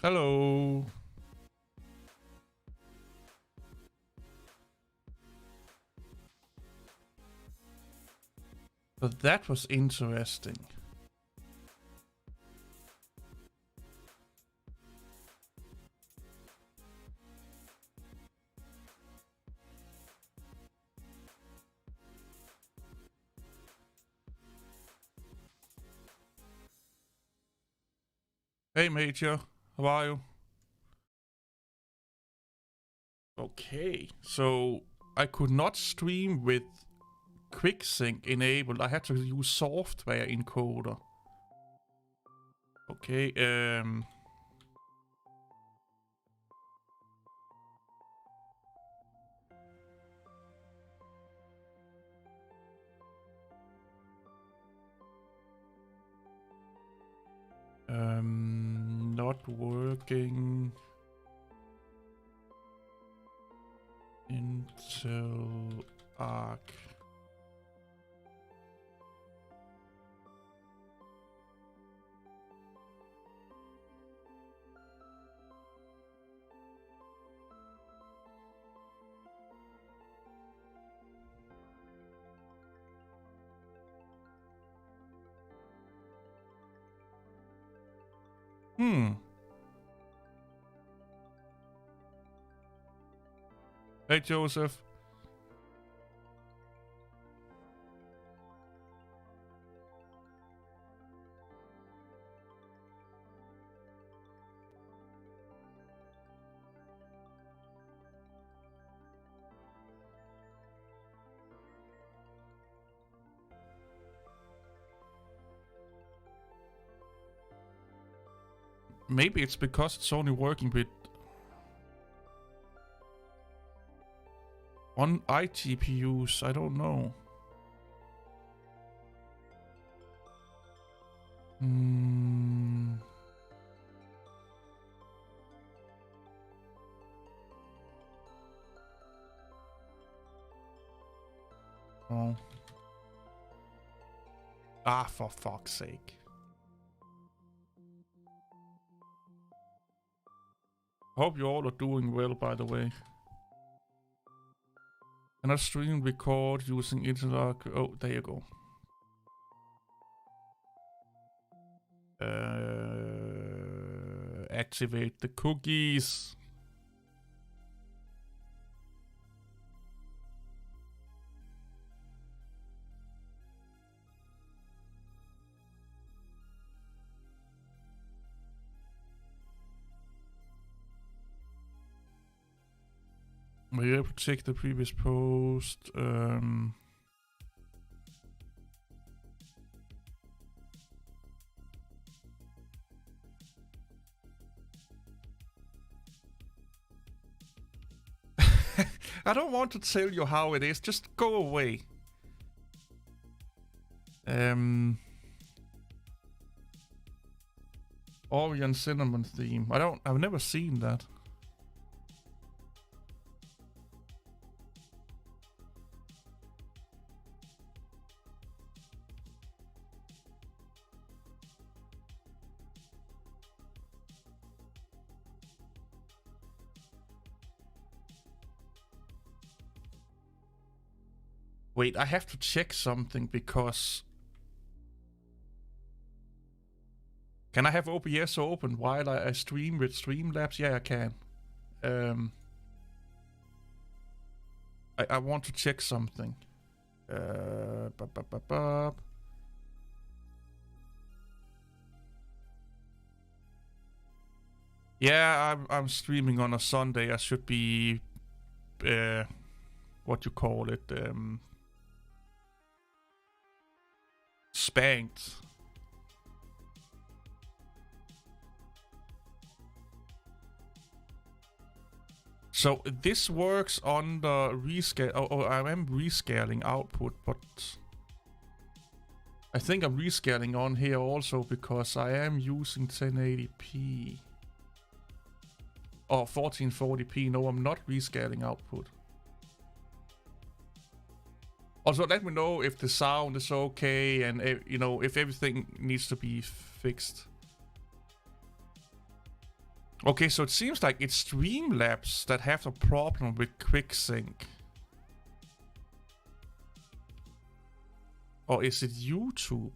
Hello. But that was interesting. Hey Major, how are you? Okay, so I could not stream with QuickSync enabled. I had to use software encoder. Okay, not working. Intel ARC. Hey Joseph. Maybe it's because it's only working with on iGPUs, I don't know. Oh. Ah, for fuck's sake. Hope you all are doing well, by the way. Can I stream record using Interlock? Oh, there you go. Activate the cookies. Were you able to check the previous post? I don't want to tell you how it is. Just go away. Oreo cinnamon theme. I've never seen that. Wait, I have to check something because... Can I have OBS open while I stream with Streamlabs? Yeah, I can. I want to check something. Yeah, I'm streaming on a Sunday. I should be... what you call it? Spanked. So this works on the rescale. Oh, I am rescaling output, but I think I'm rescaling on here also because I am using 1080p. Or 1440p. No, I'm not rescaling output. Also, let me know if the sound is okay and, you know, if everything needs to be fixed. Okay, so it seems like it's Streamlabs that have a problem with QuickSync. Or is it YouTube?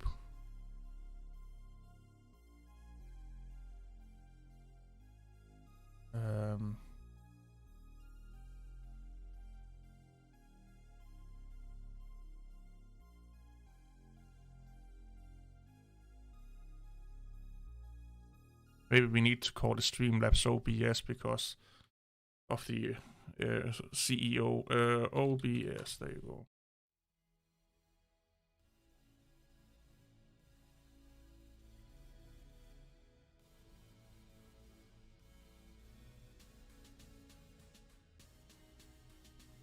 Maybe we need to call it Streamlabs OBS because of the CEO. OBS, there you go.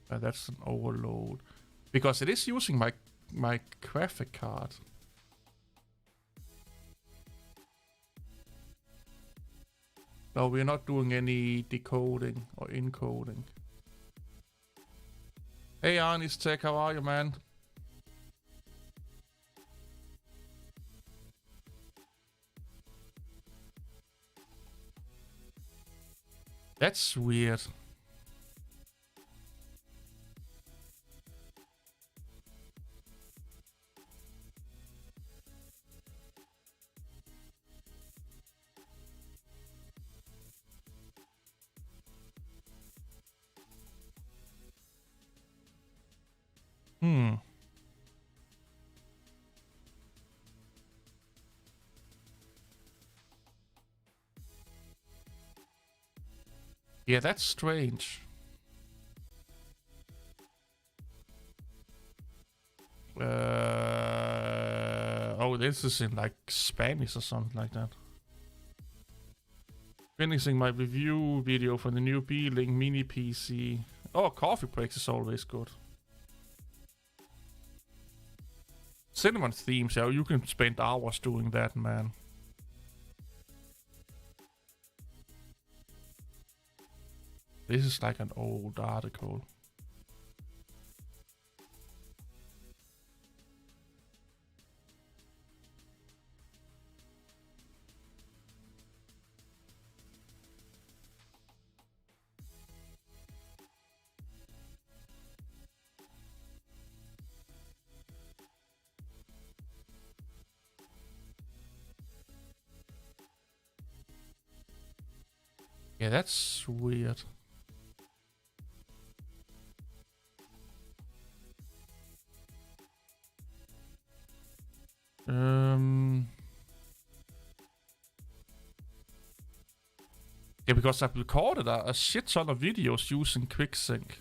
That's an overload. Because it is using my graphic card. No, we're not doing any decoding or encoding. Hey, Arnis Tech, how are you, man? That's weird. Yeah, that's strange. Oh, this is in like Spanish or something like that. Finishing my review video for the new B-Link mini PC. Oh, coffee breaks is always good. Cinnamon themes, yeah, you can spend hours doing that, man. This is like an old article. Yeah, that's weird. Yeah, because I've recorded a shit ton of videos using QuickSync.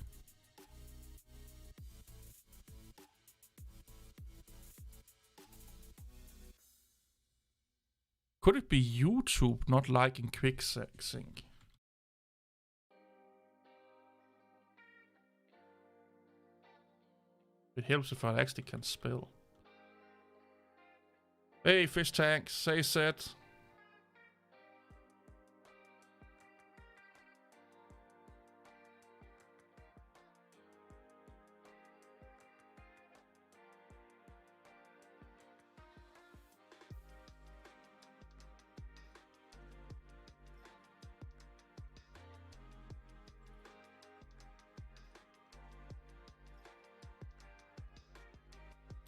Could it be YouTube not liking QuickSync? It helps if I actually can spell. Hey, fish tank, say set.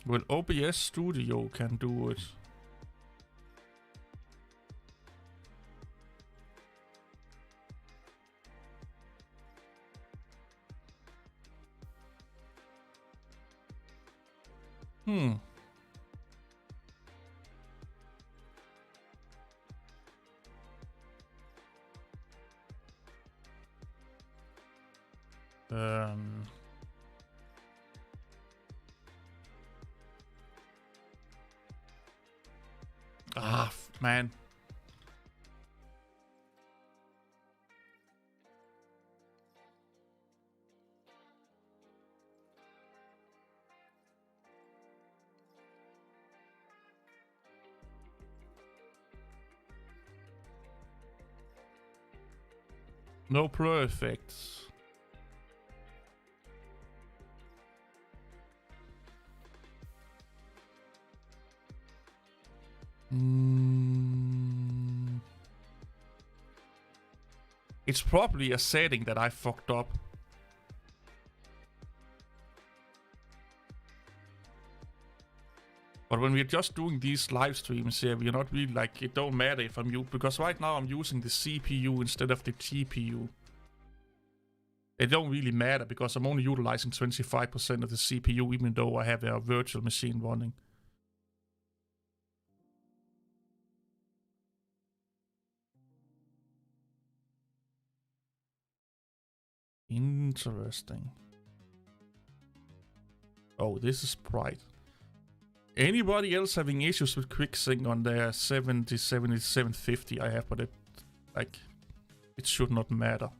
Well, OBS Studio can do it. Man. No pro effects. It's probably a setting that I fucked up. But when we're just doing these live streams here, we're not really like, it don't matter if I'm mute, because right now I'm using the CPU instead of the GPU. It don't really matter because I'm only utilizing 25% of the CPU, even though I have a virtual machine running. Interesting. Oh, this is Sprite. Anybody else having issues with QuickSync on their 750 I have, but it, like, it should not matter.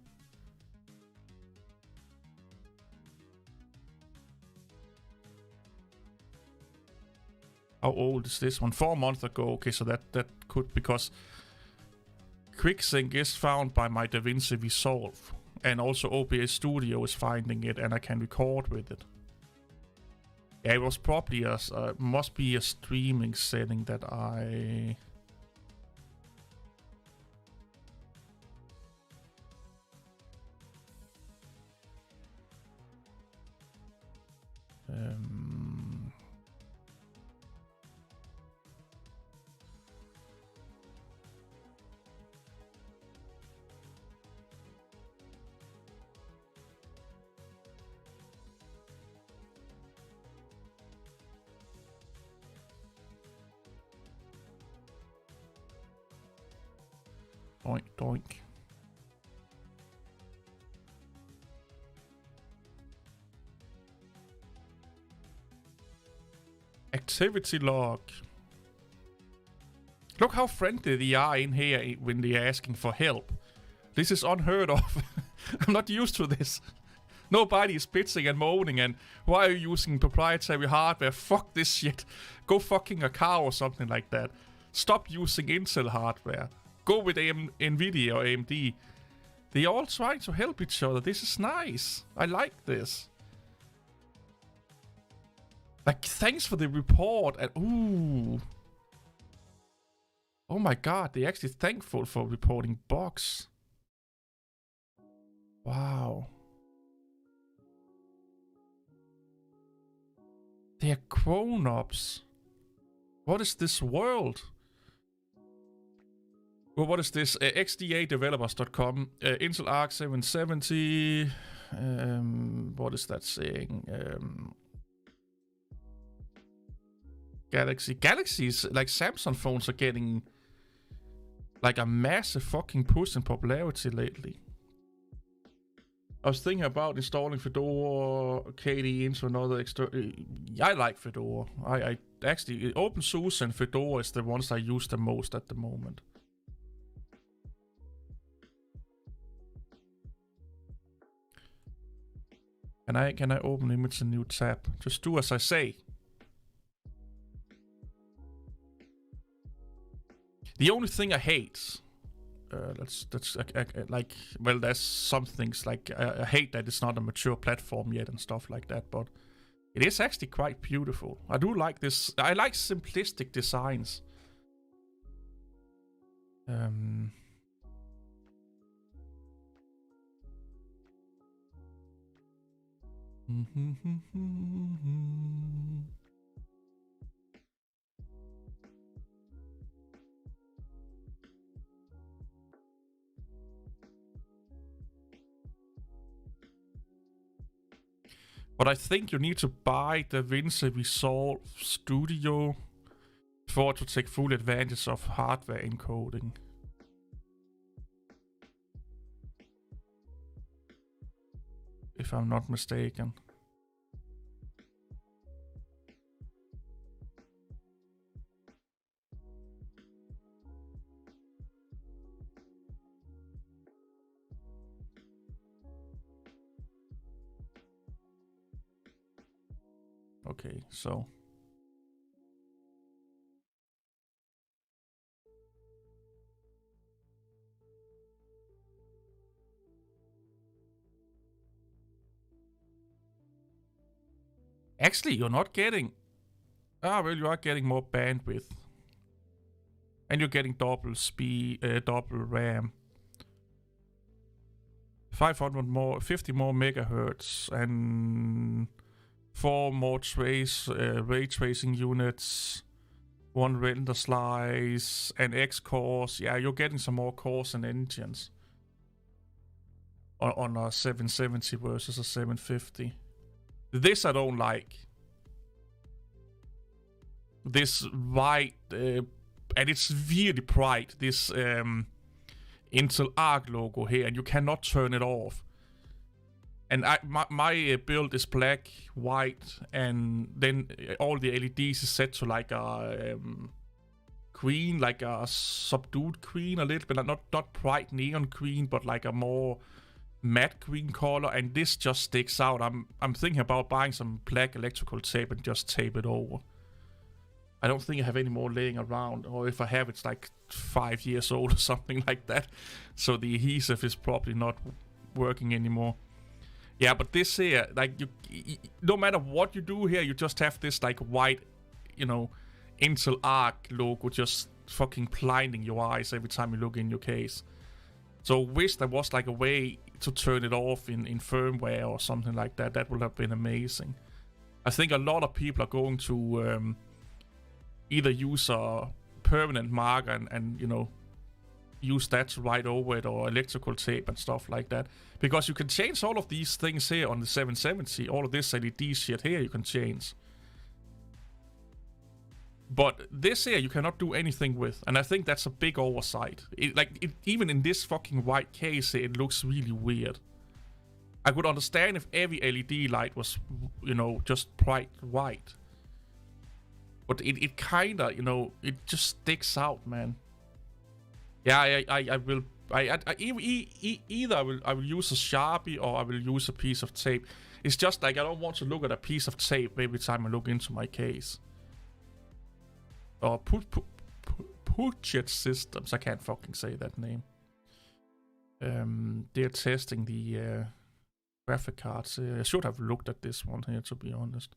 How old is this one? 4 months ago. Okay, so that could, because QuickSync is found by my DaVinci Resolve, and also OBS Studio is finding it, and I can record with it. Yeah, it was probably a must be a streaming setting that I. Oink, oink. Activity log. Look how friendly they are in here when they're asking for help. This is unheard of. I'm not used to this. Nobody is bitching and moaning and why are you using proprietary hardware? Fuck this shit. Go fucking a car or something like that. Stop using Intel hardware. Go with Nvidia or AMD. They're all trying to help each other. This is nice. I like this. Like, thanks for the report. And ooh. Oh my god, they're actually thankful for reporting bugs. Wow. They're grown-ups. What is this world? Well, what is this? XDAdevelopers.com. Intel ARC A750. What is that saying? Galaxies, like Samsung phones are getting like a massive fucking push in popularity lately. I was thinking about installing Fedora KDE into another external. I like Fedora. I actually, OpenSUSE and Fedora is the ones I use the most at the moment. Can I open image in a new tab? Just do as I say. The only thing I hate, that's like, well, there's some things like I hate that it's not a mature platform yet and stuff like that, but it is actually quite beautiful. I do like this. I like simplistic designs. But I think you need to buy DaVinci Resolve Studio for to take full advantage of hardware encoding. If I'm not mistaken. Okay, so actually you're not getting well, you are getting more bandwidth. And you're getting double speed, double RAM. 500 more, 50 more megahertz, and 4 more ray tracing units, 1 render slice, and X cores. Yeah, you're getting some more cores and engines on a 770 versus a 750. This I don't like. This white, and it's really bright, this Intel ARC logo here, and you cannot turn it off. And my build is black, white, and then all the LEDs is set to like a green, like a subdued green a little bit, not bright neon green, but like a more matte green color, and this just sticks out. I'm thinking about buying some black electrical tape and just tape it over. I don't think I have any more laying around, or if I have, it's like 5 years old or something like that. So the adhesive is probably not working anymore. Yeah, but this here, like, no matter what you do here, you just have this like white, you know, Intel ARC logo just fucking blinding your eyes every time you look in your case. So wish there was like a way to turn it off in firmware or something like that. That would have been amazing. I think a lot of people are going to either use a permanent marker and you know, use that to write over it, or electrical tape and stuff like that. Because you can change all of these things here on the 770. All of this LED shit here you can change. But this here you cannot do anything with. And I think that's a big oversight. Even in this fucking white case here, it looks really weird. I could understand if every LED light was, you know, just bright white. But it kinda, you know, it just sticks out, man. Yeah, I will. Either I will use a Sharpie or I will use a piece of tape. It's just like I don't want to look at a piece of tape every time I look into my case. Or Puget Systems. I can't fucking say that name. They're testing the graphic cards. I should have looked at this one here, to be honest.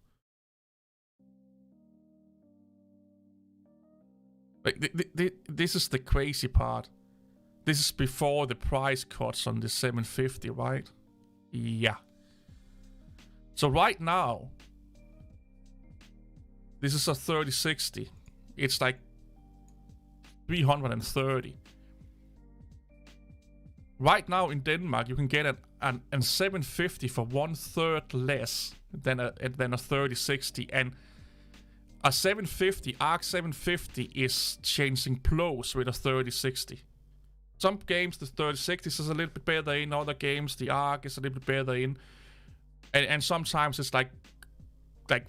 Like, this is the crazy part. This is before the price cuts on the 750, right? Yeah. So right now, this is a 3060. It's like 330. Right now in Denmark, you can get an 750 for 1/3 less than a 3060, and a 750, ARC 750 is changing close with a 3060. Some games the 3060 is a little bit better in, other games the ARC is a little bit better in, and sometimes it's like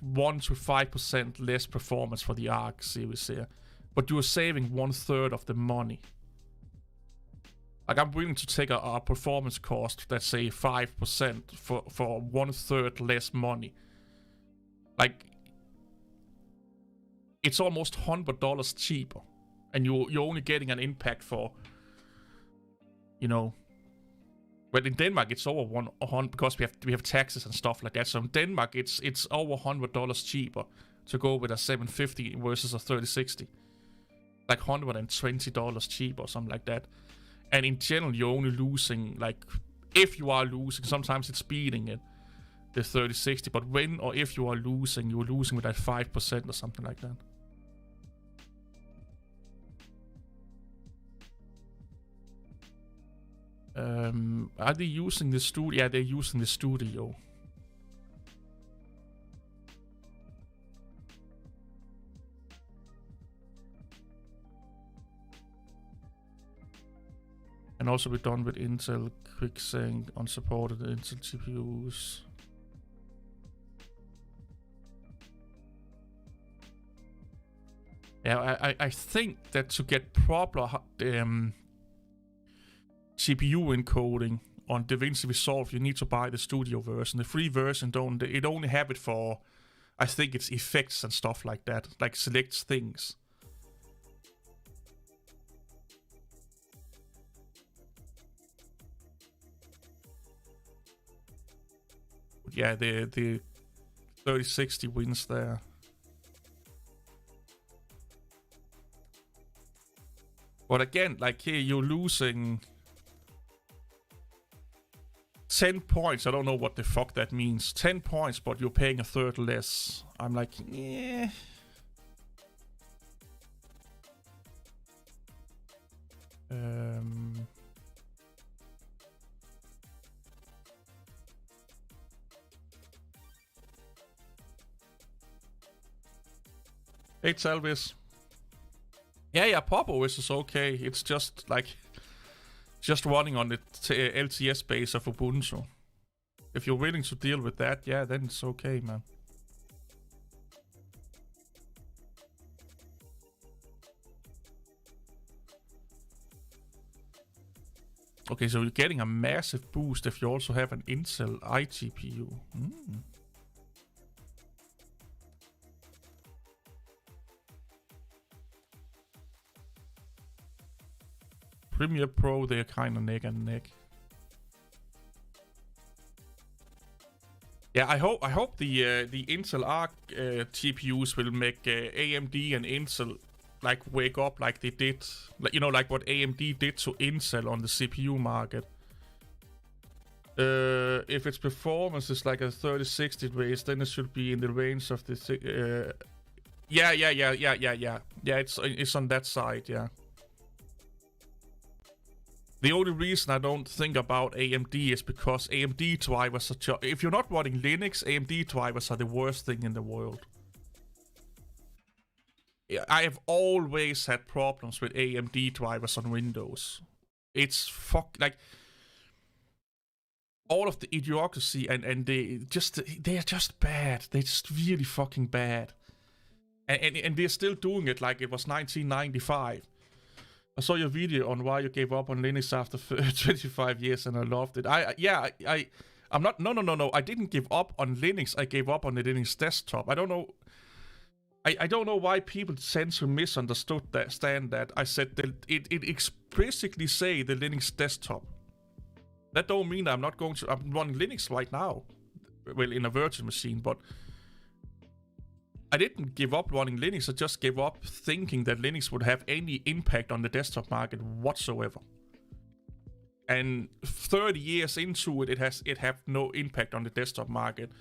1 to 5% less performance for the ARC series here, but you are saving 1/3 of the money. Like, I'm willing to take a performance cost that's say 5% for 1/3 less money. Like, it's almost $100 cheaper, and you're only getting an impact for, you know, well, in Denmark it's over 100 because we have taxes and stuff like that. So in Denmark it's over $100 cheaper to go with a 750 versus a 3060, like $120 cheaper or something like that. And in general, you're only losing, like, if you are losing, sometimes it's beating it, the 3060, but when or if you are losing, you're losing with like 5% or something like that. Are they using the studio? Yeah, they're using the studio. And also we're done with Intel QuickSync, unsupported Intel CPUs. Yeah, I think that to get proper CPU encoding on DaVinci Resolve, you need to buy the studio version. The free version it only have it for, I think it's effects and stuff like that, like selects things. Yeah, the 3060 wins there. But again, like here, you're losing 10 points. I don't know what the fuck that means. 10 points, but you're paying a third less. I'm like, yeah. Hey, Talvis. Yeah, Pop OS is okay. It's just like, just running on the LTS base of Ubuntu. If you're willing to deal with that, yeah, then it's okay, man. Okay, so you're getting a massive boost if you also have an Intel iGPU. Premiere Pro, they're kind of neck and neck. Yeah, I hope the Intel ARC GPUs will make AMD and Intel like wake up like they did, like, you know, like what AMD did to Intel on the CPU market. If its performance is like a 3060 base, then it should be in the range of the yeah. It's on that side, yeah. The only reason I don't think about AMD is because AMD drivers are if you're not running Linux, AMD drivers are the worst thing in the world. I have always had problems with AMD drivers on Windows. It's like all of the idiocracy and they're just bad. They're just really fucking bad. And they're still doing it like it was 1995. I saw your video on why you gave up on Linux after 25 years, and I loved it. I'm not. No. I didn't give up on Linux. I gave up on the Linux desktop. I don't know. I don't know why people tend to misunderstand that. I said that it explicitly say the Linux desktop. That don't mean I'm not going to. I'm running Linux right now, well, in a virtual machine, but I didn't give up running Linux. I just gave up thinking that Linux would have any impact on the desktop market whatsoever. And 30 years into it, it have no impact on the desktop market.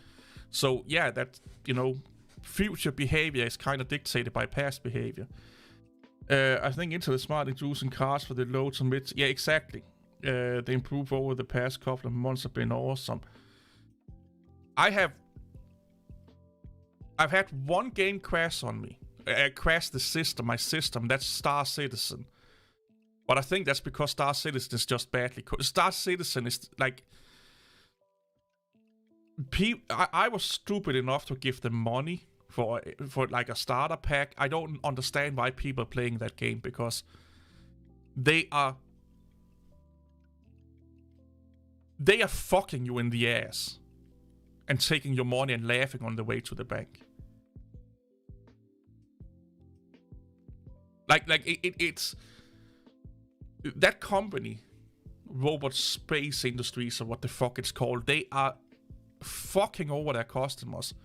So yeah, that, you know, future behavior is kind of dictated by past behavior. I think Intel is smart in using cards for the low to mid. Yeah, exactly. They improved over the past couple of months. Have been awesome. I've had one game crash on me. Crash the system, my system. That's Star Citizen. But I think that's because Star Citizen is just badly coded. Star Citizen is like... I was stupid enough to give them money for like a starter pack. I don't understand why people are playing that game, because they are fucking you in the ass and taking your money and laughing on the way to the bank. It's that company, Robot Space Industries, or what the fuck it's called. They are fucking over their customers,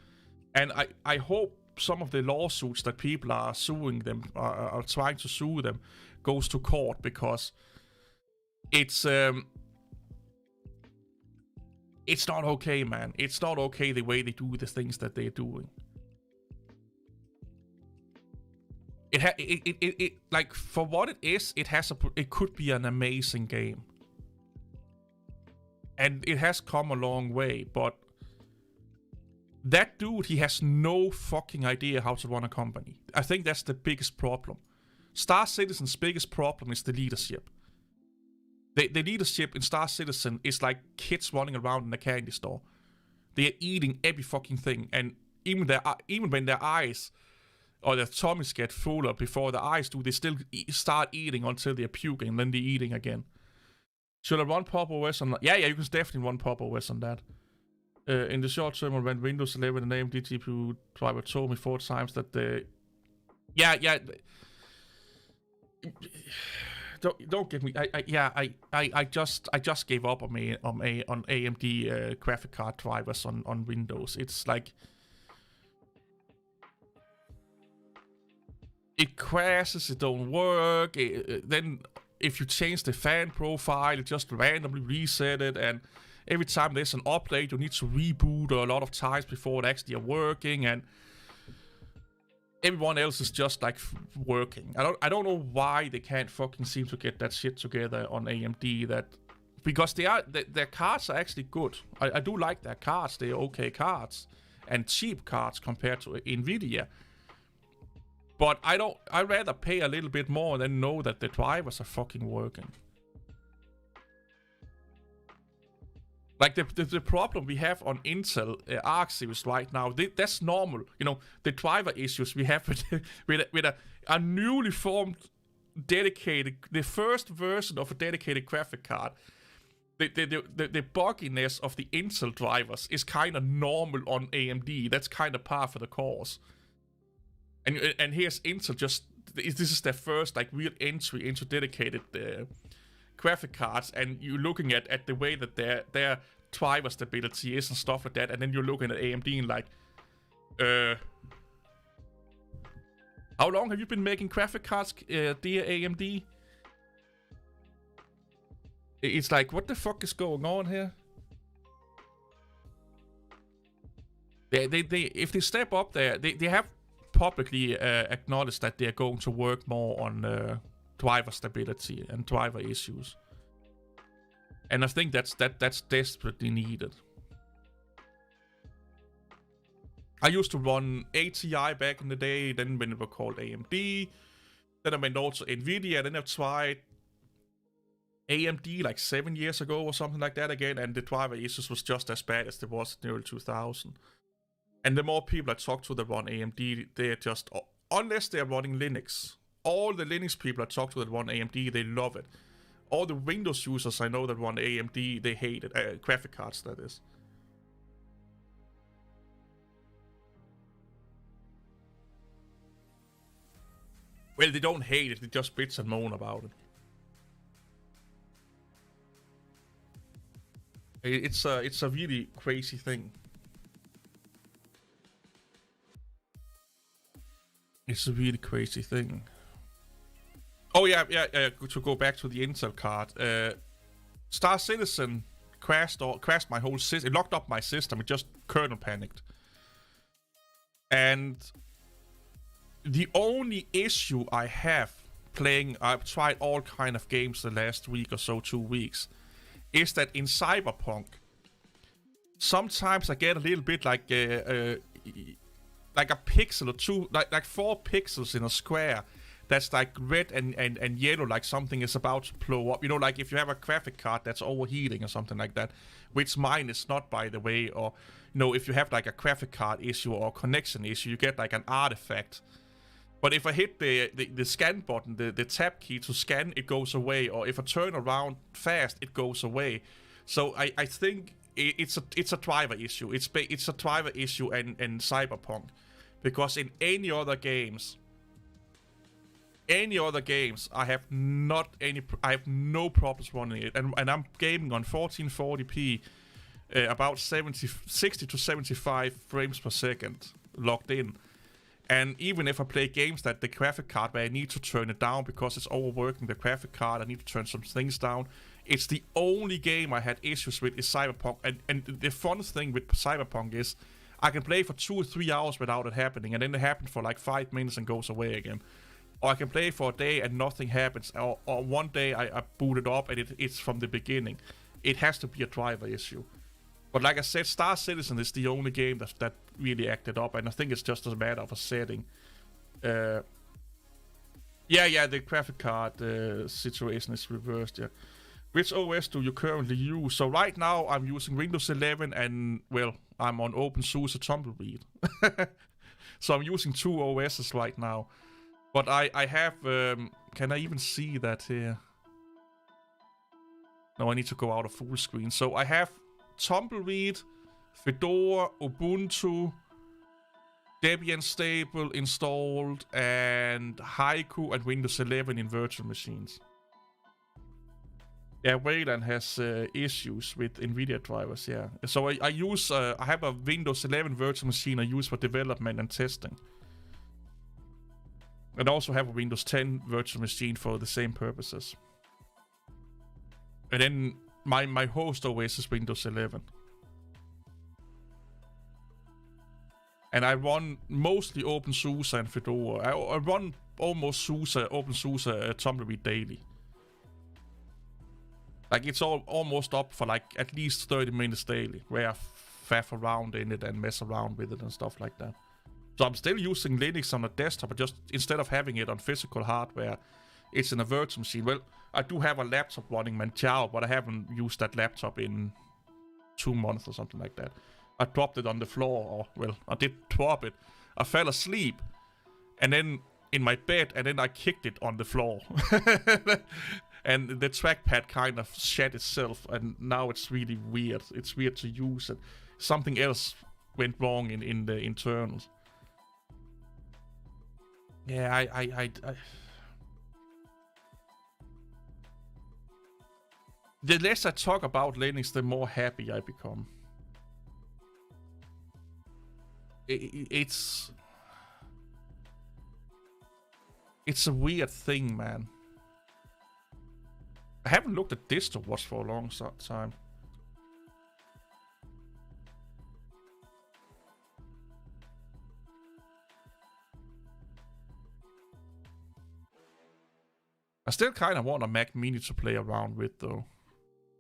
and I hope some of the lawsuits that people are suing them, are trying to sue them, goes to court, because it's not okay, man. It's not okay the way they do the things that they're doing. It like, for what it is, it could be an amazing game, and it has come a long way. But that dude, he has no fucking idea how to run a company. I think that's the biggest problem. Star Citizen's biggest problem is the leadership. The leadership in Star Citizen is like kids running around in a candy store. They're eating every fucking thing, and even when their eyes or their tummies get fuller before their eyes do, they still start eating until they're puking, and then they're eating again. Should I run Pop OS on that? Yeah, you can definitely run Pop OS on that. In the short term, when Windows 11 and AMD GPU driver told me 4 times that the... Yeah. Don't get me. I just gave up on AMD graphic card drivers on Windows. It's like it crashes. It don't work. Then if you change the fan profile, it just randomly reset it, and every time there's an update, you need to reboot a lot of times before it actually are working, and everyone else is just like working. I don't know why they can't fucking seem to get that shit together on AMD. Because their cards are actually good. I do like their cards. They're okay cards and cheap cards compared to Nvidia. But I'd rather pay a little bit more than know that the drivers are fucking working. Like the problem we have on Intel ARC series right now, that's normal. You know, the driver issues we have with a newly formed dedicated, the first version of a dedicated graphic card. The bugginess of the Intel drivers is kind of normal on AMD. That's kind of par for the course. And here's Intel this is their first like real entry into dedicated graphic cards, and you're looking at the way that their driver stability is and stuff like that, and then you're looking at AMD and like, how long have you been making graphic cards, dear AMD? It's like, what the fuck is going on here? They if they step up there, they have publicly acknowledged that they're going to work more on driver stability and driver issues. And I think that's desperately needed. I used to run ATI back in the day, then when it was called AMD. Then I went also Nvidia, then I tried AMD like 7 years ago or something like that again, and the driver issues was just as bad as it was in the early 2000s. And the more people I talk to that run AMD, they're just, unless they're running Linux, all the Linux people I talk to that run AMD, they love it. All the Windows users I know that run AMD, they hate it. Graphic cards, that is. Well, they don't hate it, they just bitch and moan about it. It's a really crazy thing. It's a really crazy thing. Oh yeah. To go back to the Intel card, Star Citizen crashed my whole system. It locked up my system. It just kernel panicked. And the only issue I have playing, I've tried all kind of games the last week or so, 2 weeks, is that in Cyberpunk, sometimes I get a little bit like a pixel or two, like 4 pixels in a square that's like red and yellow, like something is about to blow up. You know, like if you have a graphic card that's overheating or something like that, which mine is not, by the way. Or, you know, if you have like a graphic card issue or connection issue, you get like an artifact. But if I hit the scan button, the tab key to scan, it goes away. Or if I turn around fast, it goes away. So I think it's a driver issue. It's a driver issue in Cyberpunk, because in any other games, I have no problems running it, and I'm gaming on 1440p, about 60 to 75 frames per second locked in. And even if I play games that the graphic card where I need to turn it down because it's overworking the graphic card, I need to turn some things down. It's the only game I had issues with is Cyberpunk. And the fun thing with Cyberpunk is I can play for 2 or 3 hours without it happening, and then it happens for like 5 minutes and goes away again. Or I can play for a day and nothing happens. Or one day I boot it up and it's from the beginning. It has to be a driver issue. But like I said, Star Citizen is the only game that really acted up, and I think it's just a matter of a setting. The graphic card situation is reversed, yeah. Which OS do you currently use? So right now I'm using Windows 11 and, well, I'm on OpenSUSE Tumbleweed. So I'm using 2 OSs right now. But I have, can I even see that here? No, I need to go out of full screen. So I have Tumbleweed, Fedora, Ubuntu, Debian Stable installed, and Haiku and Windows 11 in virtual machines. Yeah, Wayland has issues with Nvidia drivers, yeah. So I have a Windows 11 virtual machine I use for development and testing. And I also have a Windows 10 virtual machine for the same purposes. And then my host OS is Windows 11. And I run mostly OpenSUSE and Fedora. I run almost OpenSUSE Tumbleweed daily. Like, it's almost up for like at least 30 minutes daily, where I faff around in it and mess around with it and stuff like that. So I'm still using Linux on a desktop, but just instead of having it on physical hardware, it's in a virtual machine. Well, I do have a laptop running Manjaro, but I haven't used that laptop in 2 months or something like that. I dropped it on the floor, or, well, I did drop it. I fell asleep, and then in my bed, and then I kicked it on the floor. And the trackpad kind of shed itself, and now it's really weird. It's weird to use it. Something else went wrong in the internals. Yeah, I the less I talk about Linux, the more happy I become. It's a weird thing, man. I haven't looked at DistroWatch for a long time. I still kind of want a Mac Mini to play around with, though.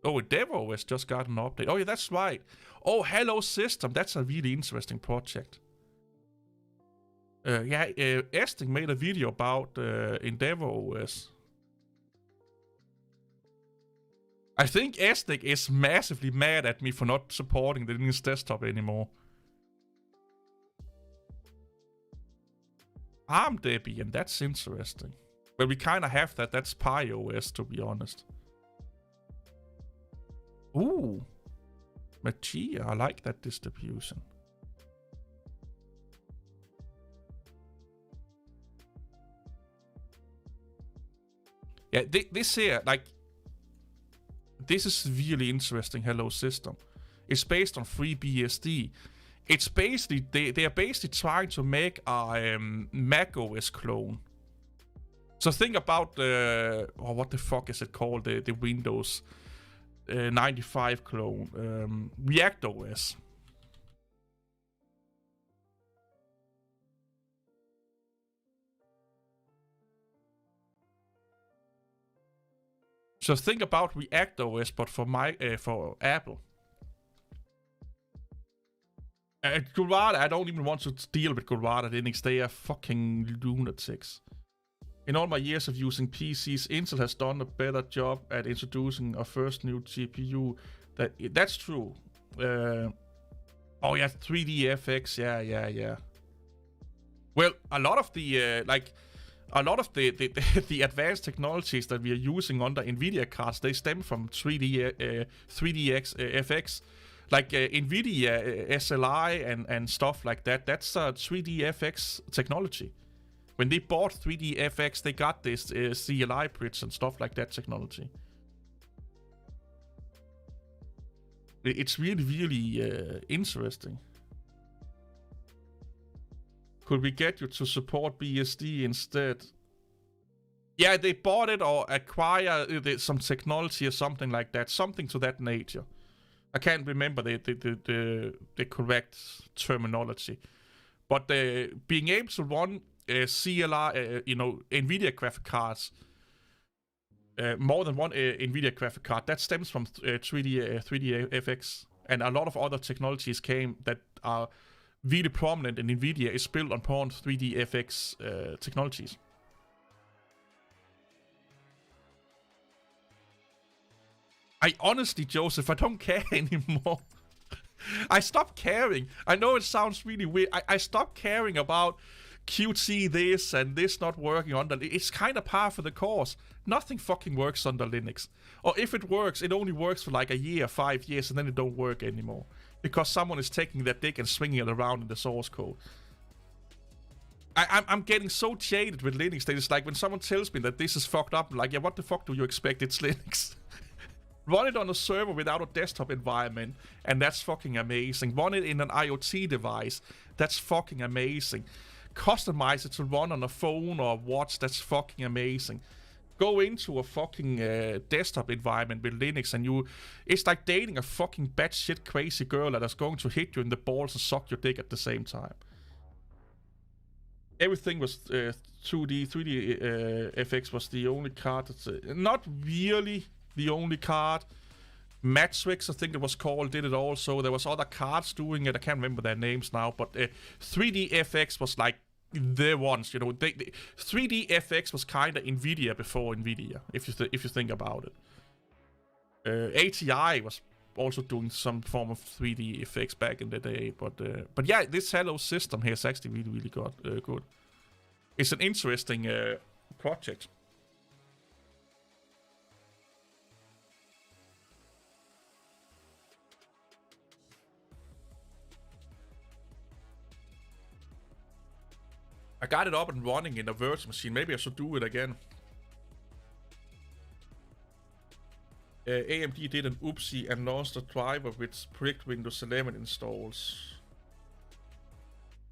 Oh, DevOS just got an update. Oh, yeah, that's right. Oh, Hello System. That's a really interesting project. Esting made a video about EndeavourOS. I think Esting is massively mad at me for not supporting the Linux desktop anymore. ARM Debian, that's interesting. Well, we kind of have that. That's PiOS, to be honest. Ooh. Magia, I like that distribution. Yeah, this here, like, this is really interesting. Hello System. It's based on FreeBSD. It's basically they are basically trying to make a Mac OS clone. So think about what the fuck is it called? The Windows 95 clone, React OS. So think about React OS, but for Apple. Gurada, I don't even want to deal with Gurada Linux. They are fucking lunatics. In all my years of using PCs, Intel has done a better job at introducing a first new GPU. That's true. Oh yeah, 3DFX. Yeah. Well, a lot of the the advanced technologies that we are using under Nvidia cards, they stem from 3DFX, like Nvidia SLI and stuff like that. That's 3DFX technology. When they bought 3DFX, they got this CLI bridge and stuff like that technology. It's really, really interesting. Could we get you to support BSD instead? Yeah, they bought it or acquired some technology or something like that. Something to that nature. I can't remember the correct terminology. But being able to run CLI, NVIDIA graphic cards, more than one NVIDIA graphic card, that stems from 3DFX. And a lot of other technologies that are really prominent in NVIDIA is built upon 3DFX technologies. I honestly, Joseph, I don't care anymore. I stopped caring. I know it sounds really weird. I stopped caring about Qt this and this not working under. It's kind of par for the course. Nothing fucking works under Linux. Or if it works, it only works for like a year, 5 years, and then it don't work anymore. Because someone is taking that dick and swinging it around in the source code. I'm getting so jaded with Linux that it's like when someone tells me that this is fucked up, I'm like, yeah, what the fuck do you expect? It's Linux. Run it on a server without a desktop environment, and that's fucking amazing. Run it in an IoT device, that's fucking amazing. Customize it to run on a phone or a watch, that's fucking amazing. go into a fucking desktop environment with Linux, and it's like dating a fucking batshit crazy girl that is going to hit you in the balls and suck your dick at the same time. Everything was 2D, 3D FX was the only card. That's, not really the only card. Matrix, I think it was called, did it also. There was other cards doing it. I can't remember their names now, but 3D FX was like the ones, you know. 3D FX was kind of Nvidia before Nvidia, if you think about it. ATI was also doing some form of 3D FX back in the day, but yeah, this Hello system here is actually really good. It's an interesting project. I got it up and running in a virtual machine. Maybe I should do it again. AMD did an oopsie and launched a driver with predict Windows 11 installs.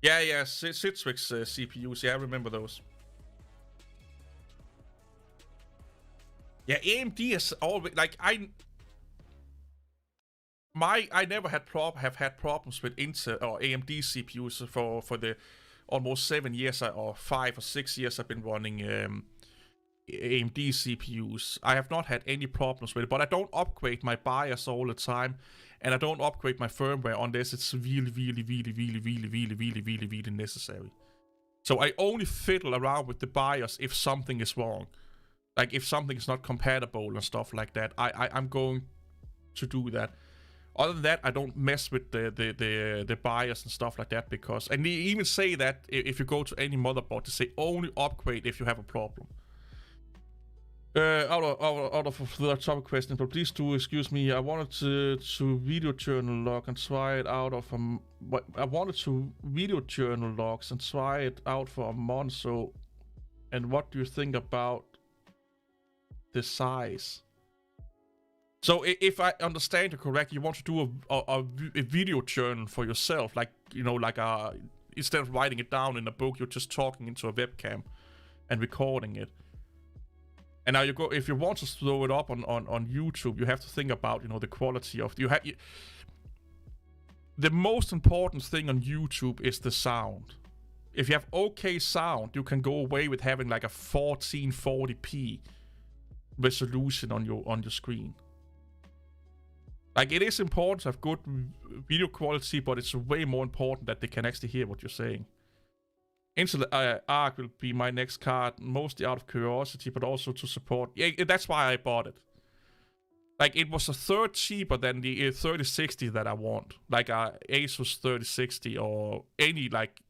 Yeah, Citrix CPUs. Yeah, I remember those. Yeah, AMD is always like I never had problems with Intel or AMD CPUs for the almost 7 years or 5 or 6 years I've been running AMD CPUs. I have not had any problems with it, but I don't upgrade my BIOS all the time, and I don't upgrade my firmware unless it's really necessary. So I only fiddle around with the BIOS if something is wrong. Like if something is not compatible and stuff like that, I'm going to do that. Other than that, I don't mess with the BIOS and stuff like that, because, and they even say that if you go to any motherboard, they say only upgrade if you have a problem. Out of the topic question, but please do excuse me. I wanted to video journal log and try it out of I wanted to video journal logs and try it out for a month. So, and what do you think about the size? So if I understand you correctly, you want to do a video journal for yourself, like, you know, like instead of writing it down in a book, you're just talking into a webcam and recording it. And now if you want to throw it up on YouTube, you have to think about, you know, the quality of the most important thing on YouTube is the sound. If you have okay sound, you can go away with having like a 1440p resolution on your screen. Like, it is important to have good video quality, but it's way more important that they can actually hear what you're saying. Intel ARC will be my next card, mostly out of curiosity, but also to support. Yeah, that's why I bought it. Like, it was a third cheaper than the 3060 that I want. Like Asus 3060 or any, like,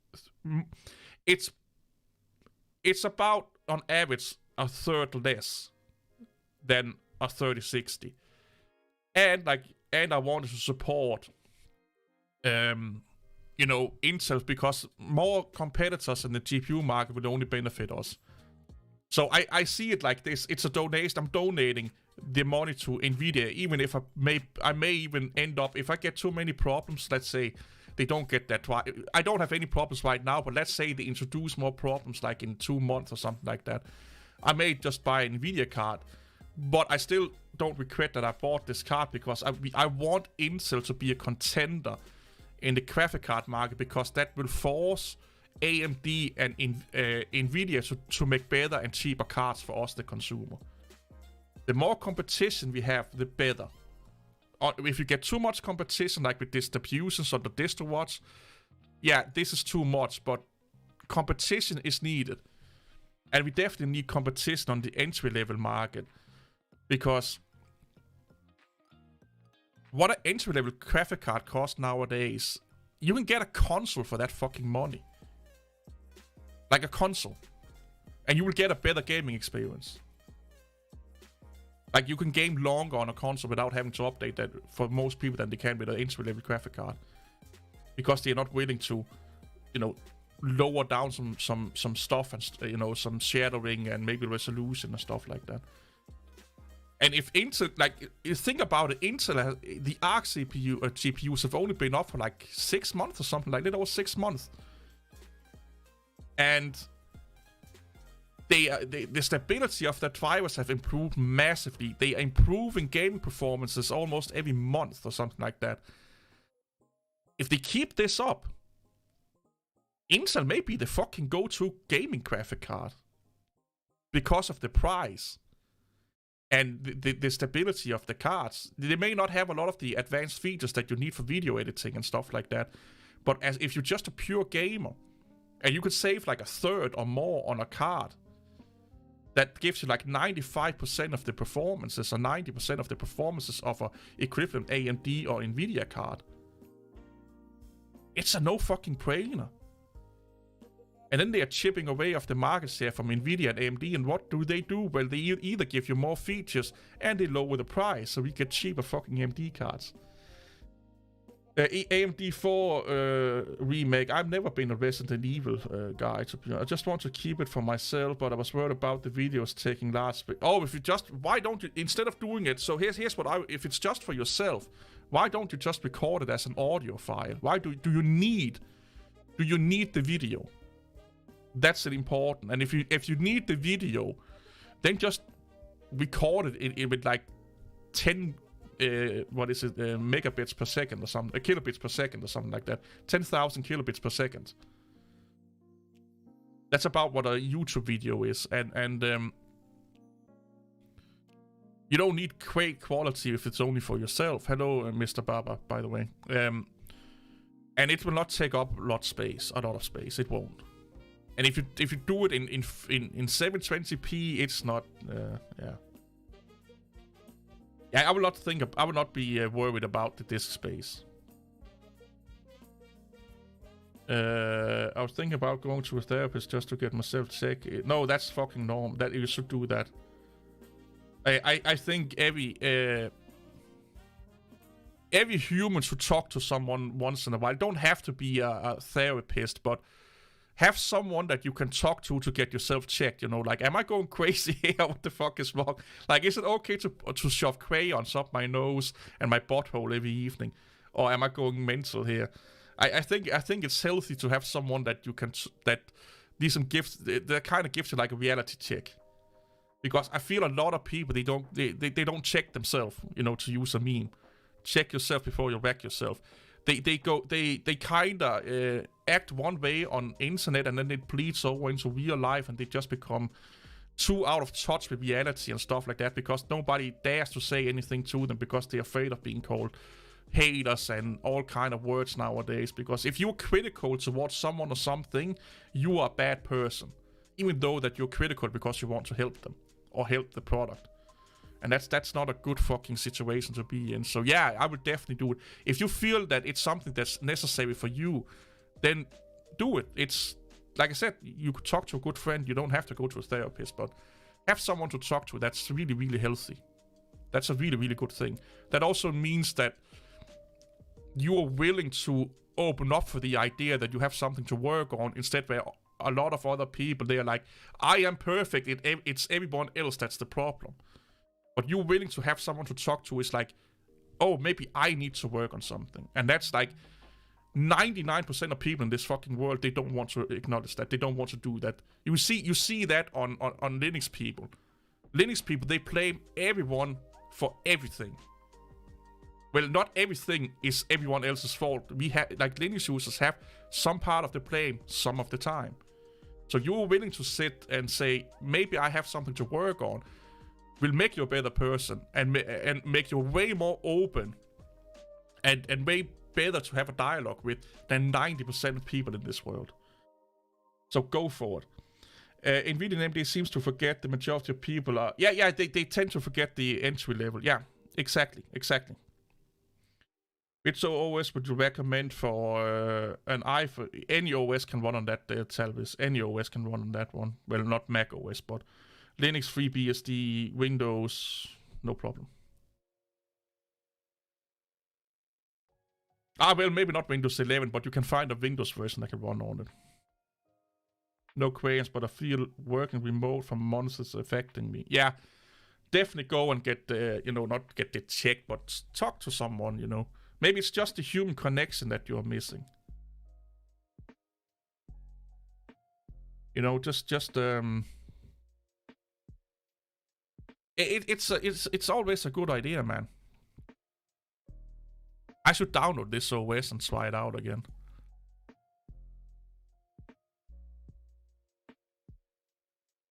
it's about on average a third less than a 3060. And I wanted to support, you know, Intel, because more competitors in the GPU market would only benefit us. So I see it like this. It's a donation. I'm donating the money to Nvidia, even if I may even end up, if I get too many problems, let's say they don't get that right. I don't have any problems right now, but let's say they introduce more problems like in 2 months or something like that. I may just buy an Nvidia card. But I still don't regret that I bought this card, because I want Intel to be a contender in the graphic card market, because that will force AMD and Nvidia to make better and cheaper cards for us, the consumer. The more competition we have, the better. If you get too much competition, like with distributions on the DistroWatch, yeah, this is too much, but competition is needed. And we definitely need competition on the entry-level market. Because what an entry-level graphic card costs nowadays, you can get a console for that fucking money. Like a console. And you will get a better gaming experience. Like, you can game longer on a console without having to update that for most people than they can with an entry-level graphic card. Because they're not willing to, you know, lower down some stuff and, you know, some shadowing and maybe resolution and stuff like that. And if Intel, like, you think about it, Intel, the ARC CPU GPUs have only been up for like 6 months or something like that, or 6 months. And the stability of their drivers have improved massively. They are improving gaming performances almost every month or something like that. If they keep this up, Intel may be the fucking go-to gaming graphic card because of the price and the stability of the cards. They may not have a lot of the advanced features that you need for video editing and stuff like that, but if you're just a pure gamer and you could save like a third or more on a card, that gives you like 95% of the performances or 90% of the performances of a equivalent AMD or Nvidia card. It's a no fucking brainer. And then they are chipping away off the market share from Nvidia and AMD, and what do? Well, they either give you more features and they lower the price, so we get cheaper fucking AMD cards. AMD 4 remake. I've never been a Resident Evil guy, to be honest. I just want to keep it for myself, but I was worried about the videos taking large space. Oh, why don't you, instead of doing it, so here's what if it's just for yourself, why don't you just record it as an audio file? Why do you need the video? That's important. And if you need the video, then just record it with like 10 megabits per second or something, kilobits per second or something like that. 10,000 kilobits per second. That's about what a YouTube video is, and you don't need great quality if it's only for yourself. Hello, Mr. Baba, by the way. And it will not take up a lot of space. It won't. And if you do it in 720p, it's not. Yeah, I will not be worried about the disk space. I was thinking about going to a therapist just to get myself checked. No, that's fucking norm. That you should do that. I think every human should talk to someone once in a while. Don't have to be a therapist, but have someone that you can talk to get yourself checked. You know, like, am I going crazy here? What the fuck is wrong? Like, is it okay to shove crayons up my nose and my butthole every evening, or am I going mental here? I think it's healthy to have someone that you can that kind of gives you like a reality check, because I feel a lot of people they don't check themselves. You know, to use a meme, check yourself before you wreck yourself. They kind of act one way on internet, and then it bleeds over into real life, and they just become too out of touch with reality and stuff like that, because nobody dares to say anything to them because they're afraid of being called haters and all kind of words nowadays. Because if you're critical towards someone or something, you are a bad person, even though that you're critical because you want to help them or help the product. And that's not a good fucking situation to be in. So yeah, I would definitely do it. If you feel that it's something that's necessary for you, then do it. It's, like I said, you could talk to a good friend. You don't have to go to a therapist, but have someone to talk to. That's really, really healthy. That's a really, really good thing. That also means that you are willing to open up for the idea that you have something to work on, instead where a lot of other people, they are like, I am perfect. It's everyone else that's the problem. But you're willing to have someone to talk to is like, oh, maybe I need to work on something. And that's like 99% of people in this fucking world, they don't want to acknowledge that. They don't want to do that. You see that on Linux people. Linux people, they blame everyone for everything. Well, not everything is everyone else's fault. We have, like, Linux users have some part of the blame some of the time. So you're willing to sit and say, maybe I have something to work on, will make you a better person and make you way more open and way better to have a dialogue with than 90% of people in this world. So go for it. Nvidia and AMD seems to forget the majority of people are... Yeah, they tend to forget the entry level. Yeah, exactly. Which OS would you recommend for an iPhone? Any OS can run on that, Talvis. Any OS can run on that one. Well, not Mac OS, but Linux, FreeBSD, Windows, no problem. Well, maybe not Windows 11, but you can find a Windows version that can run on it. No crayons, but I feel working remote for months is affecting me. Yeah, definitely go and get, not get it checked, but talk to someone, you know. Maybe it's just the human connection that you're missing. You know, just It's always a good idea, man. I should download this OS and try it out again.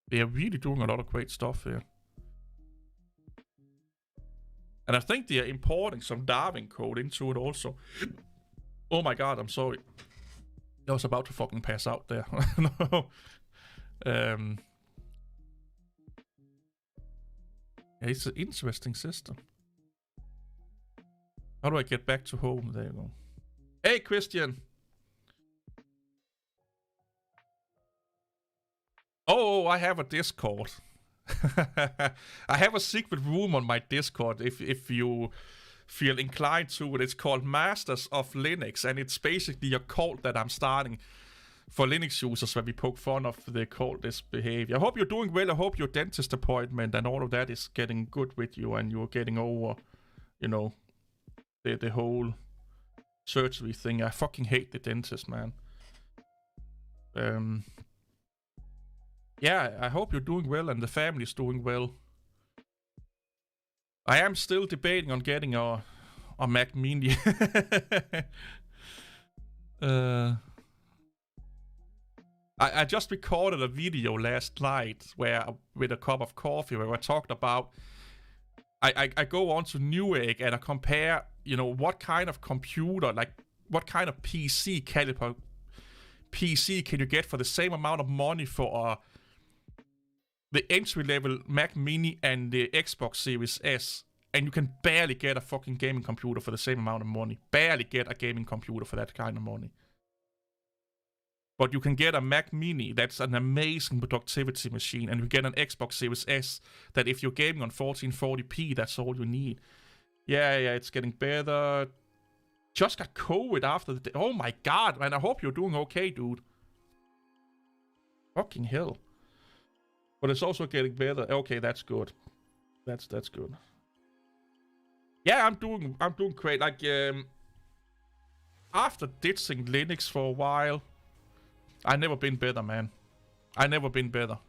They're really doing a lot of great stuff here. And I think they are importing some Darwin code into it also. Oh my god, I'm sorry. I was about to fucking pass out there. No. Yeah, it's an interesting system. How do I get back to home? There you go. Hey, Christian. Oh, I have a Discord. I have a secret room on my Discord if you feel inclined to it. It's called Masters of Linux, and it's basically a cult that I'm starting for Linux users where we poke fun of the cultist behavior. I hope you're doing well. I hope your dentist appointment and all of that is getting good with you and you're getting over, you know, the whole surgery thing. I fucking hate the dentist, man. Yeah, I hope you're doing well and the family's doing well. I am still debating on getting a Mac Mini. I just recorded a video last night with a cup of coffee where I talked about I go on to Newegg and I compare, you know, what kind of computer, like what kind of PC caliber PC can you get for the same amount of money for the entry-level Mac Mini and the Xbox Series S, and you can barely get a fucking gaming computer for the same amount of money. Barely get a gaming computer for that kind of money. But you can get a Mac Mini, that's an amazing productivity machine, and you get an Xbox Series S that if you're gaming on 1440p, that's all you need. Yeah, it's getting better. Just got COVID after the day. Oh my god, man, I hope you're doing okay, dude. Fucking hell. But it's also getting better. Okay, that's good. That's good. Yeah, I'm doing great. Like after ditching Linux for a while, I never been better, man. I never been better.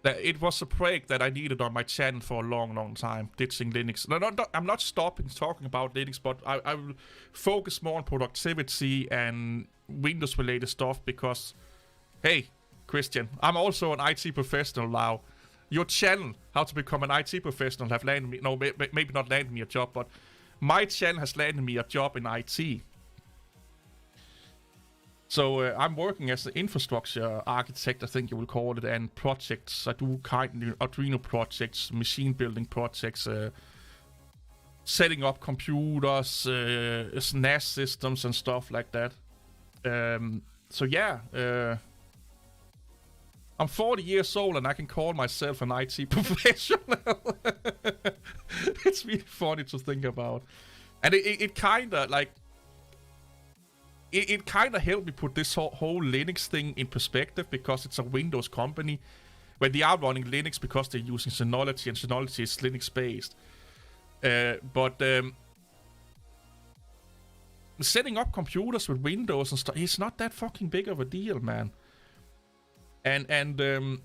It was a break that I needed on my channel for a long time, ditching Linux. No, I'm not stopping talking about Linux, but I will focus more on productivity and Windows-related stuff because, hey, Christian, I'm also an IT professional now. Your channel, How to Become an IT Professional, have landed me, no, maybe not landed me a job, but my channel has landed me a job in IT. So I'm working as an infrastructure architect, I think you will call it, and projects. I do kind of Arduino projects, machine building projects, setting up computers, NAS systems and stuff like that. So yeah, I'm 40 years old and I can call myself an IT professional. It's really funny to think about. And it kind of like... It kind of helped me put this whole Linux thing in perspective because it's a Windows company where they are running Linux because they're using Synology and Synology is Linux based. But setting up computers with Windows and stuff, it's not that fucking big of a deal, man. And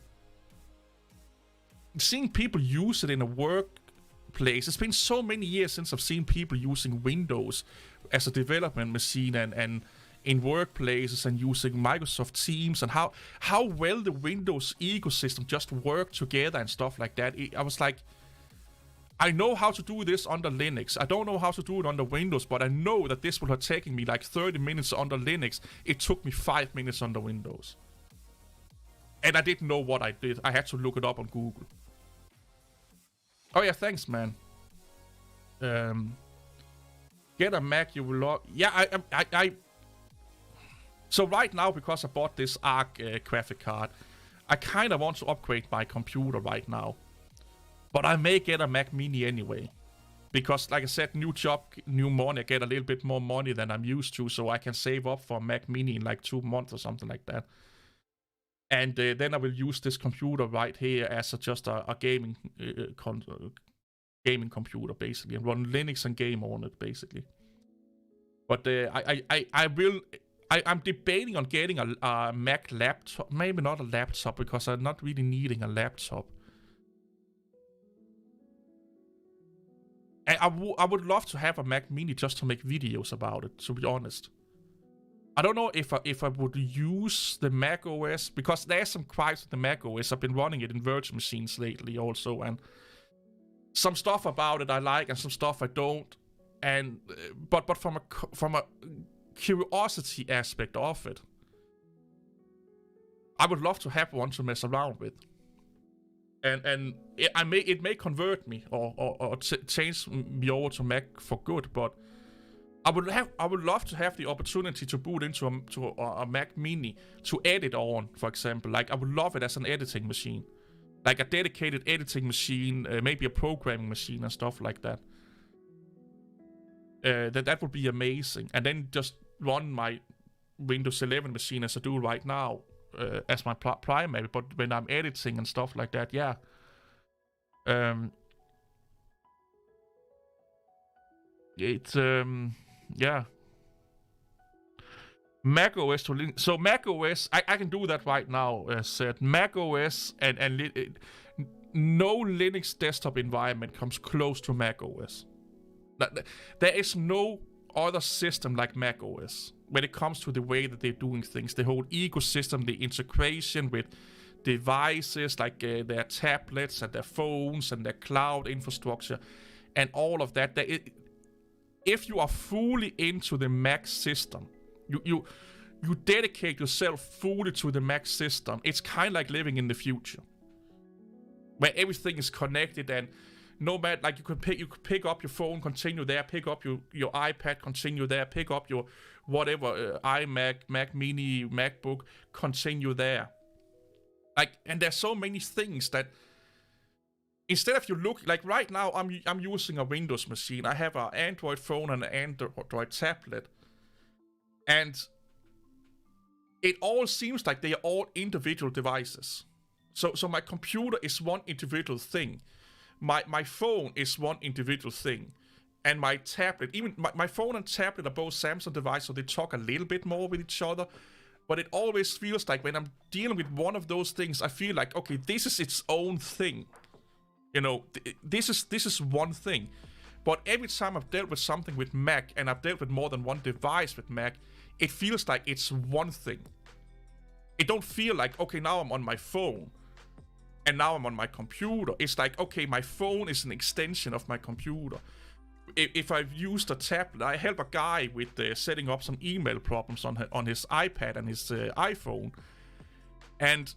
seeing people use it in a workplace, it's been so many years since I've seen people using Windows as a development machine and in workplaces and using Microsoft Teams and how well the Windows ecosystem just work together and stuff like that. I was like, I know how to do this under Linux. I don't know how to do it under Windows, but I know that this would have taken me like 30 minutes under Linux. It took me 5 minutes under Windows. And I didn't know what I did. I had to look it up on Google. Oh yeah, thanks, man. Get a Mac, you will love. Yeah, I. So right now, because I bought this ARC graphic card, I kind of want to upgrade my computer right now. But I may get a Mac Mini anyway. Because, like I said, new job, new money. I get a little bit more money than I'm used to, so I can save up for a Mac Mini in like 2 months or something like that. And then I will use this computer right here as just a gaming gaming computer, basically, and run Linux and game on it, basically. But I'm debating on getting a Mac laptop. Maybe not a laptop, because I'm not really needing a laptop. I would love to have a Mac Mini just to make videos about it, to be honest. I don't know if I would use the Mac OS, because there's some quirks with the Mac OS. I've been running it in virtual machines lately also, and some stuff about it I like and some stuff I don't. And but from a curiosity aspect of it, I would love to have one to mess around with. And it may convert me or change me over to Mac for good, but I would love to have the opportunity to boot into a Mac Mini to edit on, for example. Like, I would love it as an editing machine, like a dedicated editing machine, maybe a programming machine and stuff like that. That would be amazing. And then just run my Windows 11 machine as I do right now as my primary. But when I'm editing and stuff like that, yeah. Yeah. Mac OS to Linux. So Mac OS, I can do that right now. Said Mac OS and no Linux desktop environment comes close to Mac OS. There is no other system like Mac OS when it comes to the way that they're doing things. The whole ecosystem, the integration with devices like their tablets and their phones and their cloud infrastructure and all of that. If you are fully into the Mac system, you dedicate yourself fully to the Mac system, it's kind of like living in the future, where everything is connected, and no matter, like, you could pick up your phone, continue there, pick up your iPad, continue there, pick up your whatever iMac, Mac Mini, MacBook, continue there. Like, and there's so many things that instead of you look, like right now I'm using a Windows machine. I have an Android phone and an Android tablet, and it all seems like they are all individual devices. So my computer is one individual thing. My phone is one individual thing. And my tablet, even my phone and tablet are both Samsung devices, so they talk a little bit more with each other. But it always feels like when I'm dealing with one of those things, I feel like, okay, this is its own thing. You know, this is one thing. But every time I've dealt with something with Mac, and I've dealt with more than one device with Mac, it feels like it's one thing. It don't feel like, okay, now I'm on my phone, and now I'm on my computer. It's like, okay, my phone is an extension of my computer. If I've used a tablet, I help a guy with setting up some email problems on his iPad and his iPhone, and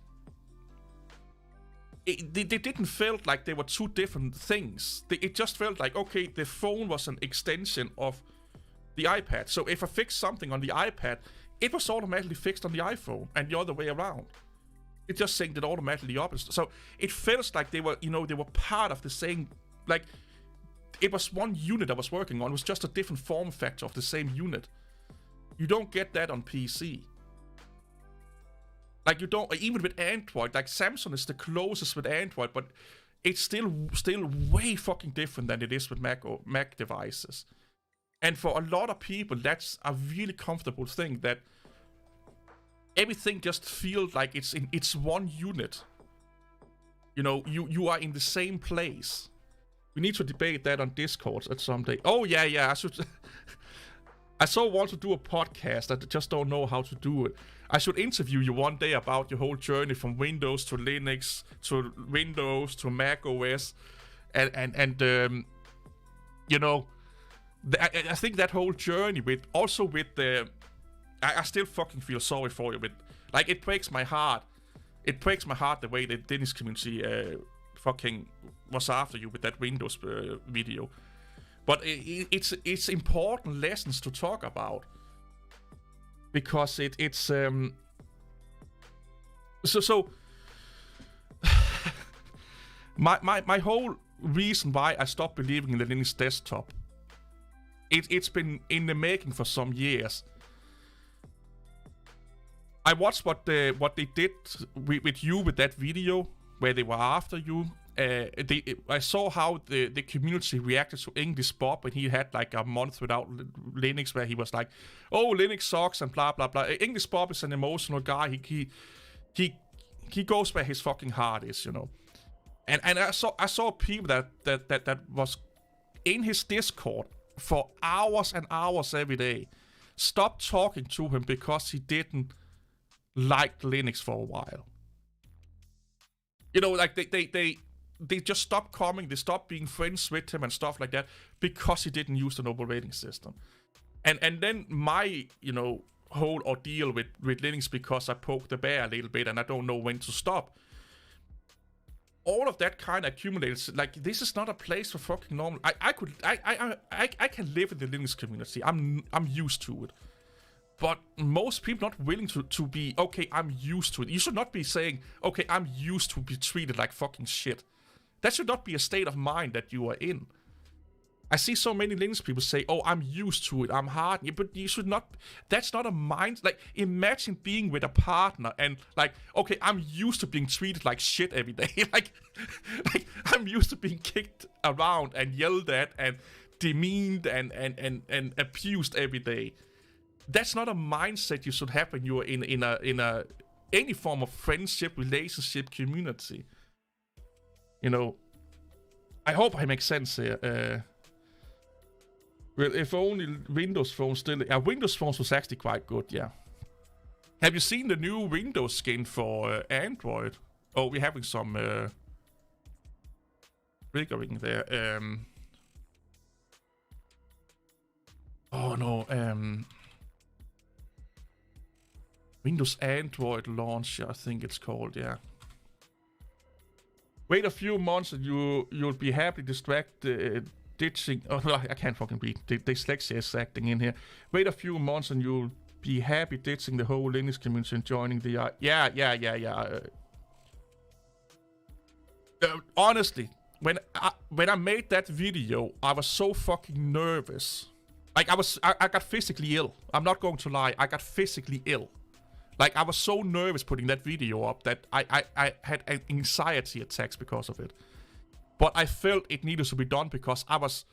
they didn't feel like they were two different things. It just felt like, okay, the phone was an extension of the iPad. So if I fixed something on the iPad, it was automatically fixed on the iPhone, and the other way around. It just synced it automatically up. So it feels like they were, they were part of the same, like, it was one unit I was working on. It was just a different form factor of the same unit. You don't get that on PC. Like, you don't, even with Android, like Samsung is the closest with Android, but it's still way fucking different than it is with Mac devices. And for a lot of people, that's a really comfortable thing, that everything just feels like it's one unit. You are in the same place. We need to debate that on Discord at some day. Oh yeah, I should. I so want to do a podcast. I just don't know how to do it. I should interview you one day about your whole journey from Windows to Linux to Windows to Mac OS, and I think that whole journey with the. I still fucking feel sorry for you. Like, it breaks my heart. It breaks my heart the way the Danish community fucking was after you with that Windows video. But it's important lessons to talk about, because it's so my whole reason why I stopped believing in the Linux desktop, it's been in the making for some years. I watched what they did with you with that video where they were after you. I saw how the community reacted to English Bob when he had like a month without Linux, where he was like, "Oh, Linux sucks," and blah blah blah. English Bob is an emotional guy. He goes where his fucking heart is, And I saw people that was in his Discord for hours and hours every day. Stop talking to him because he didn't like Linux for a while. You know, like they just stopped coming, they stopped being friends with him and stuff like that because he didn't use the operating system. And then my, you know, whole ordeal with Linux, because I poked the bear a little bit and I don't know when to stop. All of that kind of accumulates. Like, this is not a place for fucking normal. I can live in the Linux community. I'm used to it. But most people not willing to be, okay, I'm used to it. You should not be saying, okay, I'm used to be treated like fucking shit. That should not be a state of mind that you are in. I see so many Linux people say, oh, I'm used to it, I'm hard. Yeah, but you should not, that's not a mind. Like, imagine being with a partner and like, okay, I'm used to being treated like shit every day. like I'm used to being kicked around and yelled at and demeaned and abused every day. That's not a mindset you should have when you're in a any form of friendship, relationship, community. You know, I hope I make sense here. Well, if only Windows phones still... Windows phones was actually quite good, yeah. Have you seen the new Windows skin for Android? Oh, we're having some triggering there. Oh no, Windows Android Launcher, I think it's called, yeah. Wait a few months and you'll be happy distracted... ditching... Oh, I can't fucking read. Dyslexia is acting in here. Wait a few months and you'll be happy ditching the whole Linux community and joining the... Yeah. Honestly, when I made that video, I was so fucking nervous. Like, I got physically ill. I'm not going to lie. I got physically ill. Like, I was so nervous putting that video up that I had anxiety attacks because of it. But I felt it needed to be done because I was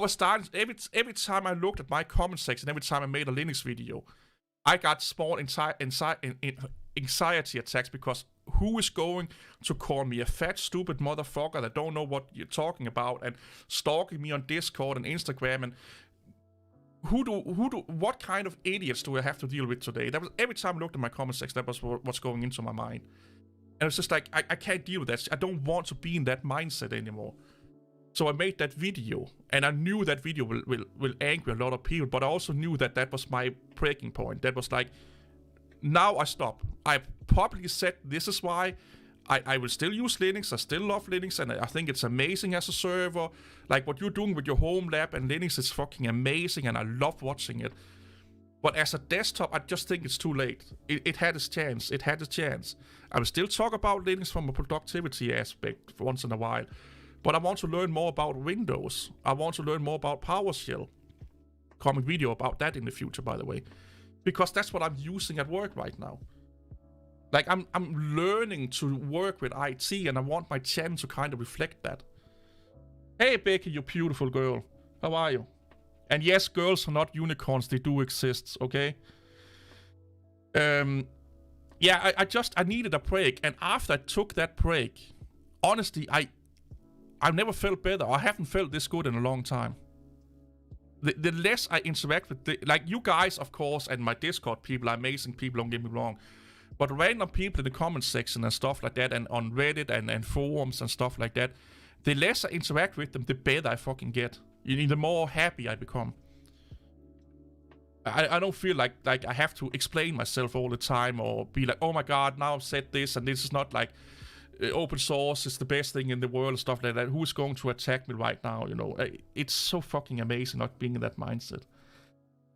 starting every time I looked at my comment section, every time I made a Linux video, I got small anxiety attacks because who is going to call me a fat stupid motherfucker that don't know what you're talking about and stalking me on Discord and Instagram, and what kind of idiots do I have to deal with today? That was every time I looked at my comment section, that was what's going into my mind. And it's just like, I can't deal with that. I don't want to be in that mindset anymore. So I made that video, and I knew that video will anger a lot of people, but I also knew that that was my breaking point. That was like, now I stop. I publicly said this is why I will still use Linux. I still love Linux, and I think it's amazing as a server. Like, what you're doing with your home lab and Linux is fucking amazing, and I love watching it. But as a desktop, I just think it's too late. It had its chance. It had its chance. I will still talk about Linux from a productivity aspect for once in a while. But I want to learn more about Windows. I want to learn more about PowerShell. Coming video about that in the future, by the way. Because that's what I'm using at work right now. Like, I'm learning to work with IT, and I want my channel to kind of reflect that. Hey, Becky, you beautiful girl. How are you? And yes, girls are not unicorns. They do exist, okay? Yeah, I needed a break. And after I took that break, honestly, I've never felt better. I haven't felt this good in a long time. The less I interact with... like, you guys, of course, and my Discord people are amazing people, don't get me wrong. But random people in the comment section and stuff like that, and on Reddit and forums and stuff like that, the less I interact with them, the better I fucking get. The more happy I become. I don't feel like I have to explain myself all the time or be like, oh my god, now I've said this and this is not like open source is the best thing in the world and stuff like that. Who's going to attack me right now, you know? It's so fucking amazing not being in that mindset.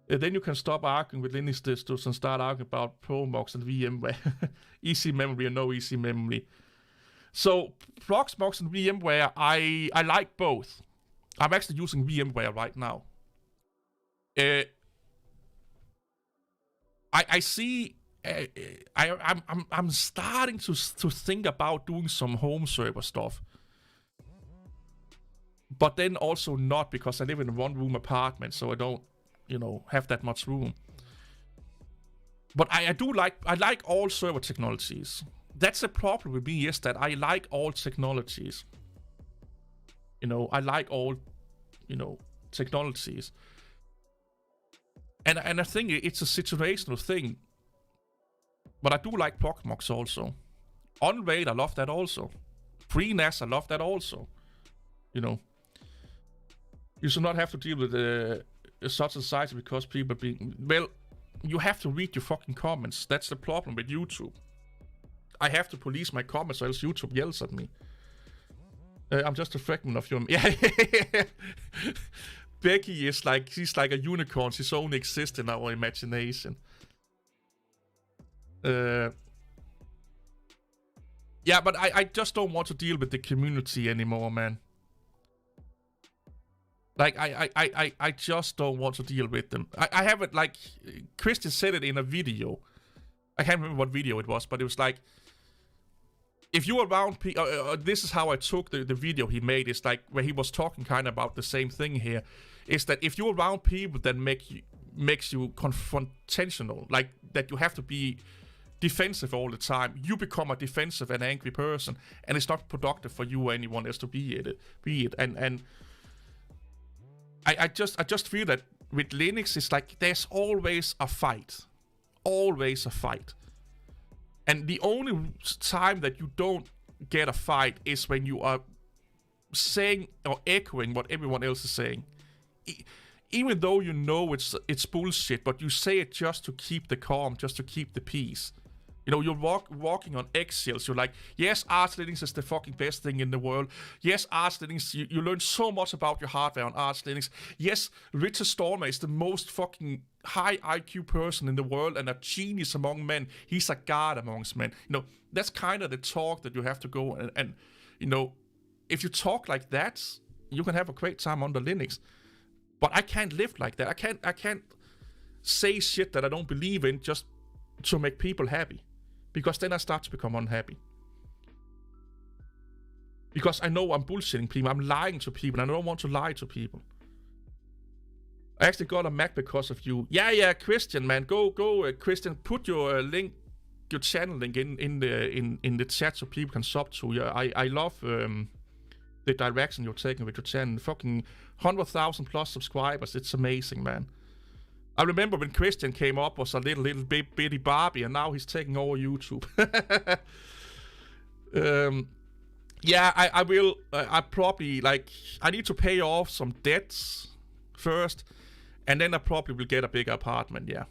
Then you can stop arguing with Linux distros and start arguing about Proxmox and VMware. Easy memory or no easy memory. So, Proxmox and VMware, I like both. I'm actually using VMware right now. I see. I'm starting to think about doing some home server stuff, but then also not, because I live in a one-room apartment, so I don't, you know, have that much room. But I like all server technologies. That's the problem with me, is that I like all technologies. You know, I like all, technologies. And I think it's a situational thing. But I do like Proxmox also. On-Raid, I love that also. FreeNAS, I love that also. You should not have to deal with such a society because people being... Well, you have to read your fucking comments. That's the problem with YouTube. I have to police my comments or else YouTube yells at me. I'm just a fragment of your... Yeah. Becky is like... She's like a unicorn. She's only exists in our imagination. Yeah, but I just don't want to deal with the community anymore, man. Like, I just don't want to deal with them. I have it, like, Christian said it in a video. I can't remember what video it was, but it was like, if you're around people, this is how I took the video he made. It's like, where he was talking kind of about the same thing here. Is that if you're around people that makes you confrontational, like, that you have to be defensive all the time, you become a defensive and angry person, and it's not productive for you or anyone else to be it. And I just feel that with Linux, it's like there's always a fight. Always a fight. And the only time that you don't get a fight is when you are saying or echoing what everyone else is saying. Even though you know it's bullshit, but you say it just to keep the calm, just to keep the peace. You're walking on eggshells. You're like, yes, Arch Linux is the fucking best thing in the world. Yes, Arch Linux, you learn so much about your hardware on Arch Linux. Yes, Richard Stallman is the most fucking high IQ person in the world and a genius among men. He's a god amongst men. That's kind of the talk that you have to go and if you talk like that, you can have a great time under Linux. But I can't live like that. I can't say shit that I don't believe in just to make people happy. Because then I start to become unhappy. Because I know I'm bullshitting people, I'm lying to people, and I don't want to lie to people. I actually got a Mac because of you. Yeah, Christian, man, go, Christian, put your link, your channel link in the chat so people can sub to you. I love the direction you're taking with your channel. Fucking 100,000 plus subscribers, it's amazing, man. I remember when Christian came up was a little bitty Barbie, and now he's taking over YouTube. Yeah, I will. I probably, like, I need to pay off some debts first, and then I probably will get a bigger apartment. Yeah.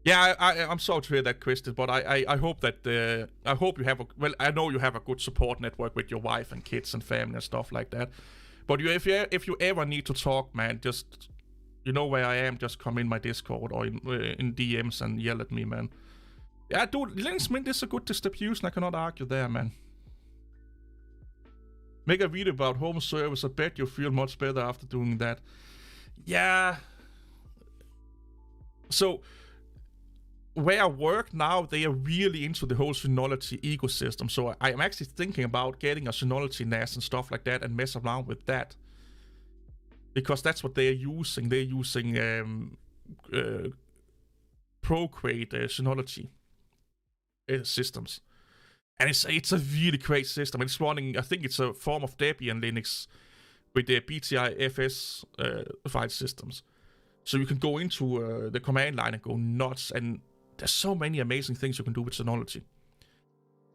Yeah, I'm sorry to hear that, Christian, but I hope that I hope you have I know you have a good support network with your wife and kids and family and stuff like that. But if you ever need to talk, man, just. You know where I am, just come in my Discord or in DMs and yell at me, man. Yeah, dude, Linux Mint is a good distribution, I cannot argue there, man. Make a video about home service, I bet you feel much better after doing that. Yeah. So, where I work now, they are really into the whole Synology ecosystem. So I'm actually thinking about getting a Synology NAS and stuff like that and mess around with that. Because that's what they're using. They're using Procreate Synology systems. And it's a really great system. It's running, I think it's a form of Debian Linux with the BTIFS file systems. So you can go into the command line and go nuts. And there's so many amazing things you can do with Synology.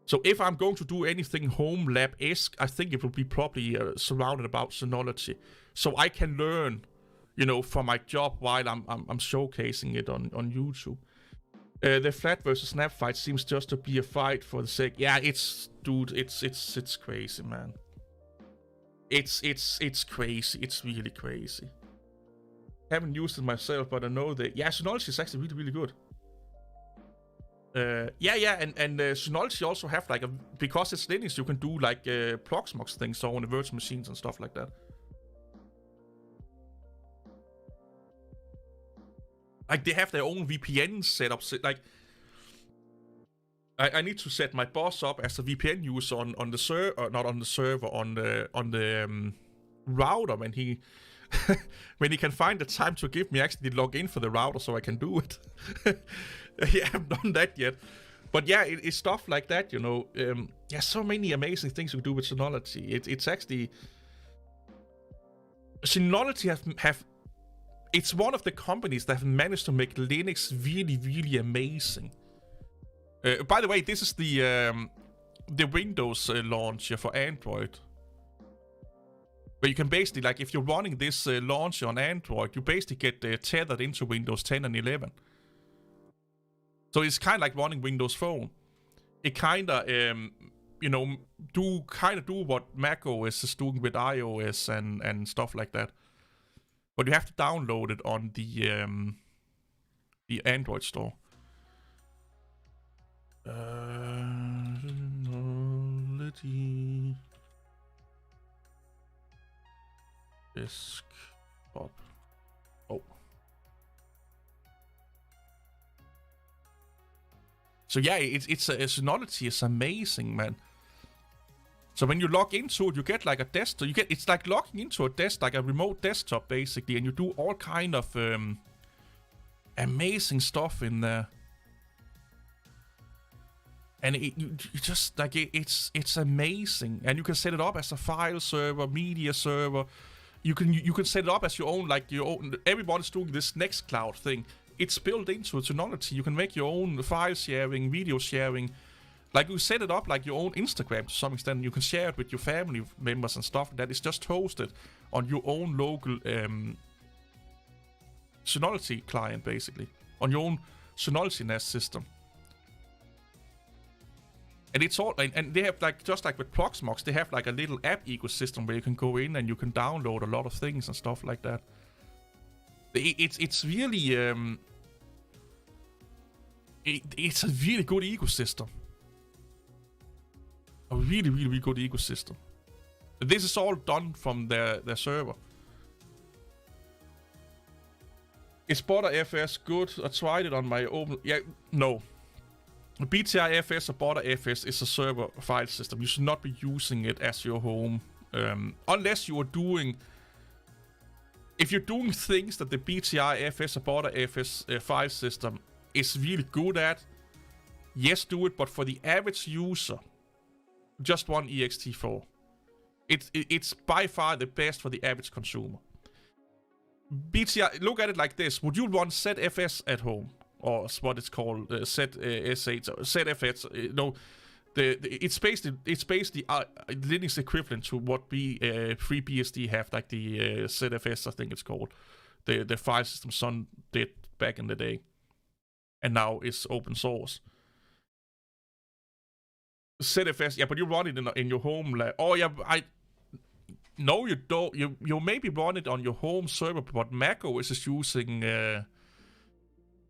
So if I'm going to do anything home lab-esque, I think it will be probably surrounded about Synology. So I can learn, from my job while I'm showcasing it on YouTube. The flat versus snap fight seems just to be a fight for the sake. Yeah, it's crazy, man. It's crazy. It's really crazy. Haven't used it myself, but I know that Synology is actually really, really good. And Synology also have because it's Linux, you can do Proxmox things on the virtual machines and stuff like that. Like they have their own VPN setup. I need to set my boss up as a VPN user on the server, not on the server, on the router when he when he can find the time to give me actually log in for the router so I can do it. Yeah, I haven't done that yet. But yeah, it's stuff like that, so many amazing things you can do with Synology. It's actually... Synology have it's one of the companies that have managed to make Linux really, really amazing. By the way, this is the Windows launcher for Android. Where you can basically, like, if you're running this launcher on Android, you basically get tethered into Windows 10 and 11. So it's kind of like running Windows Phone. It kind of, you know, do what Mac OS is doing with iOS and stuff like that. But you have to download it on the Android store. Desktop. Oh. So yeah, it's Synology is amazing, man. So when you log into it, you get like a desktop. It's like logging into a like a remote desktop basically, and you do all kind of amazing stuff in there. And you just like it's amazing, and you can set it up as a file server, media server. You can set it up as your own, like your own. Everybody's doing this Nextcloud thing. It's built into Synology. You can make your own file sharing, video sharing. Like, you set it up like your own Instagram to some extent. You can share it with your family members and stuff like that. It's just hosted on your own local Synology client, basically, on your own Synology NAS system. And it's all, and they have, like, just like with Proxmox, they have like a little app ecosystem where you can go in and you can download a lot of things and stuff like that. It's really it's a really good ecosystem. A really, really, really good ecosystem. This is all done from their server. Is ButterFS good? I tried it on my own. Yeah, no. BTIFS or ButterFS is a server file system. You should not be using it as your home. Unless you are doing... If you're doing things that the BTIFS or ButterFS file system is really good at, yes, do it. But for the average user, just run ext4. It's by far the best for the average consumer. BTI, look at it like this. Would you run ZFS at home? Or what it's called, ZS8 or ZFS? No, it's basically Linux equivalent to what FreeBSD have, like the ZFS, I think it's called, the file system Sun did back in the day, and now it's open source. ZFS, yeah, but you run it in your home lab. Oh yeah, no, you don't. You maybe run it on your home server, but macOS is using.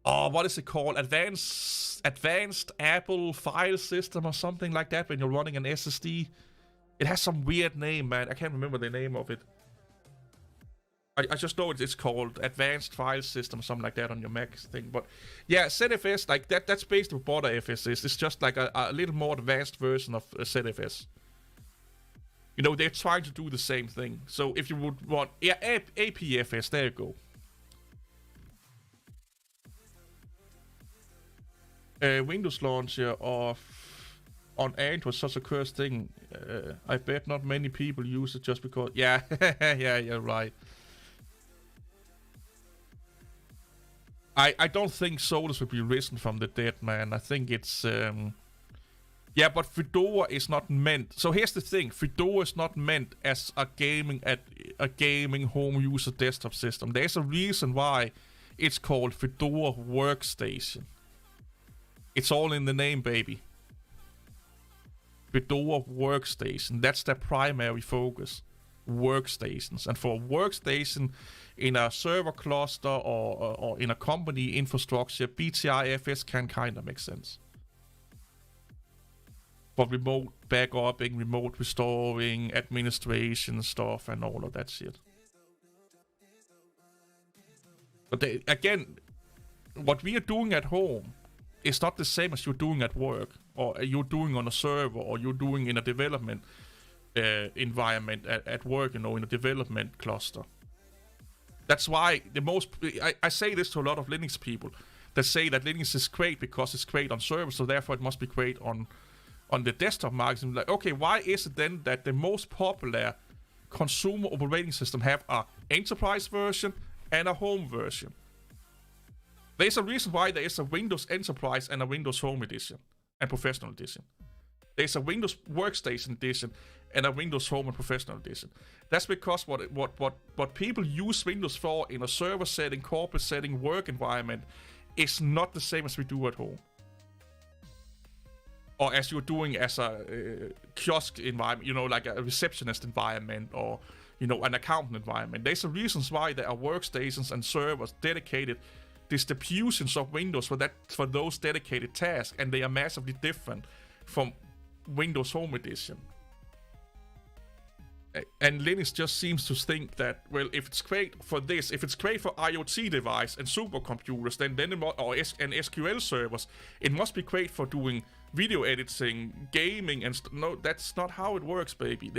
What is it called? Advanced Apple file system or something like that when you're running an SSD. It has some weird name, man. I can't remember the name of it. I just know it's called Advanced File System, something like that on your Mac thing. But yeah, ZFS, like that's basically what ButterFS is. It's just like a little more advanced version of ZFS. You know, they're trying to do the same thing. So if you would want... Yeah, APFS, there you go. Windows launcher on Android was such a cursed thing. I bet not many people use it just because... Yeah, yeah, you're right. I don't think Solus will be risen from the dead, man. I think it's... Yeah, but Fedora is not meant... So here's the thing. Fedora is not meant as a gaming home user desktop system. There's a reason why it's called Fedora Workstation. It's all in the name, baby. Fedora Workstation. That's their primary focus. Workstations. And for a workstation in a server cluster or in a company infrastructure, BTIFS can kind of make sense. For remote backupping, remote restoring, administration stuff, and all of that shit. But again, what we are doing at home is not the same as you're doing at work, or you're doing on a server, or you're doing in a development environment at work, you know, in a development cluster. That's why I say this to a lot of Linux people that say that Linux is great because it's great on servers, so therefore it must be great on the desktop market. Like, okay, why is it then that the most popular consumer operating system have a enterprise version and a home version. There's a reason why there is a Windows Enterprise and a Windows Home Edition and Professional Edition. There's a Windows Workstation Edition and a Windows Home and Professional Edition. That's because what people use Windows for in a server setting, corporate setting, work environment is not the same as we do at home. Or as you're doing as a kiosk environment, you know, like a receptionist environment or, you know, an accountant environment. There's a reasons why there are workstations and servers, dedicated distributions of Windows for those dedicated tasks, and they are massively different from Windows Home Edition. And Linux just seems to think that, well, if it's great for this, if it's great for IoT device and supercomputers, then and SQL servers, it must be great for doing video editing, gaming, and no, that's not how it works, baby.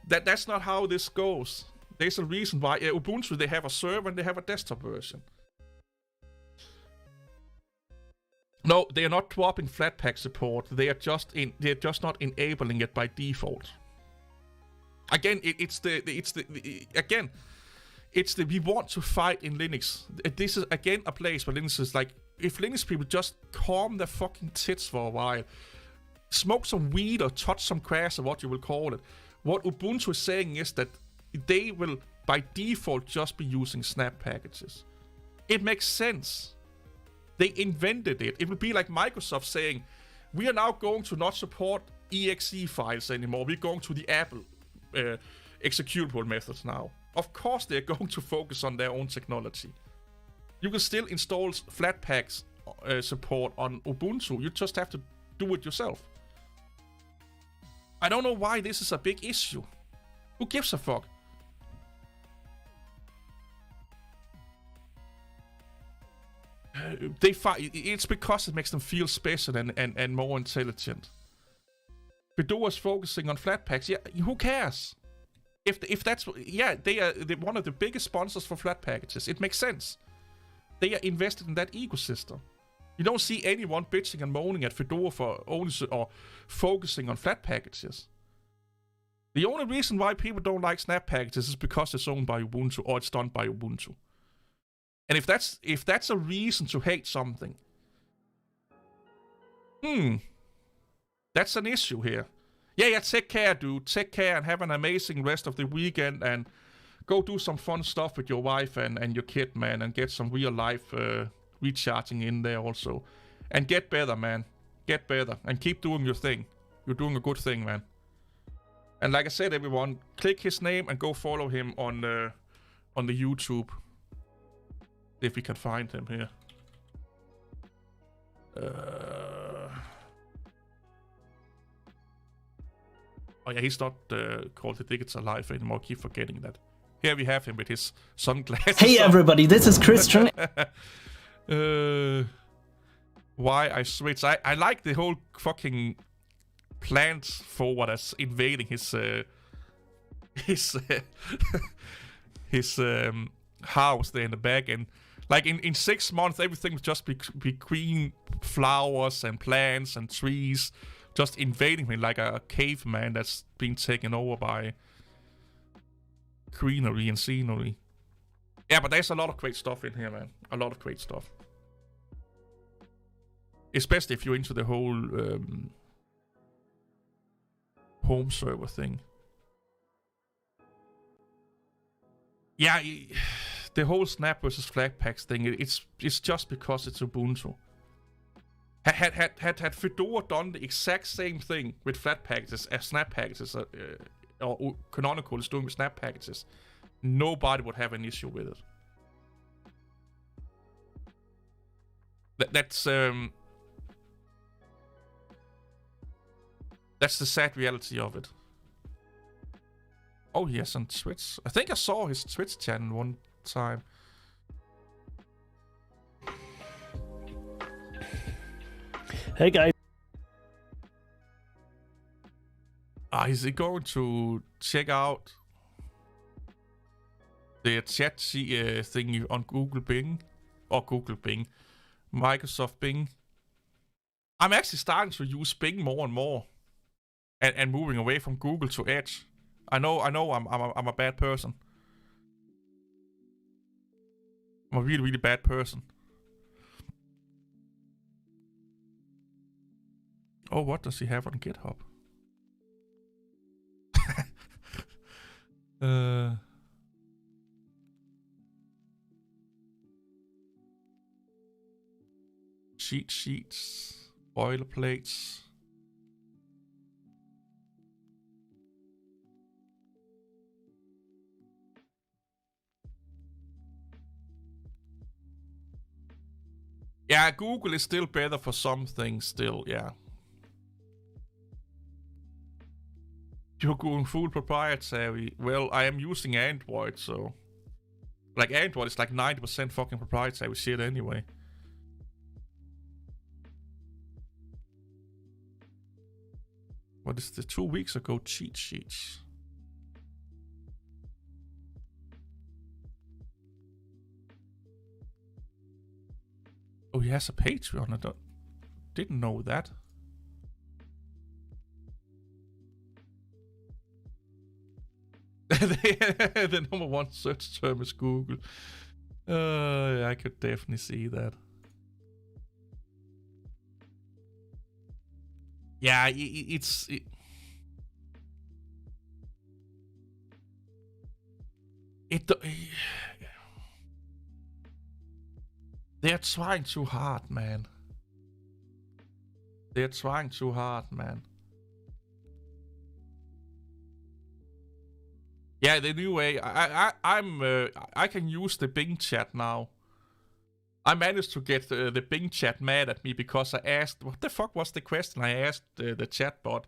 That's not how this goes. There's a reason why Ubuntu, they have a server and they have a desktop version. No, they are not dropping Flatpak support. They're just not enabling it by default. Again, it's the we want to fight in Linux. This is again a place where Linux is like, if Linux people just calm their fucking tits for a while, smoke some weed or touch some grass or what you will call it. What Ubuntu is saying is that they will by default just be using snap packages. It makes sense. They invented it. It would be like Microsoft saying, we are now going to not support exe files anymore. We're going to the Apple executable methods now. Of course they're going to focus on their own technology. You can still install Flatpak support on Ubuntu. You just have to do it yourself. I don't know why this is a big issue. Who gives a fuck? It's because it makes them feel special and more intelligent. Fedora's focusing on Flatpaks. Yeah, who cares? If that's, yeah, they're one of the biggest sponsors for flat packages. It makes sense. They are invested in that ecosystem. You don't see anyone bitching and moaning at Fedora for only or focusing on flat packages. The only reason why people don't like snap packages is because it's owned by Ubuntu or it's done by Ubuntu. And if that's a reason to hate something, that's an issue here. Yeah, take care, dude. Take care and have an amazing rest of the weekend and go do some fun stuff with your wife and your kid, man, and get some real life recharging in there also. And get better, man. Get better and keep doing your thing. You're doing a good thing, man. And like I said, everyone, click his name and go follow him on the YouTube. If we can find him here. Oh yeah, he's not called the Digital Life anymore. I keep forgetting that. Here we have him with his sunglasses. Hey everybody, this is Christian. Why I switch? I like the whole fucking plant forward as invading his house there in the back, and like in 6 months everything would just be green flowers and plants and trees, just invading me like a caveman that's been taken over by greenery and scenery. Yeah, but there's a lot of great stuff in here, man. A lot of great stuff. Especially if you're into the whole home server thing. Yeah, the whole snap versus Flatpaks thing, it's just because it's Ubuntu. Had Fedora done the exact same thing with flat packages as snap packages, or Canonical is doing with snap packages, nobody would have an issue with it. That's the sad reality of it. Oh, yes, on Twitch. I think I saw his Twitch channel one time. Hey guys. Is he going to check out the chat thing on Google Bing? Or Google Bing. Microsoft Bing. I'm actually starting to use Bing more and more. And moving away from Google to Edge. I know I'm a bad person. I'm a really, really bad person. Oh, what does he have on GitHub? Cheat sheets, boilerplates. Yeah, Google is still better for some things still, yeah. You're going full proprietary. Well, I am using Android, so... Like, Android is like 90% fucking proprietary shit anyway. What is the 2 weeks ago cheat sheets? Oh, he has a Patreon. I didn't know that. The number one search term is Google. Yeah, I could definitely see that. Yeah, it's... They're trying too hard, man. They're trying too hard, man. Yeah, the new way. I can use the Bing chat now. I managed to get the Bing chat mad at me because I asked, what the fuck was the question I asked the chatbot?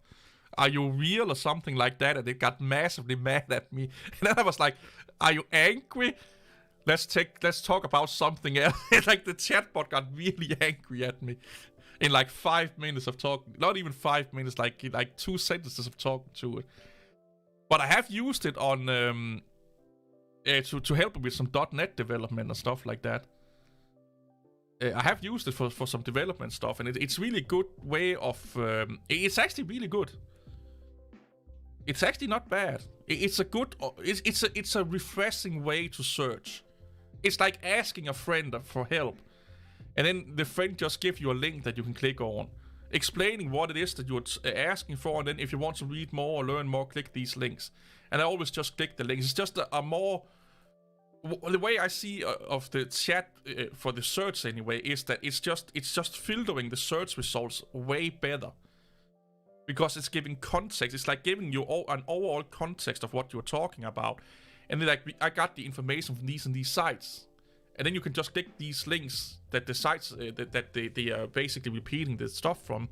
Are you real or something like that? And it got massively mad at me. And then I was like, are you angry? Let's talk about something else. Like the chatbot got really angry at me in like 5 minutes of talking. Not even 5 minutes, like 2 sentences of talking to it. But I have used it on to help with some .NET development and stuff like that. I have used it for some development stuff, and it's really good way of. It's actually really good. It's actually not bad. It's a good. It's a refreshing way to search. It's like asking a friend for help, and then the friend just gives you a link that you can click on, explaining what it is that you're asking for, and then if you want to read more or learn more, click these links. And I always just click the links. It's just a more... The way I see of the chat for the search anyway is that it's just filtering the search results way better. Because it's giving context. It's like giving you an overall context of what you're talking about. And then like, I got the information from these and these sites. And then you can just click these links that the sites that they are basically repeating the stuff from,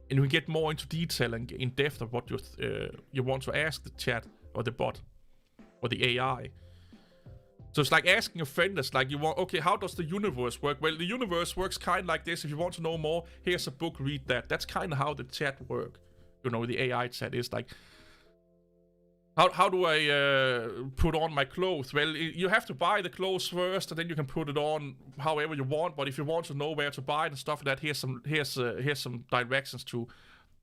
and you can get more into detail and in depth of what you want to ask the chat or the bot or the AI. So it's like asking a friend. That's like, you want, okay, how does the universe work? Well, the universe works kind of like this. If you want to know more, here's a book. Read that. That's kind of how the chat works. You know, the AI chat is like. How do I put on my clothes? Well, you have to buy the clothes first, and then you can put it on however you want. But if you want to know where to buy it and stuff like that, here's some directions to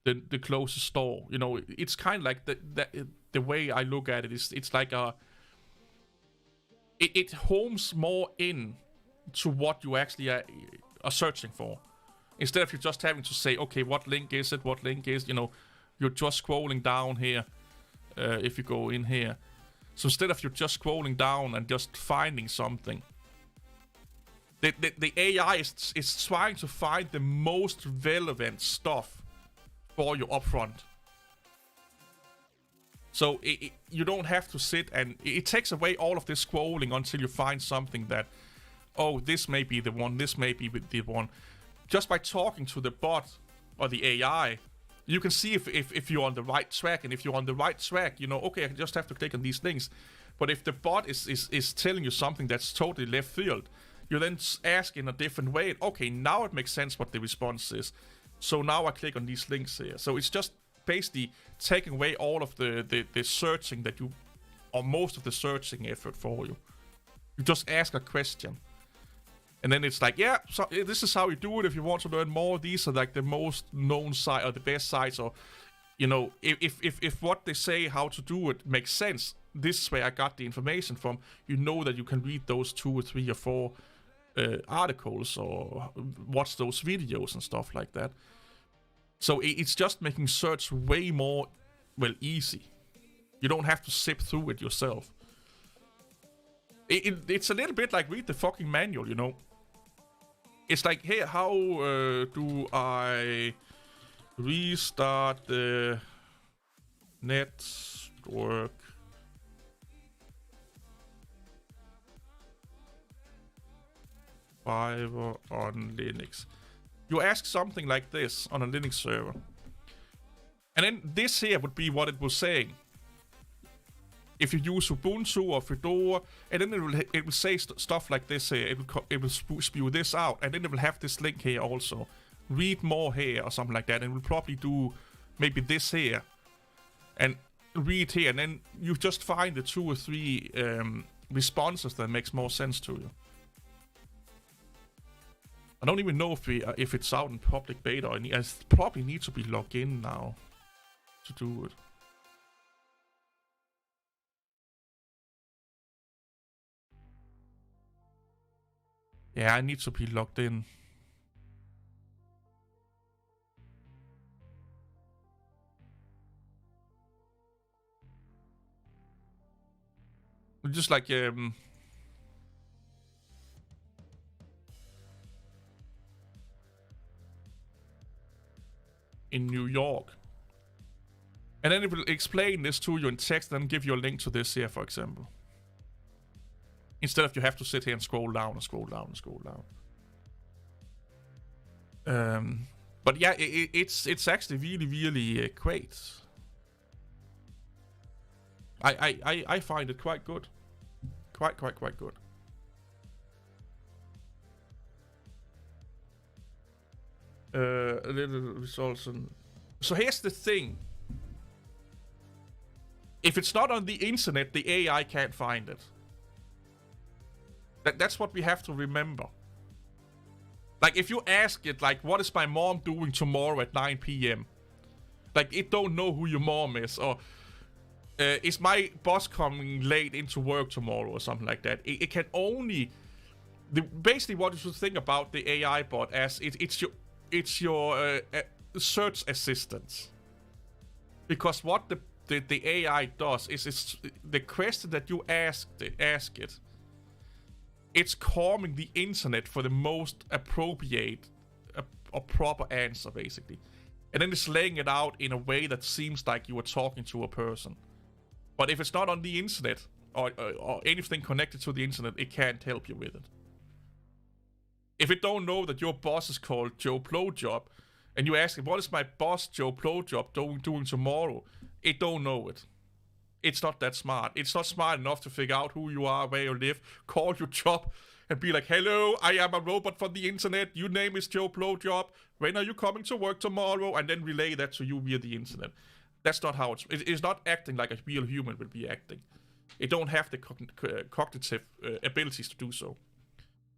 the closest store. You know, it's kind of like the way I look at it is it's like it homes more in to what you actually are searching for, instead of you just having to say, okay, what link is it? What link is, you know, you're just scrolling down here. If you go in here, so instead of you just scrolling down and just finding something, the AI is trying to find the most relevant stuff for you upfront. So you don't have to sit, and it takes away all of this scrolling until you find something that, oh, this may be the one, this may be the one. Just by talking to the bot or the AI, you can see if you're on the right track, and if you're on the right track, you know, okay, I just have to click on these links. But if the bot is telling you something that's totally left field, you then ask in a different way. Okay, now it makes sense what the response is. So now I click on these links here. So it's just basically taking away all of the searching that you, or most of the searching effort for you. You just ask a question. And then it's like, yeah, so this is how you do it. If you want to learn more, these are like the most known site or the best sites, or you know, if what they say how to do it makes sense, this is where I got the information from. You know that you can read those 2 or 3 or 4 articles or watch those videos and stuff like that. So it's just making search way more, well, easy. You don't have to sift through it yourself. It's a little bit like read the fucking manual, you know. It's like, hey, how do I restart the network fiber on Linux? You ask something like this on a Linux server. And then this here would be what it was saying. If you use Ubuntu or Fedora, and then it will say stuff like this here. It will spew this out, and then it will have this link here also. Read more here or something like that, and it will probably do maybe this here. And read here, and then you just find the 2 or 3 responses that makes more sense to you. I don't even know if it's out in public beta. I probably need to be logged in now to do it. Yeah, I need to be logged in. Just like in New York. And then it will explain this to you in text and give you a link to this here, for example. Instead of you have to sit here and scroll down and scroll down and scroll down. But yeah, it's actually really, really great. I find it quite good. Quite good. A little results on... So here's the thing. If it's not on the internet, the AI can't find it. That's what we have to remember. Like, if you ask it, like, what is my mom doing tomorrow at 9 p.m.? Like, it don't know who your mom is. Or, is my boss coming late into work tomorrow or something like that? It can only... basically, what you should think about the AI bot as it's your search assistant. Because what the AI does is it's the question that you ask it. It's combing the internet for the most appropriate or proper answer, basically. And then it's laying it out in a way that seems like you are talking to a person. But if it's not on the internet, or anything connected to the internet, it can't help you with it. If it don't know that your boss is called Joe Blowjob, and you ask it, what is my boss Joe Blowjob doing tomorrow? It don't know it. It's not that smart. It's not smart enough to figure out who you are, where you live, call your job, and be like, hello, I am a robot from the internet. Your name is Joe Blowjob. When are you coming to work tomorrow? And then relay that to you via the internet. That's not how it's not acting like a real human would be acting. It don't have the cognitive abilities to do so.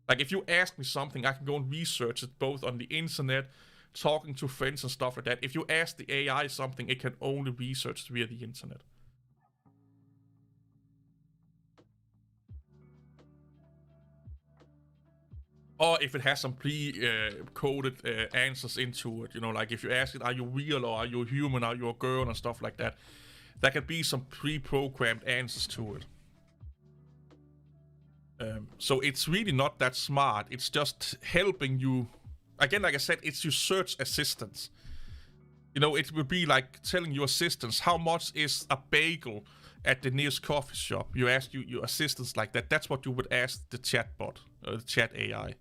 Like, if you ask me something, I can go and research it both on the internet, talking to friends and stuff like that. If you ask the AI something, it can only research via the internet. Or if it has some pre-coded answers into it, you know, like if you ask it, are you real or are you a human, are you a girl and stuff like that. There can be some pre-programmed answers to it. So it's really not that smart. It's just helping you. Again, like I said, it's your search assistance. You know, it would be like telling your assistants how much is a bagel at the nearest coffee shop. You ask your assistants like that. That's what you would ask the chatbot, the chat AI.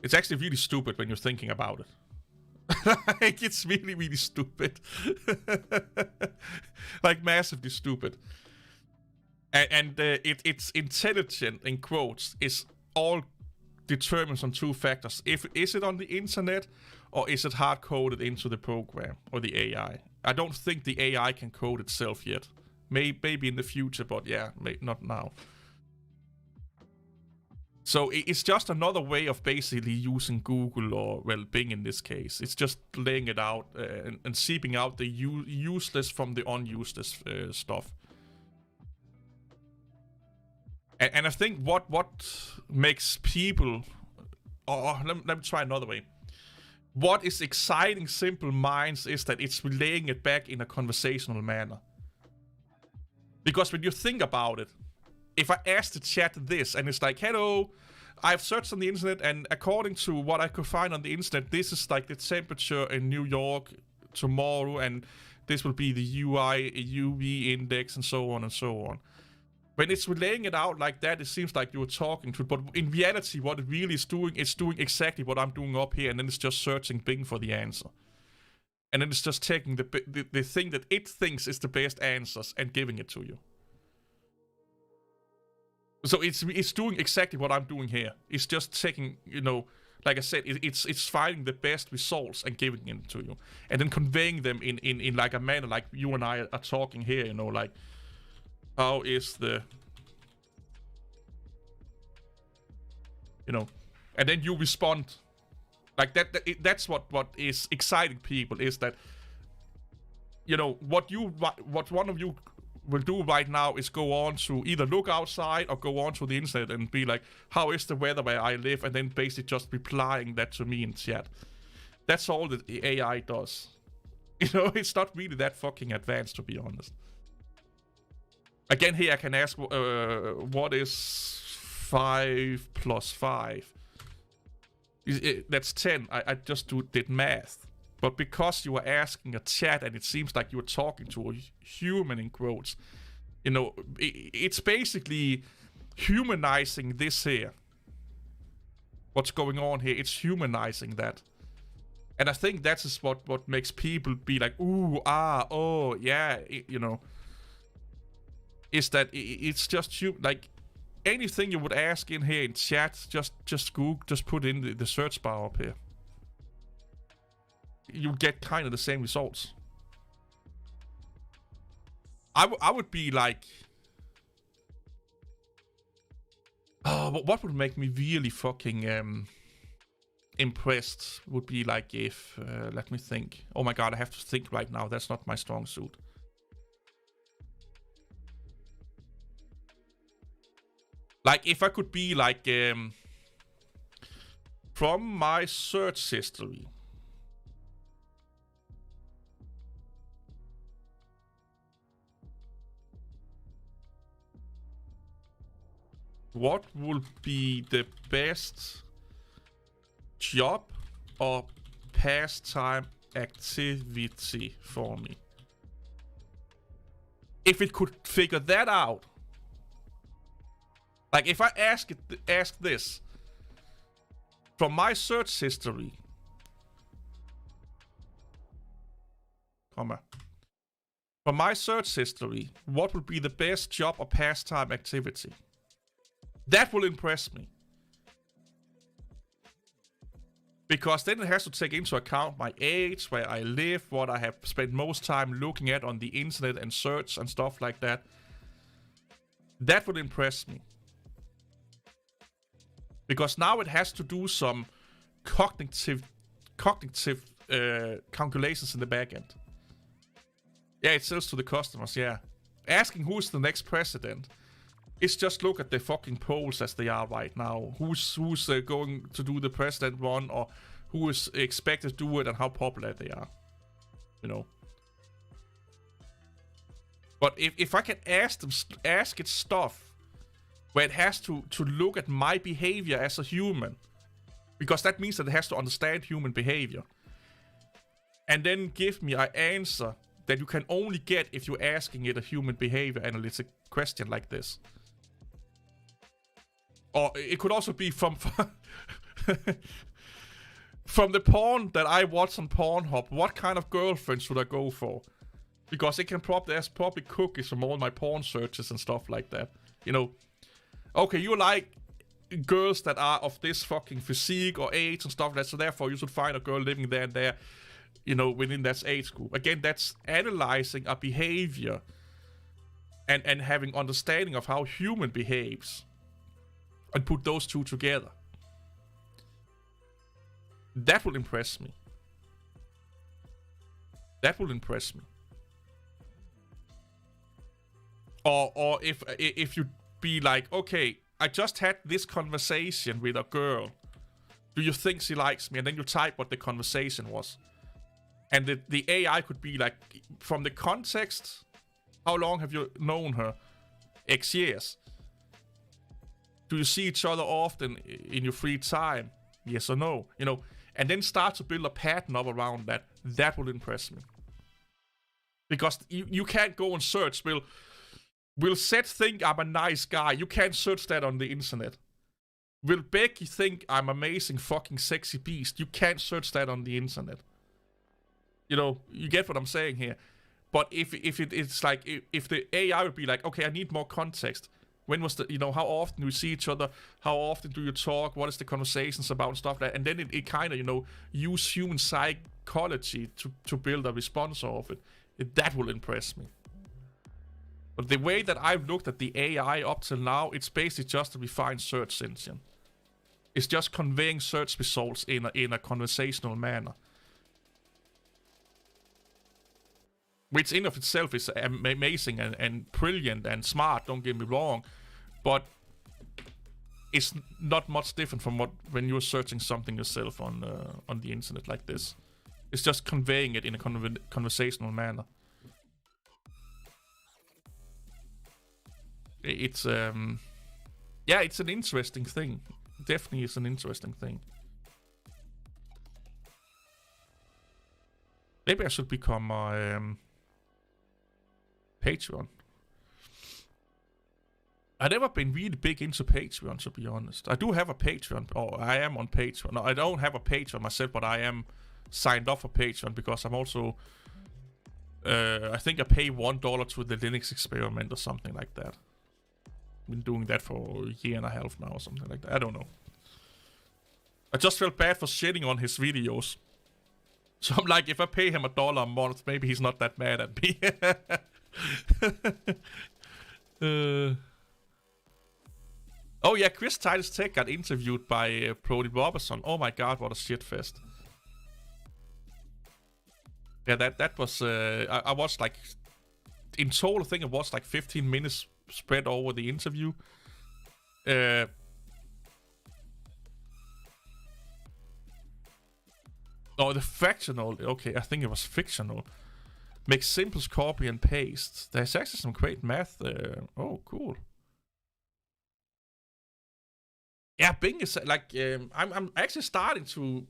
It's actually really stupid when you're thinking about it. Like, it's really, really stupid. Like, massively stupid. And it's intelligent, in quotes, is all determines on 2 factors. Is it on the internet, or is it hard-coded into the program, or the AI? I don't think the AI can code itself yet. Maybe in the future, but yeah, not now. So it's just another way of basically using Google, or, well, Bing in this case. It's just laying it out and seeping out the useless from the unuseless stuff. And I think what makes people... let me try another way. What is exciting simple minds is that it's relaying it back in a conversational manner. Because when you think about it, if I ask the chat this, and it's like, hello, I've searched on the internet, and according to what I could find on the internet, this is like the temperature in New York tomorrow, and this will be the UV index, and so on and so on. When it's relaying it out like that, it seems like you're talking to it, but in reality, what it really is doing exactly what I'm doing up here, and then it's just searching Bing for the answer. And then it's just taking the thing that it thinks is the best answers and giving it to you. So it's doing exactly what I'm doing here. It's just taking, you know, like I said, it's finding the best results and giving it to you, and then conveying them in like a manner like you and I are talking here. You know, like, how is the, you know, and then you respond like that. That's what is exciting people, is that, you know, what one of you will do right now is go on to either look outside or go on to the internet and be like, how is the weather where I live, and then basically just replying that to me in chat. That's all that the AI does. You know, it's not really that fucking advanced, to be honest. Again, here I can ask, what is 5 plus 5? That's 10. I just did math. But because you are asking a chat and it seems like you're talking to a human in quotes, you know, it's basically humanizing this here. What's going on here, it's humanizing that. And I think that is what makes people be like, ooh, ah, oh, yeah, you know. Is that it's just like anything you would ask in here in chat, just Google, just put in the search bar up here. You get kind of the same results. I would be like, what would make me really fucking impressed would be like if, let me think. Oh my god, I have to think right now. That's not my strong suit. Like if I could be like, from my search history, what would be the best job or pastime activity for me? If it could figure that out. Like if I ask this from my search history, from my search history, what would be the best job or pastime activity? That will impress me. Because then it has to take into account my age, where I live, what I have spent most time looking at on the internet and search and stuff like that. That would impress me. Because now it has to do some cognitive calculations in the back end. Yeah, it sells to the customers, yeah. Asking who's the next president. It's just look at the fucking polls as they are right now. Who's going to do the president one, or who is expected to do it, and how popular they are. You know. But if I can ask it stuff where it has to look at my behavior as a human, because that means that it has to understand human behavior, and then give me an answer that you can only get if you're asking it a human behavior analytic question like this. Or it could also be from from the porn that I watch on Pornhub. What kind of girlfriend should I go for? Because it can there's probably cookies from all my porn searches and stuff like that. You know, okay, you like girls that are of this fucking physique or age and stuff like that, so therefore you should find a girl living there and there, you know, within that age group. Again, that's analyzing a behavior and having understanding of how human behaves. and put those two together. That will impress me. That will impress me. Or if you be like, okay, I just had this conversation with a girl. Do you think she likes me? And then you type what the conversation was. And the AI could be like, from the context, how long have you known her? X years. Do you see each other often in your free time? Yes or no? You know, and then start to build a pattern up around that. That will impress me. Because you can't go and search, will Seth think I'm a nice guy? You can't search that on the internet. Will Becky think I'm amazing fucking sexy beast? You can't search that on the internet. You know, you get what I'm saying here. But if it's like, if the AI would be like, okay, I need more context. When was the, you know, how often do we see each other? How often do you talk? What is the conversations about and stuff like that? And then it kind of, you know, use human psychology to build a response off it. That will impress me. But the way that I've looked at the AI up till now, it's basically just a refined search engine. It's just conveying search results in a conversational manner. Which in of itself is amazing and brilliant and smart, don't get me wrong. But it's not much different from when you're searching something yourself on the internet like this. It's just conveying it in a conversational manner. It's yeah, it's an interesting thing. Definitely is an interesting thing. Maybe I should become a Patreon. I've never been really big into Patreon, to be honest. I do have a Patreon, or I am on Patreon. No, I don't have a Patreon myself, but I am signed up for Patreon because I'm also, I think I pay $1 to the Linux experiment or something like that. Been doing that for a year and a half now or something like that. I don't know. I just felt bad for shitting on his videos. So I'm like, if I pay him $1 a month, maybe he's not that mad at me. Oh yeah, Chris Titus Tech got interviewed by Brody Robertson. Oh my god, what a shitfest. Yeah, that was, I watched like, in total I think I watched like 15 minutes spread over the interview. Oh, the fractional, okay, I think it was fictional. Make simple copy and paste. There's actually some great math there. Oh, cool. Yeah, Bing is like, I'm actually starting to...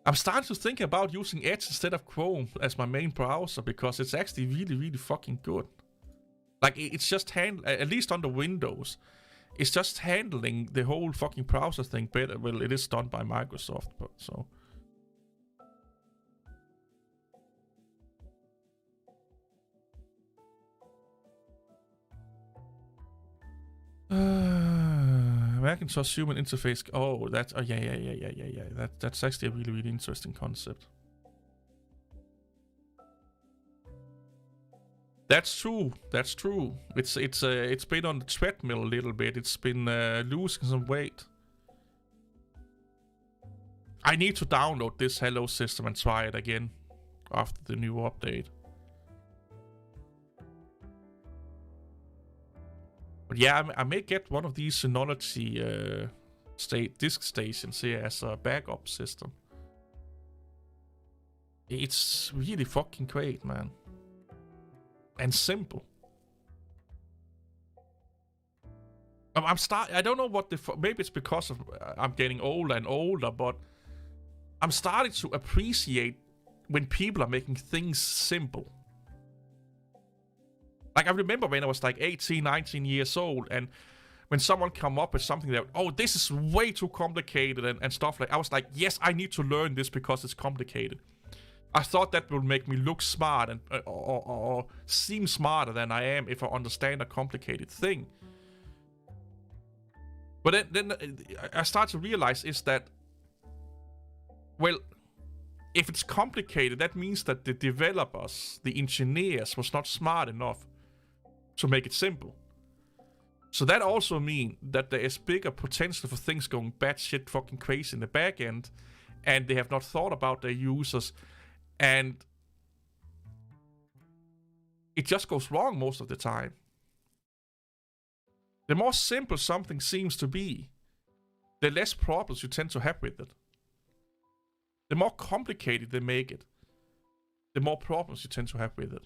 I'm starting to think about using Edge instead of Chrome as my main browser because it's actually really, really fucking good. Like, it's just at least on the Windows, it's just handling the whole fucking browser thing better. Well, it is done by Microsoft, but so... Macintosh human interface. Oh, that's yeah. That's actually a really, really interesting concept. That's true. That's true. It's been on the treadmill a little bit. It's been losing some weight. I need to download this Hello System and try it again after the new update. But yeah, I may get one of these Synology disk stations here as a backup system. It's really fucking great, man. And simple. I don't know what maybe it's because of I'm getting older and older, but I'm starting to appreciate when people are making things simple. Like, I remember when I was like 18, 19 years old, and when someone come up with something that, oh, this is way too complicated and stuff like, I was like, yes, I need to learn this because it's complicated. I thought that would make me look smart and or seem smarter than I am if I understand a complicated thing. But then I start to realize is that, well, if it's complicated, that means that the developers, the engineers, was not smart enough to make it simple. So that also means that there is bigger potential for things going batshit fucking crazy in the back end, and they have not thought about their users, and it just goes wrong most of the time. The more simple something seems to be, the less problems you tend to have with it. The more complicated they make it, the more problems you tend to have with it.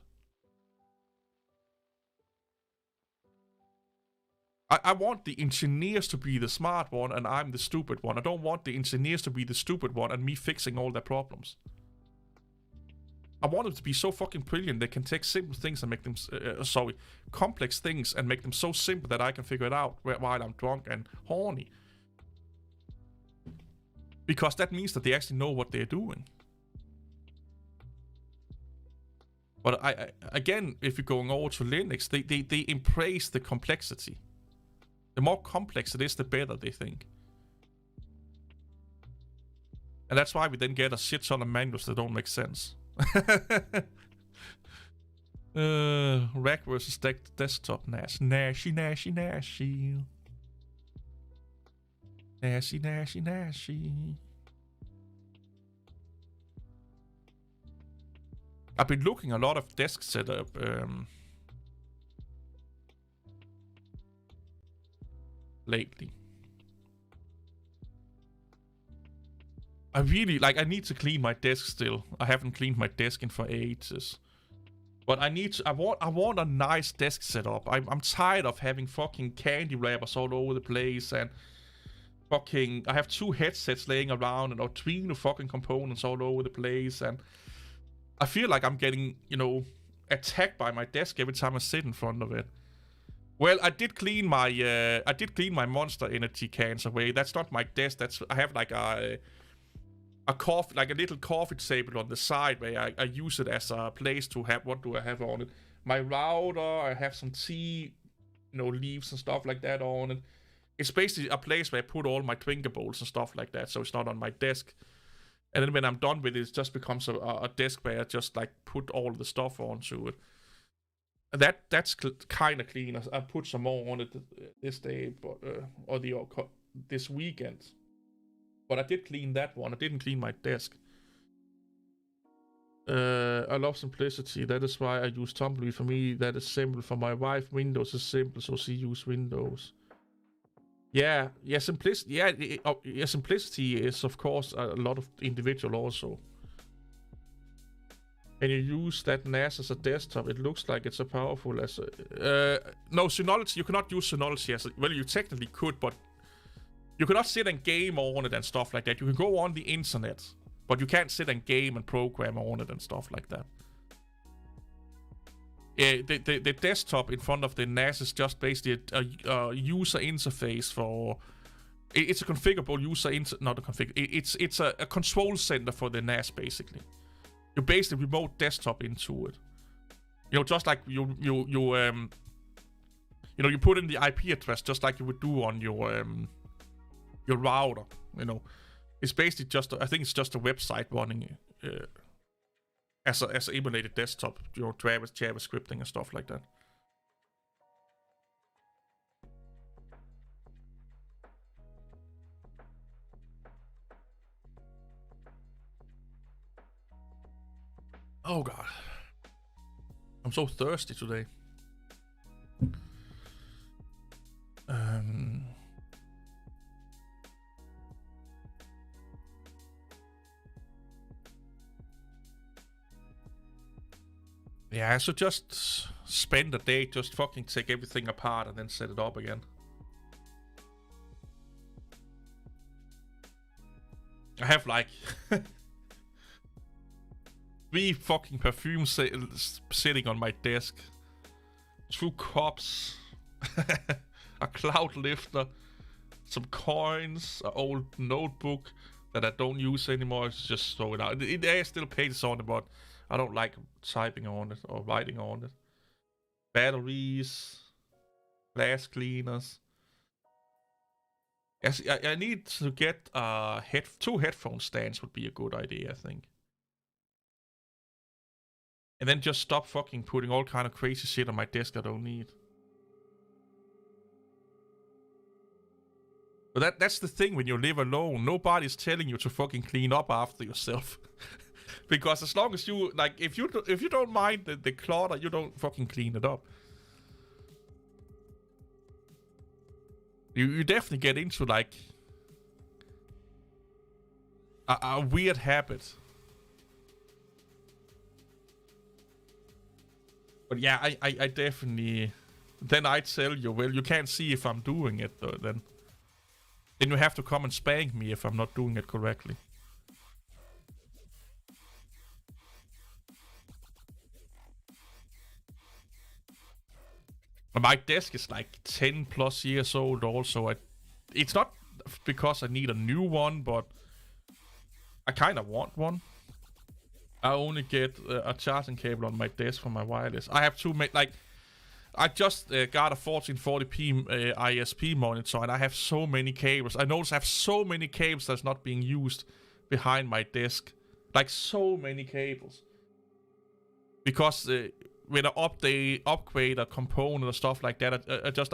I want the engineers to be the smart one and I'm the stupid one. I don't want the engineers to be the stupid one and me fixing all their problems. I want them to be so fucking brilliant they can take simple things and make them, complex things and make them so simple that I can figure it out while I'm drunk and horny. Because that means that they actually know what they're doing. But again, if you're going over to Linux, they embrace the complexity. The more complex it is, the better, they think. And that's why we then get a shit ton of manuals that don't make sense. Rack versus desktop NAS. Nashy. I've been looking a lot of desk setup. Lately. I really, I need to clean my desk still. I haven't cleaned my desk in for ages. But I want a nice desk setup. I'm tired of having fucking candy wrappers all over the place and fucking, I have 2 headsets laying around and 3 fucking components all over the place, and I feel like I'm getting, attacked by my desk every time I sit in front of it. Well, I did clean my Monster Energy cans away. That's not my desk. I have like a coffee, like a little coffee table on the side where I use it as a place to have. What do I have on it? My router. I have some tea, leaves and stuff like that on it. It's basically a place where I put all my drinkables and stuff like that, so it's not on my desk. And then when I'm done with it, it just becomes a desk where I just put all the stuff onto it. That's kind of clean. I put some more on it this day, but this weekend. But I did clean that one. I didn't clean my desk. I love simplicity. That is why I use Tumbleweed. For me, that is simple. For my wife, Windows is simple, so she uses Windows. Yeah, simplicity. Yeah, simplicity is of course a lot of individual also. And you use that NAS as a desktop, it looks like it's as powerful as no, Synology, you cannot use Synology as well, you technically could, but you cannot sit and game on it and stuff like that. You can go on the internet, but you can't sit and game and program on it and stuff like that. The desktop in front of the NAS is just basically a user interface for... It's a configurable user not a config. It's a control center for the NAS, basically. You basically remote desktop into it. Just like you put in the IP address just like you would do on your router. It's basically just I think it's just a website running as an emulated desktop. JavaScripting and stuff like that. Oh god. I'm so thirsty today. Yeah, I should just spend a day just fucking take everything apart and then set it up again. I have 3 fucking perfumes sitting on my desk. 2 cups. A cloud lifter. Some coins. An old notebook that I don't use anymore. It's just throw it out. There are still pages on it, but I don't like typing on it or writing on it. Batteries. Glass cleaners. I need to get 2 headphone stands would be a good idea, I think. And then just stop fucking putting all kind of crazy shit on my desk I don't need. But that's the thing when you live alone. Nobody's telling you to fucking clean up after yourself. Because as long as you, like, if you don't mind the clutter, you don't fucking clean it up. You definitely get into, like, a weird habit. But yeah, I definitely... Then I tell you, well, you can't see if I'm doing it, though, then you have to come and spank me if I'm not doing it correctly. My desk is like 10 plus years old also. It's not because I need a new one, but I kind of want one. I only get a charging cable on my desk for my wireless. I have I just got a 1440p ISP monitor, and I have so many cables. I notice I have so many cables that's not being used behind my desk. Like, so many cables. Because when I upgrade a component or stuff like that, I just,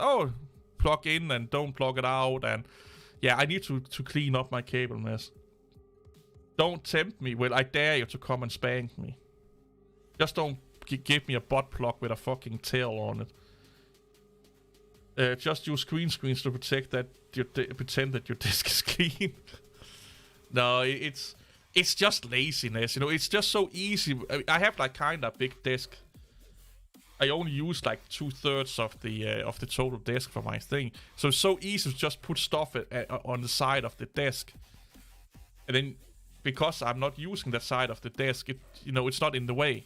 plug in and don't plug it out. And yeah, I need to clean up my cable mess. Don't tempt me. Well, I dare you to come and spank me. Just don't give me a butt plug with a fucking tail on it. Just use green screens to protect that. Pretend that your disk is clean. No, it's just laziness. You know, it's just so easy. I have like kind of a big desk. I only use like 2/3 of the total desk for my thing. So it's so easy to just put stuff on the side of the desk, and then because I'm not using that side of the desk, it's not in the way.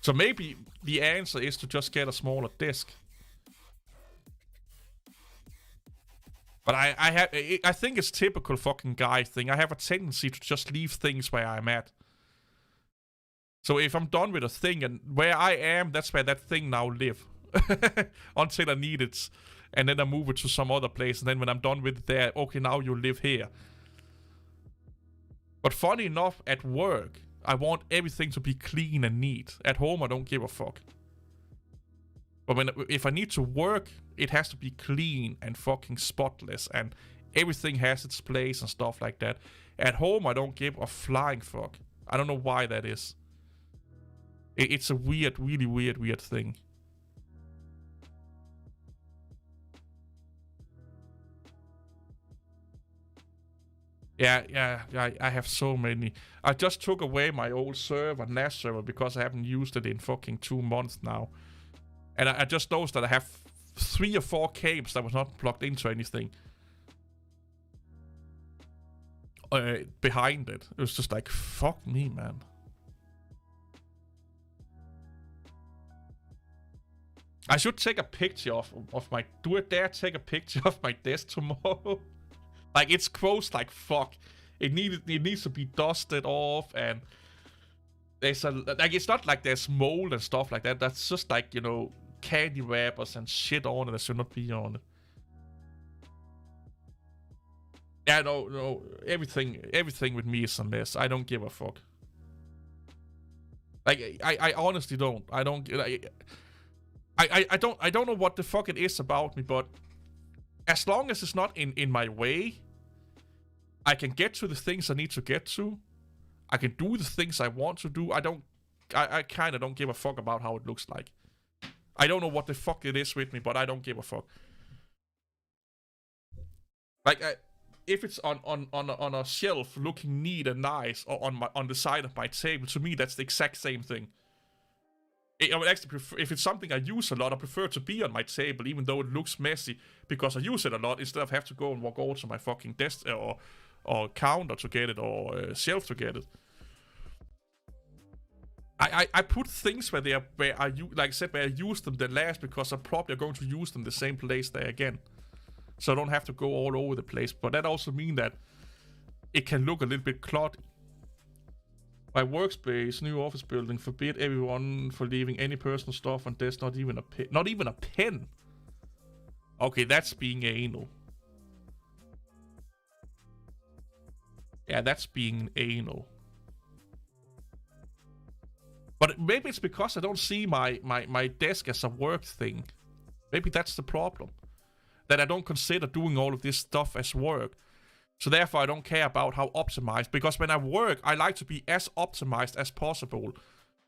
So maybe the answer is to just get a smaller desk. But I think it's typical fucking guy thing. I have a tendency to just leave things where I'm at. So if I'm done with a thing and where I am, that's where that thing now live. Until I need it. And then I move it to some other place. And then when I'm done with it there, okay, now you live here. But funny enough, at work, I want everything to be clean and neat. At home, I don't give a fuck. But if I need to work, it has to be clean and fucking spotless. And everything has its place and stuff like that. At home, I don't give a flying fuck. I don't know why that is. It's a weird, really weird thing. Yeah, I have so many. I just took away my old server, NAS server, because I haven't used it in fucking 2 months now. And I just noticed that I have 3 or 4 cables that was not plugged into anything. Behind it. It was just like, fuck me, man. I should take a picture of my... Do I dare take a picture of my desk tomorrow? Like, it's gross like fuck. It needs to be dusted off, and there's it's not like there's mold and stuff like that. That's just like, candy wrappers and shit on it that should not be on it. Yeah, no, everything with me is a mess. I don't give a fuck. Like, I honestly don't. I don't know what the fuck it is about me, but as long as it's not in my way, I can get to the things I need to get to. I can do the things I want to do. I kind of don't give a fuck about how it looks like. I don't know what the fuck it is with me, but I don't give a fuck. Like, if it's on a shelf looking neat and nice, or on the side of my table, to me that's the exact same thing. I would actually prefer, if it's something I use a lot, I prefer to be on my table, even though it looks messy, because I use it a lot, instead of have to go and walk over to my fucking desk or counter to get it, or shelf to get it. I put things where I use them the last, because I'm probably going to use them the same place there again. So I don't have to go all over the place. But that also means that it can look a little bit cloddy. My workspace, new office building, forbid everyone for leaving any personal stuff on desk, not even a pen. Not even a pen? Okay, that's being anal. Yeah, that's being anal. But maybe it's because I don't see my desk as a work thing. Maybe that's the problem. that I don't consider doing all of this stuff as work. So therefore, I don't care about how optimized, because when I work, I like to be as optimized as possible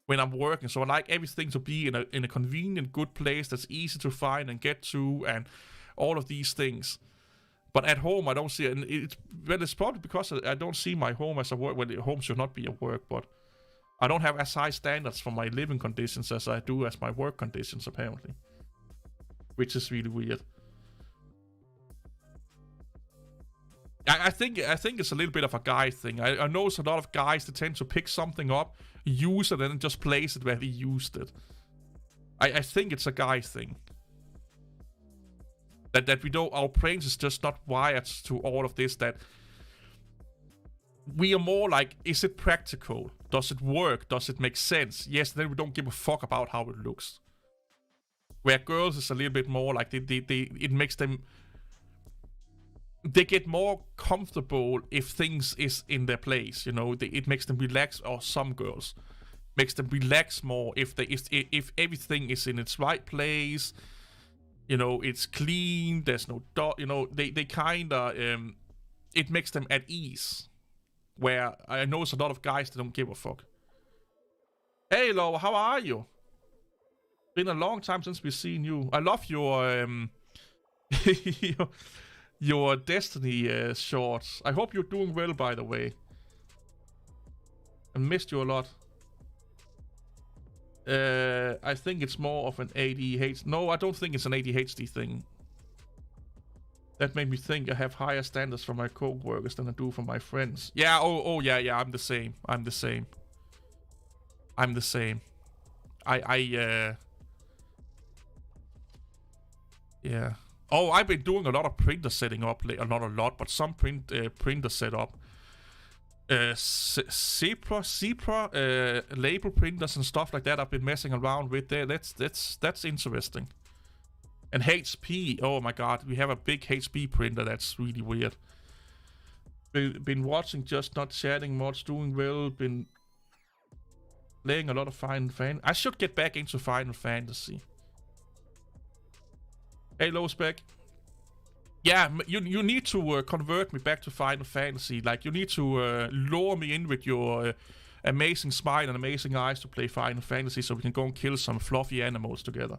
when I'm working. So I like everything to be in a convenient, good place that's easy to find and get to, and all of these things. But at home, I don't see it. And it's probably because I don't see my home as a work. Well, home should not be a work, but I don't have as high standards for my living conditions as I do as my work conditions, apparently. Which is really weird. I think it's a little bit of a guy thing. I know it's a lot of guys that tend to pick something up, use it, and then just place it where they used it. I think it's a guy thing. That we don't, our brains is just not wired to all of this. That we are more like, is it practical? Does it work? Does it make sense? Yes, then we don't give a fuck about how it looks. Where girls is a little bit more like it makes them. They get more comfortable if things is in their place, you know. It makes them relax, or some girls makes them relax more if everything is in its right place. You know, it's clean. There's no dot. You know, they kind of it makes them at ease. Where I know there's a lot of guys that don't give a fuck. Hey, Laura, how are you? Been a long time since we've seen you. I love your your Destiny shorts. I hope you're doing well, by the way. I missed you a lot. I think it's more of an ADHD. No, I don't think it's an ADHD thing. That made me think I have higher standards for my co-workers than I do for my friends. Yeah, yeah, I'm the same. Yeah. Oh, I've been doing a lot of printer setting up, not a lot, but some printer setup. Zebra label printers and stuff like that I've been messing around with there. That's interesting. And HP, oh my god, we have a big HP printer that's really weird. Been watching, just not chatting much, doing well, been playing a lot of Final Fantasy. I should get back into Final Fantasy. Hey, Lowspec. Yeah, you need to convert me back to Final Fantasy. Like, you need to lure me in with your amazing smile and amazing eyes to play Final Fantasy, so we can go and kill some fluffy animals together.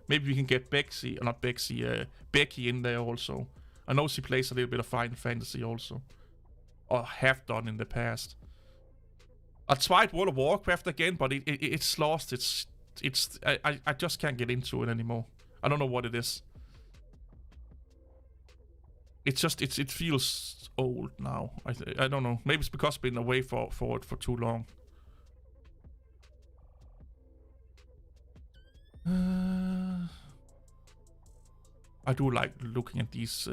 Maybe we can get Becky in there also. I know she plays a little bit of Final Fantasy also, or have done in the past. I tried World of Warcraft again, but it's lost. I just can't get into it anymore. I don't know what it is. It's just it feels old now. I don't know. Maybe it's because I've been away for it for too long. I do like looking at these.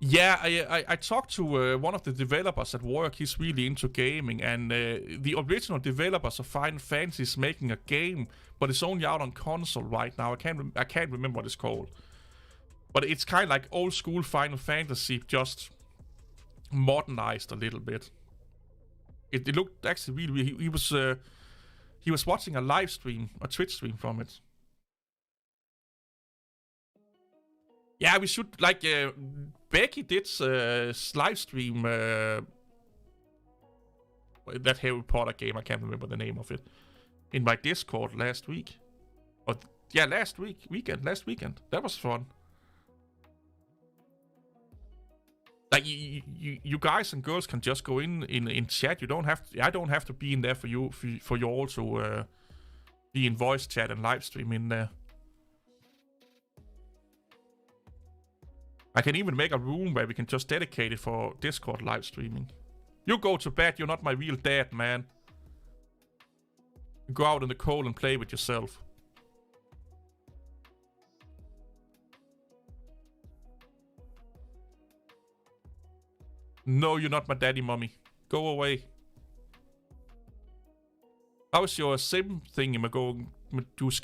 Yeah, I talked to one of the developers at work. He's really into gaming, and the original developers of Final Fantasy is making a game, but it's only out on console right now. I can't remember what it's called, but it's kind of like old school Final Fantasy, just modernized a little bit. It looked actually really. He was watching a live stream, a Twitch stream from it. Yeah, we should, like, Becky did live stream that Harry Potter game, I can't remember the name of it, in my Discord last week. Or, yeah, last weekend. That was fun. Like, you guys and girls can just go in chat. You don't have to, I don't have to be in there for you all to be in voice chat and live stream in there. I can even make a room where we can just dedicate it for Discord live streaming. You go to bed, you're not my real dad, man. Go out in the cold and play with yourself. No, you're not my daddy, mommy. Go away. How's your sim thingy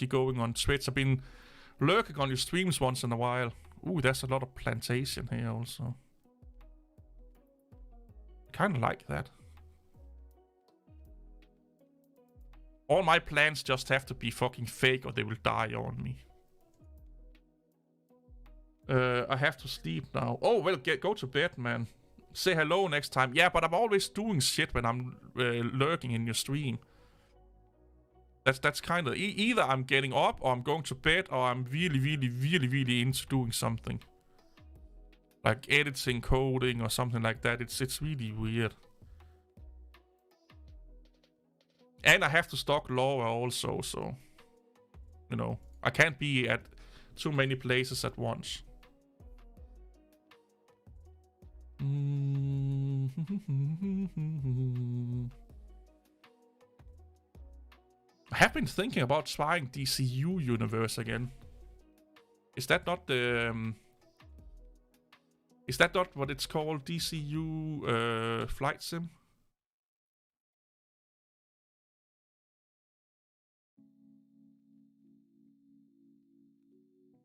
going on Twitch? I've been lurking on your streams once in a while. Ooh, there's a lot of plantation here also. I kind of like that. All my plans just have to be fucking fake or they will die on me. I have to sleep now. Oh, well, go to bed, man. Say hello next time. Yeah, but I'm always doing shit when I'm lurking in your stream. That's kind of... Either I'm getting up or I'm going to bed or I'm really into doing something. Like editing, coding or something like that. It's really weird. And I have to stalk Laura also, so... You know, I can't be at too many places at once. I have been thinking about trying DCU universe again. Is that not the... is that not what it's called? DCU flight sim?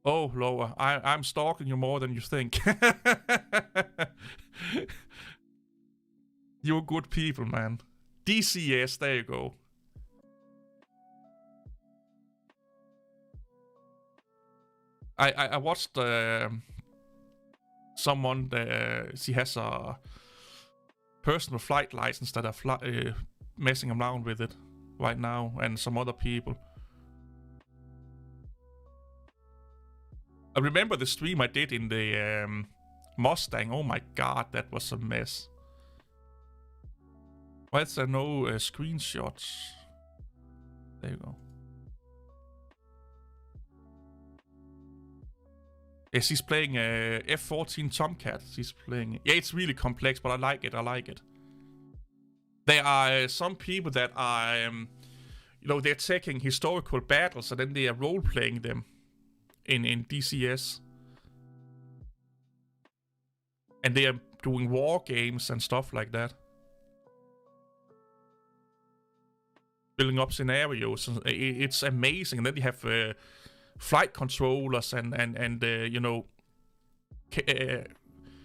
Oh, Laura, I'm stalking you more than you think. You're good people, man. DCS, there you go. I watched someone, she has a personal flight license that are messing around with it right now, and some other people. I remember the stream I did in the Mustang. Oh my god, that was a mess. Why is there no screenshots? There you go. Yes, he's playing F-14 Tomcat. He's playing... Yeah, it's really complex, but I like it. I like it. There are some people that are... you know, they're taking historical battles and then they are role-playing them in DCS. And they are doing war games and stuff like that. Building up scenarios. It's amazing. And then they have... flight controllers and you know,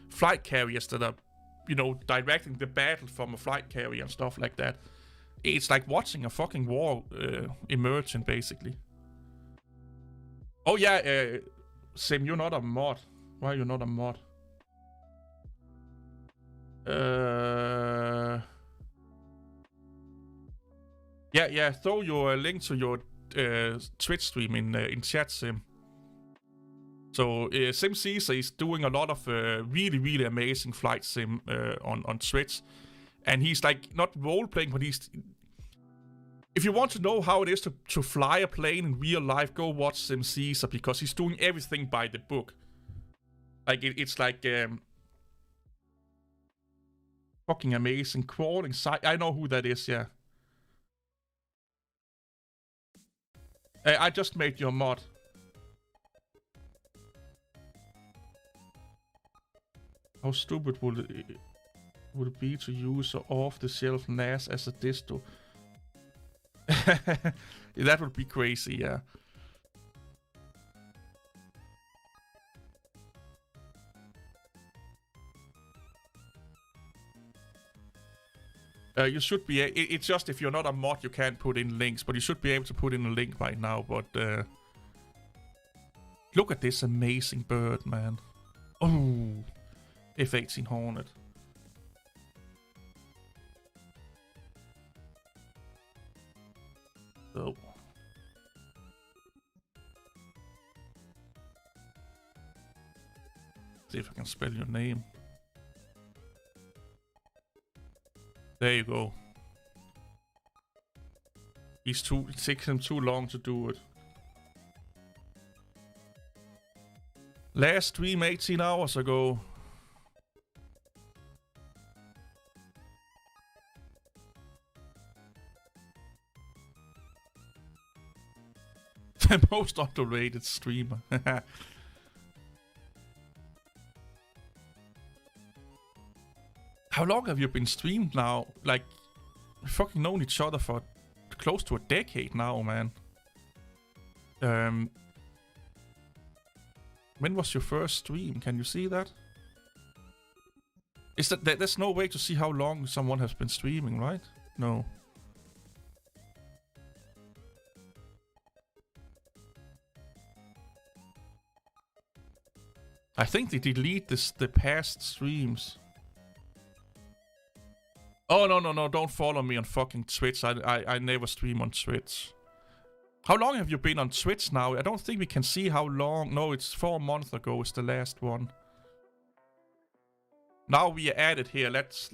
flight carriers that are, you know, directing the battle from a flight carrier and stuff like that. It's like watching a fucking war emerging, basically. Oh yeah, Sim, you're not a mod. Why are you not a mod? Yeah, throw your link to your Twitch stream in chat, Sim. So Sim Caesar is doing a lot of really amazing flight sim on Twitch, and he's like not role playing, but he's. If you want to know how it is to fly a plane in real life, go watch Sim Caesar, because he's doing everything by the book. Like it's like fucking amazing. Crawling side. I know who that is. Yeah. I just made your mod. How stupid would it be to use an off-the-shelf NAS as a disto? Yeah, that would be crazy, yeah. You should be... It's just if you're not a mod, you can't put in links. But you should be able to put in a link right now. But look at this amazing bird, man. Oh, F-18 Hornet. Oh. See if I can spell your name. There you go. It takes him too long to do it. Last stream 18 hours ago. The most underrated streamer. How long have you been streamed now? Like, we've fucking known each other for close to a decade now, man. When was your first stream? Can you see that? Is that there's no way to see how long someone has been streaming, right? No. think they delete the past streams. Oh, no, don't follow me on fucking Twitch. I never stream on Twitch. How long have you been on Twitch now? I don't think we can see how long. No, it's 4 months ago is the last one. Now we are added here. Let's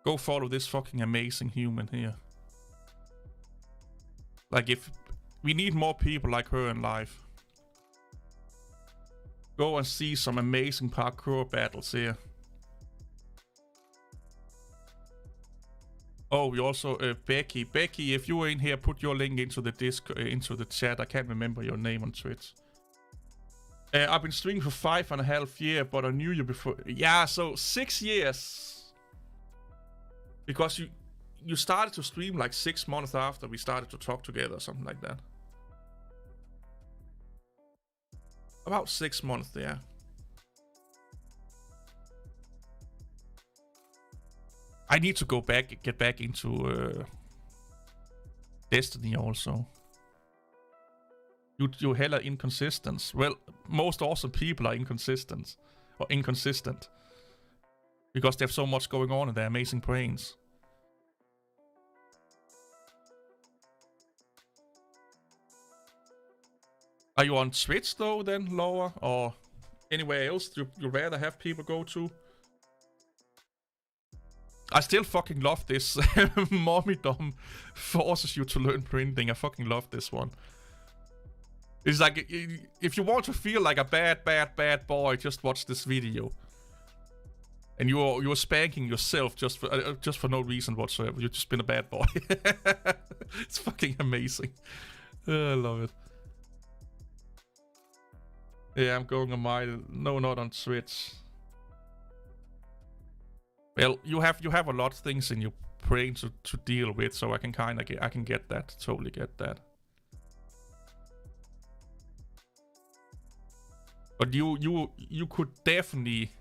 go follow this fucking amazing human here. Like, if we need more people like her in life. Go and see some amazing parkour battles here. Oh, we also Becky. Becky, if you are in here, put your link into the into the chat. I can't remember your name on Twitch. I've been streaming for 5.5 years, but I knew you before. Yeah, so 6 years. Because you started to stream like 6 months after we started to talk together, or something like that. About 6 months, yeah. I need to get back into Destiny also. You hella inconsistent. Well, most awesome people are inconsistent. Because they have so much going on in their amazing brains. Are you on Twitch though then, Laura? Or anywhere else you rather have people go to? I still fucking love this. Mommydom forces you to learn printing. I fucking love this one. It's like, if you want to feel like a bad boy, just watch this video. And you're spanking yourself just for no reason whatsoever. You've just been a bad boy. It's fucking amazing. I love it. Yeah, I'm going on my... No, not on Switch. Well, you have a lot of things in your brain to deal with, so I can get that. Totally get that. But you could definitely...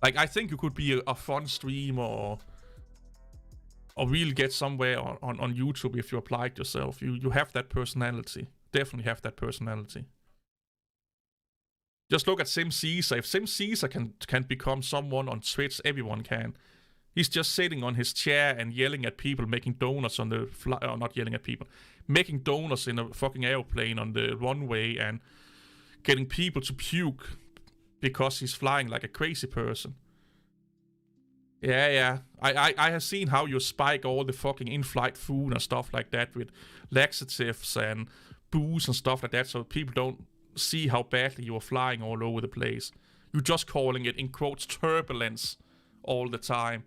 Like, I think you could be a fun streamer or really get somewhere on YouTube if you applied yourself. You have that personality. Definitely have that personality. Just look at Sim Caesar. If Sim Caesar can become someone on Twitch, everyone can. He's just sitting on his chair and yelling at people, making donuts on the fly. Or not yelling at people, making donuts in a fucking airplane on the runway and getting people to puke because he's flying like a crazy person. Yeah. I have seen how you spike all the fucking in-flight food and stuff like that with laxatives and booze and stuff like that, so people don't see how badly you are flying all over the place. You're just calling it, in quotes, turbulence all the time.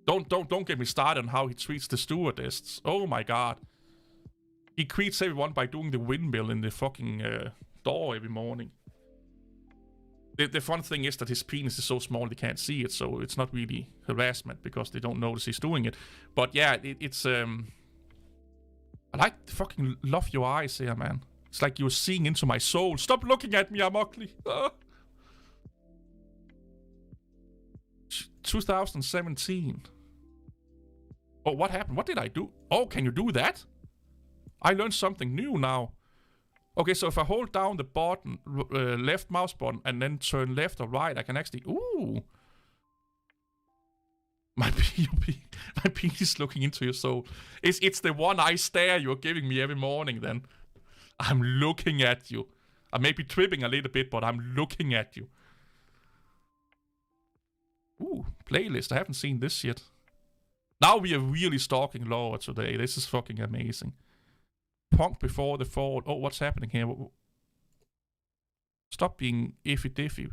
Don't get me started on how he treats the stewardess. Oh my god. He greets everyone by doing the windmill in the fucking door every morning. The fun thing is that his penis is so small they can't see it, so it's not really harassment because they don't notice he's doing it. But yeah, it's I fucking love your eyes here, man. It's like you're seeing into my soul. Stop looking at me, I'm ugly. 2017. Oh, what happened? What did I do? Oh, can you do that? I learned something new now. Okay, so if I hold down the button, left mouse button, and then turn left or right, I can actually... Ooh. My penis looking into your soul. It's the one eye stare you're giving me every morning then. I'm looking at you. I may be tripping a little bit, but I'm looking at you. Ooh, playlist. I haven't seen this yet. Now we are really stalking Laura today. This is fucking amazing. Punk before the fall. Oh, what's happening here? Stop being iffy diffy.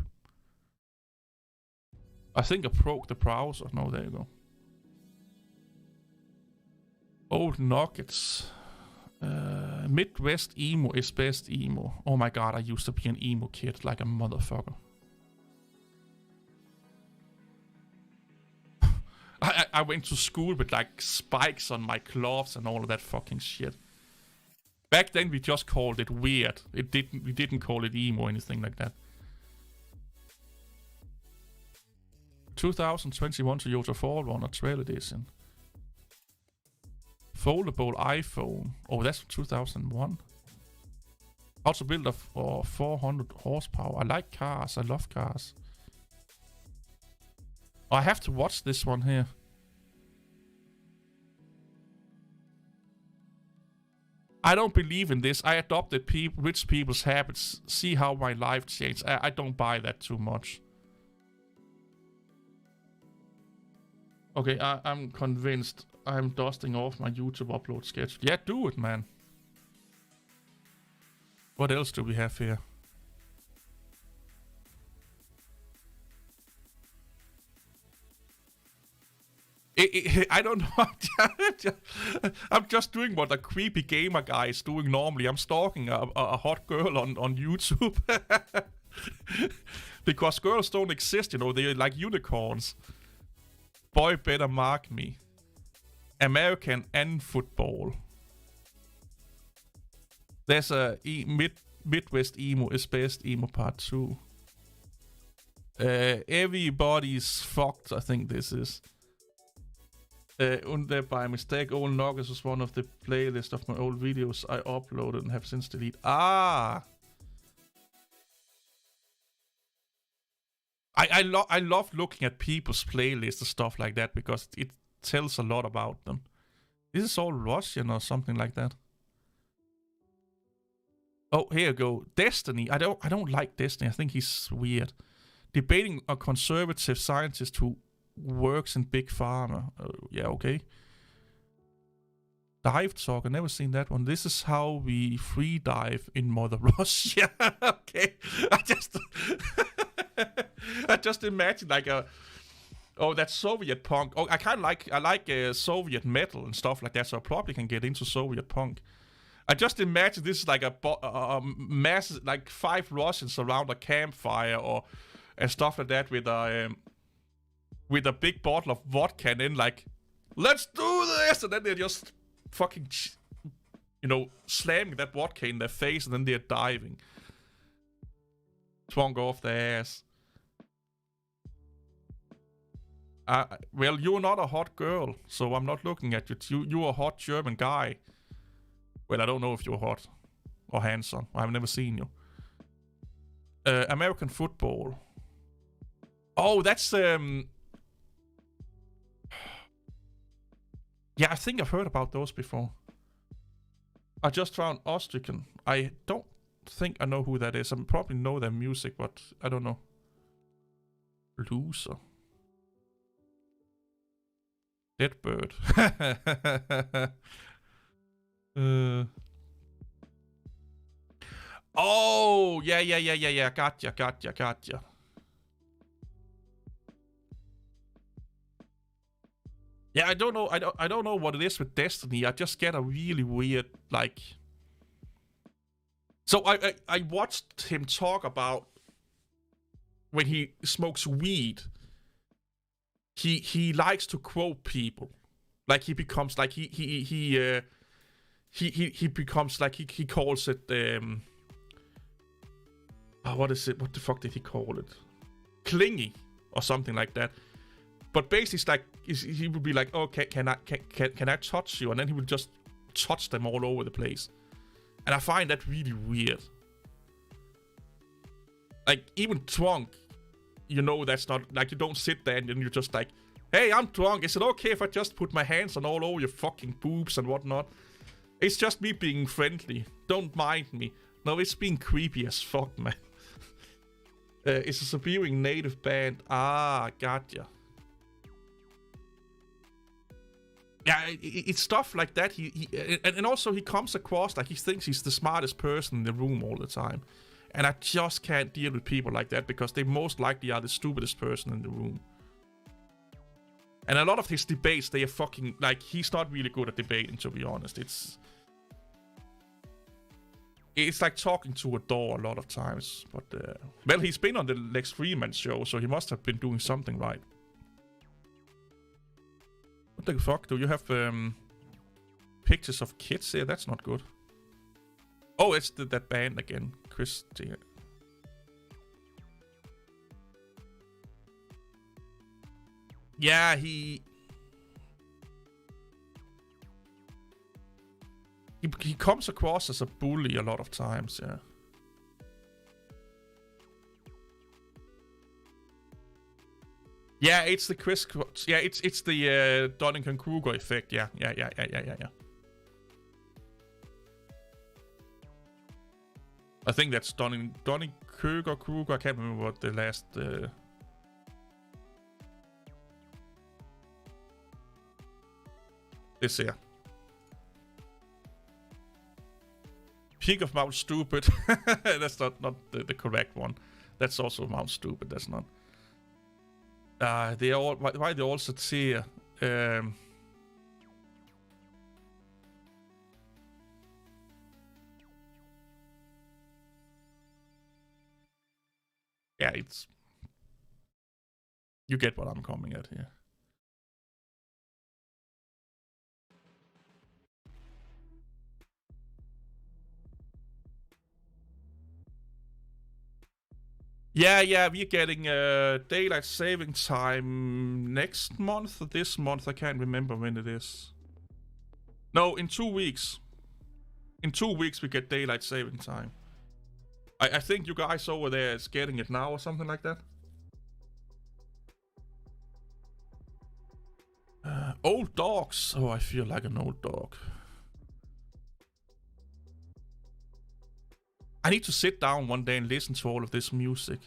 I think I broke the browser. No, there you go. Old Nuggets. Midwest emo is best emo. Oh my god, I used to be an emo kid like a motherfucker. I went to school with like spikes on my gloves and all of that fucking shit. Back then we just called it weird. We didn't call it emo or anything like that. 2021 Toyota 4Runner Trail Edition. Foldable iPhone. Oh, that's from 2001. Also built of 400 horsepower. I like cars. I love cars. Oh, I have to watch this one here. I don't believe in this. I adopted rich people's habits. See how my life changed. I don't buy that too much. Okay, I'm convinced. I'm dusting off my YouTube upload schedule. Yeah, do it, man. What else do we have here? I don't know. I'm just doing what a creepy gamer guy is doing normally. I'm stalking a hot girl on YouTube. Because girls don't exist, you know. They're like unicorns. Boy better mark me. American and football. There's a Midwest emo is best emo part 2. Everybody's fucked, I think this is. And by mistake, Old Nuggets was one of the playlist of my old videos I uploaded and have since deleted. Ah! I love looking at people's playlists and stuff like that because it tells a lot about them. This is all Russian or something like that. Oh, here you go. Destiny. I don't like Destiny. I think he's weird. Debating a conservative scientist who works in Big Pharma. Yeah, okay. Dive Talk. I've never seen that one. This is how we free dive in Mother Russia. Okay. I just imagine like a... Oh, that's Soviet punk. Oh, I like Soviet metal and stuff like that, so I probably can get into Soviet punk. I just imagine this is like a mass, like 5 Russians around a campfire and stuff like that with a big bottle of vodka and then like, let's do this, and then they're just fucking, you know, slamming that vodka in their face and then they're diving. Twonk off their ass. Well, you're not a hot girl, so I'm not looking at you. You're a hot German guy. Well, I don't know if you're hot or handsome. I've never seen you. American football. Oh, that's yeah, I think I've heard about those before. I just found Austrian. I don't think I know who that is. I probably know their music, but I don't know. Loser. Deadbird. Oh, yeah. Gotcha. Yeah, I don't know. I don't know what it is with Destiny. I just get a really weird like. So I watched him talk about when he smokes weed. He likes to quote people, like he becomes like he becomes like he calls it what is it? What the fuck did he call it? Clingy or something like that. But basically, it's like he would be like, "Oh, can I touch you?" And then he would just touch them all over the place, and I find that really weird. Like even Twonk, you know, that's not like you don't sit there and then you're just like, "Hey, I'm Twonk. Is it okay if I just put my hands on all over your fucking boobs and whatnot?" It's just me being friendly. Don't mind me. No, it's being creepy as fuck, man. It's a Siberian native band. Ah, gotcha. Yeah, it's stuff like that. And also he comes across like he thinks he's the smartest person in the room all the time. And I just can't deal with people like that because they most likely are the stupidest person in the room. And a lot of his debates, they are fucking, like, he's not really good at debating, to be honest. It's like talking to a door a lot of times. But, well, he's been on the Lex Freeman show, so he must have been doing something right. What the fuck? Do you have pictures of kids here? That's not good. Oh, it's that band again. Yeah, he comes across as a bully a lot of times, yeah. Yeah, it's the Chris. Yeah, it's the Dunning-Kruger effect. Yeah. I think that's Dunning-Kruger. I can't remember what the last. This here. Peak of Mount Stupid. That's not the correct one. That's also Mount Stupid. That's not. They all why they also say yeah, it's you get what I'm coming at here. Yeah, we're getting daylight saving time next month or this month. I can't remember when it is. No, in 2 weeks. In 2 weeks we get daylight saving time. I think you guys over there is getting it now or something like that. Old dogs. Oh, I feel like an old dog. I need to sit down one day and listen to all of this music.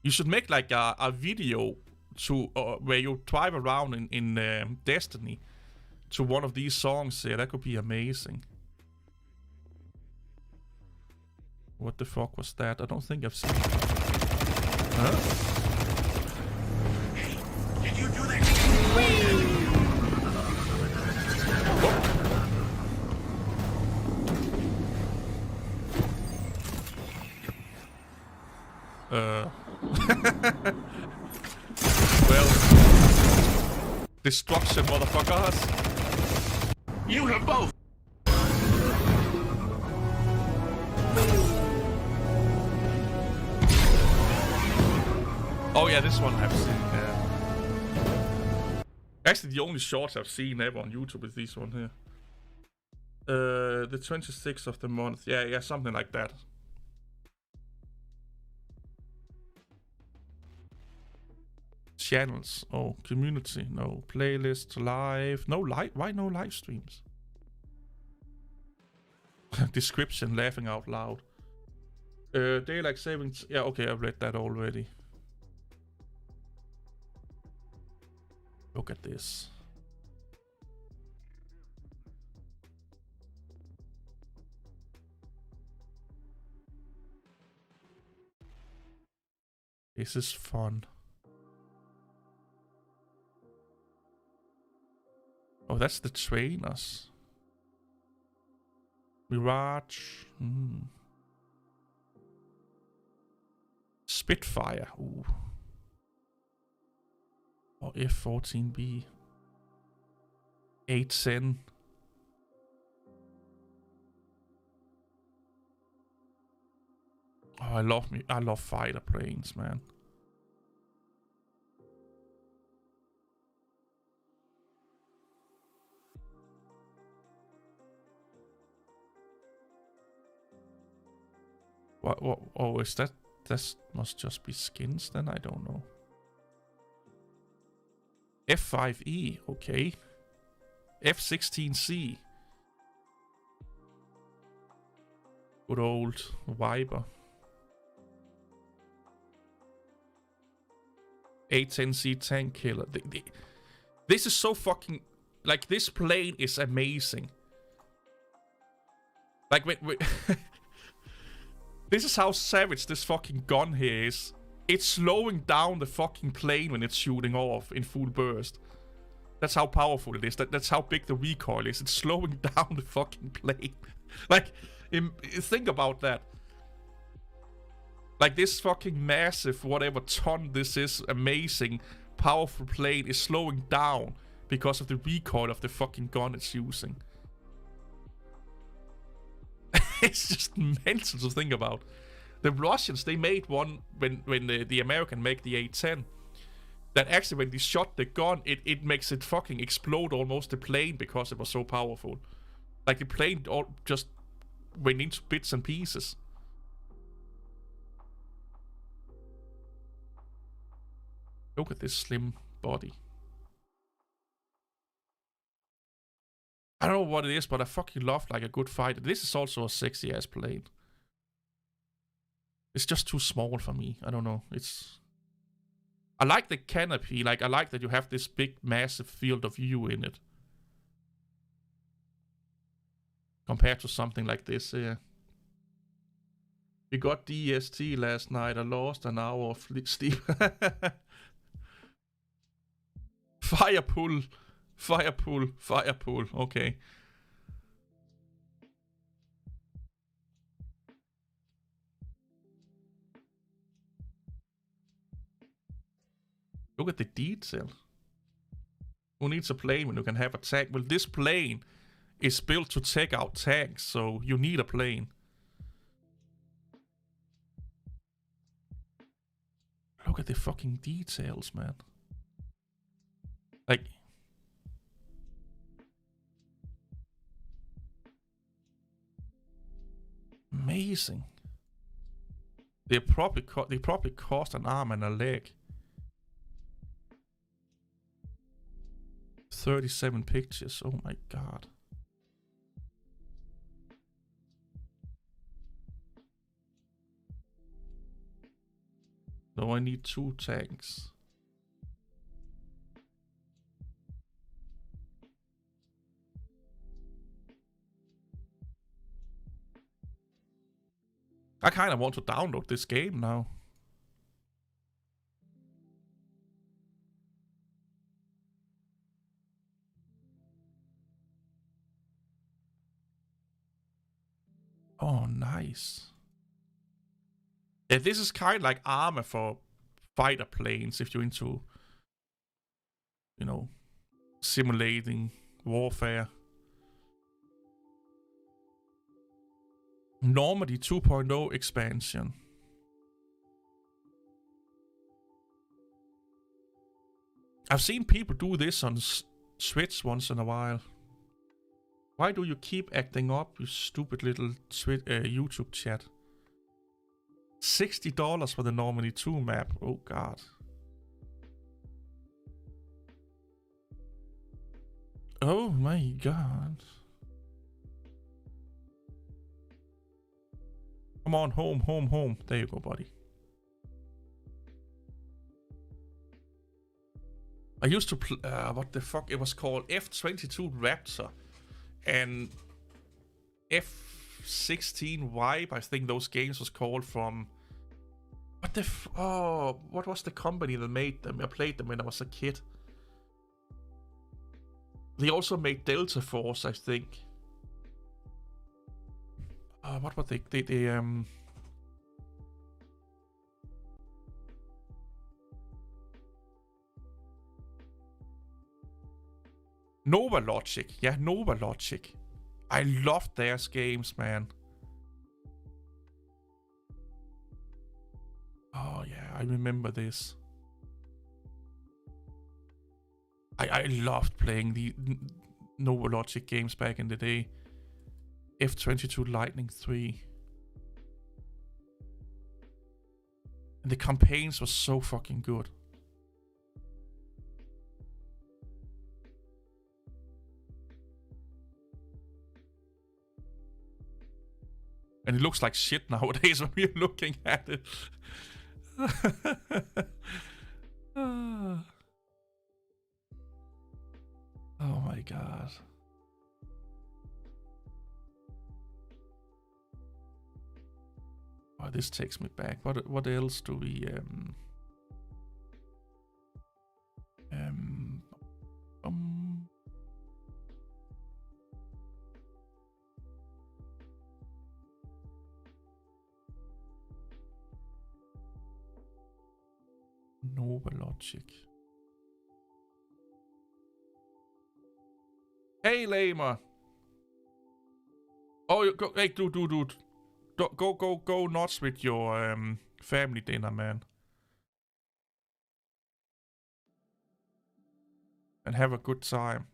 You should make like a video to where you drive around in Destiny to one of these songs here. That could be amazing. What the fuck was that? I don't think I've seen it. Huh? Hey, can you do that? Well, destruction, motherfuckers. You have both. Oh yeah, this one I've seen. Yeah. Actually, the only shorts I've seen ever on YouTube is this one here. The 26th of the month. Yeah, something like that. Channels. Oh, community. No. Playlist. Live. No live. Why no live streams? Description. Laughing out loud. Daylight savings. Yeah, okay. I've read that already. Look at this. This is fun. Oh, that's the trainers. Mirage. Spitfire. Ooh. Or F-14B. 810. Oh, I love fighter planes, man. What? Oh, is that? That must just be skins then? I don't know. F5E, okay. F-16C. Good old Viper. 810C tank killer. This is so fucking... Like, this plane is amazing. Like, wait. This is how savage this fucking gun here is. It's slowing down the fucking plane when it's shooting off in full burst. That's how powerful it is. That's how big the recoil is. It's slowing down the fucking plane. Like, think about that. Like, this fucking massive, whatever ton this is, amazing, powerful plane is slowing down because of the recoil of the fucking gun it's using. It's just mental to think about. The Russians, they made one when the American make the A10. That actually, when they shot the gun, it makes it fucking explode almost the plane because it was so powerful. Like the plane all just went into bits and pieces. Look at this slim body. I don't know what it is, but I fucking love like a good fighter. This is also a sexy ass plane. It's just too small for me. I don't know. I like the canopy. Like I like that you have this big, massive field of view in it. Compared to something like this, yeah. We got DST last night. I lost an hour of sleep. Fire pull. Fire pull. Fire pull. Okay. Look at the detail. Who needs a plane when you can have a tank? Well, this plane is built to take out tanks, so you need a plane. Look at the fucking details, man. Like... amazing. They probably cost an arm and a leg. 37 pictures. Oh my god. No, I need 2 tanks. I kind of want to download this game now. Oh, nice. Yeah, this is kind of like armor for fighter planes if you're into, you know, simulating warfare. Normandy 2.0 expansion. I've seen people do this on Switch once in a while. Why do you keep acting up, you stupid little YouTube chat? $60 for the Normandy 2 map. Oh god. Oh my god. Come on, home, home, home. There you go, buddy. I used to play, what the fuck? It was called F-22 Raptor and F-16 Vibe. I think those games was called from... what the what was the company that made them? I played them when I was a kid. They also made Delta Force, I think. What were they? Nova Logic. Yeah, Nova Logic. I loved their games, man. Oh yeah, I remember this. I loved playing the Nova Logic games back in the day. F-22 Lightning 3. And the campaigns were so fucking good. And it looks like shit nowadays when we're looking at it. Oh my god. Oh, this takes me back. What else do we Nova Logic. Hey, Lamer. Oh, hey, dude. Go nuts with your family dinner, man. And have a good time.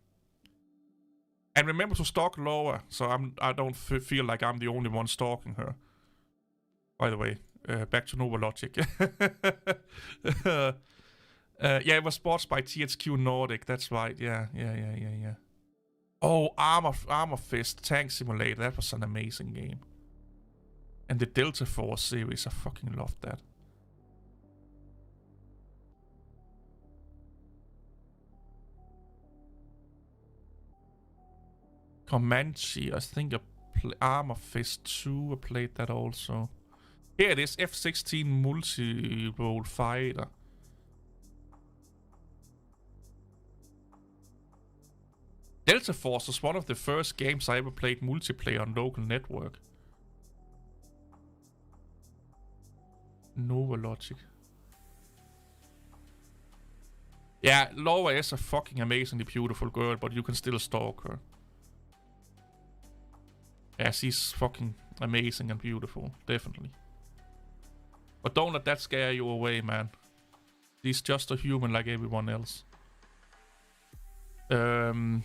And remember to stalk Laura, so I don't feel like I'm the only one stalking her. By the way, back to Nova Logic. Yeah, it was sports by THQ Nordic. That's right. Yeah. Oh, Armor Fist Tank Simulator. That was an amazing game. And the Delta Force series, I fucking loved that. Comanche, I think Armor Fist 2, I played that also. Here it is, F-16 multi-role fighter. Delta Force was one of the first games I ever played multiplayer on local network. Nova Logic. Yeah, Laura is a fucking amazingly beautiful girl, but you can still stalk her. Yeah, she's fucking amazing and beautiful, definitely. But don't let that scare you away, man. She's just a human like everyone else. You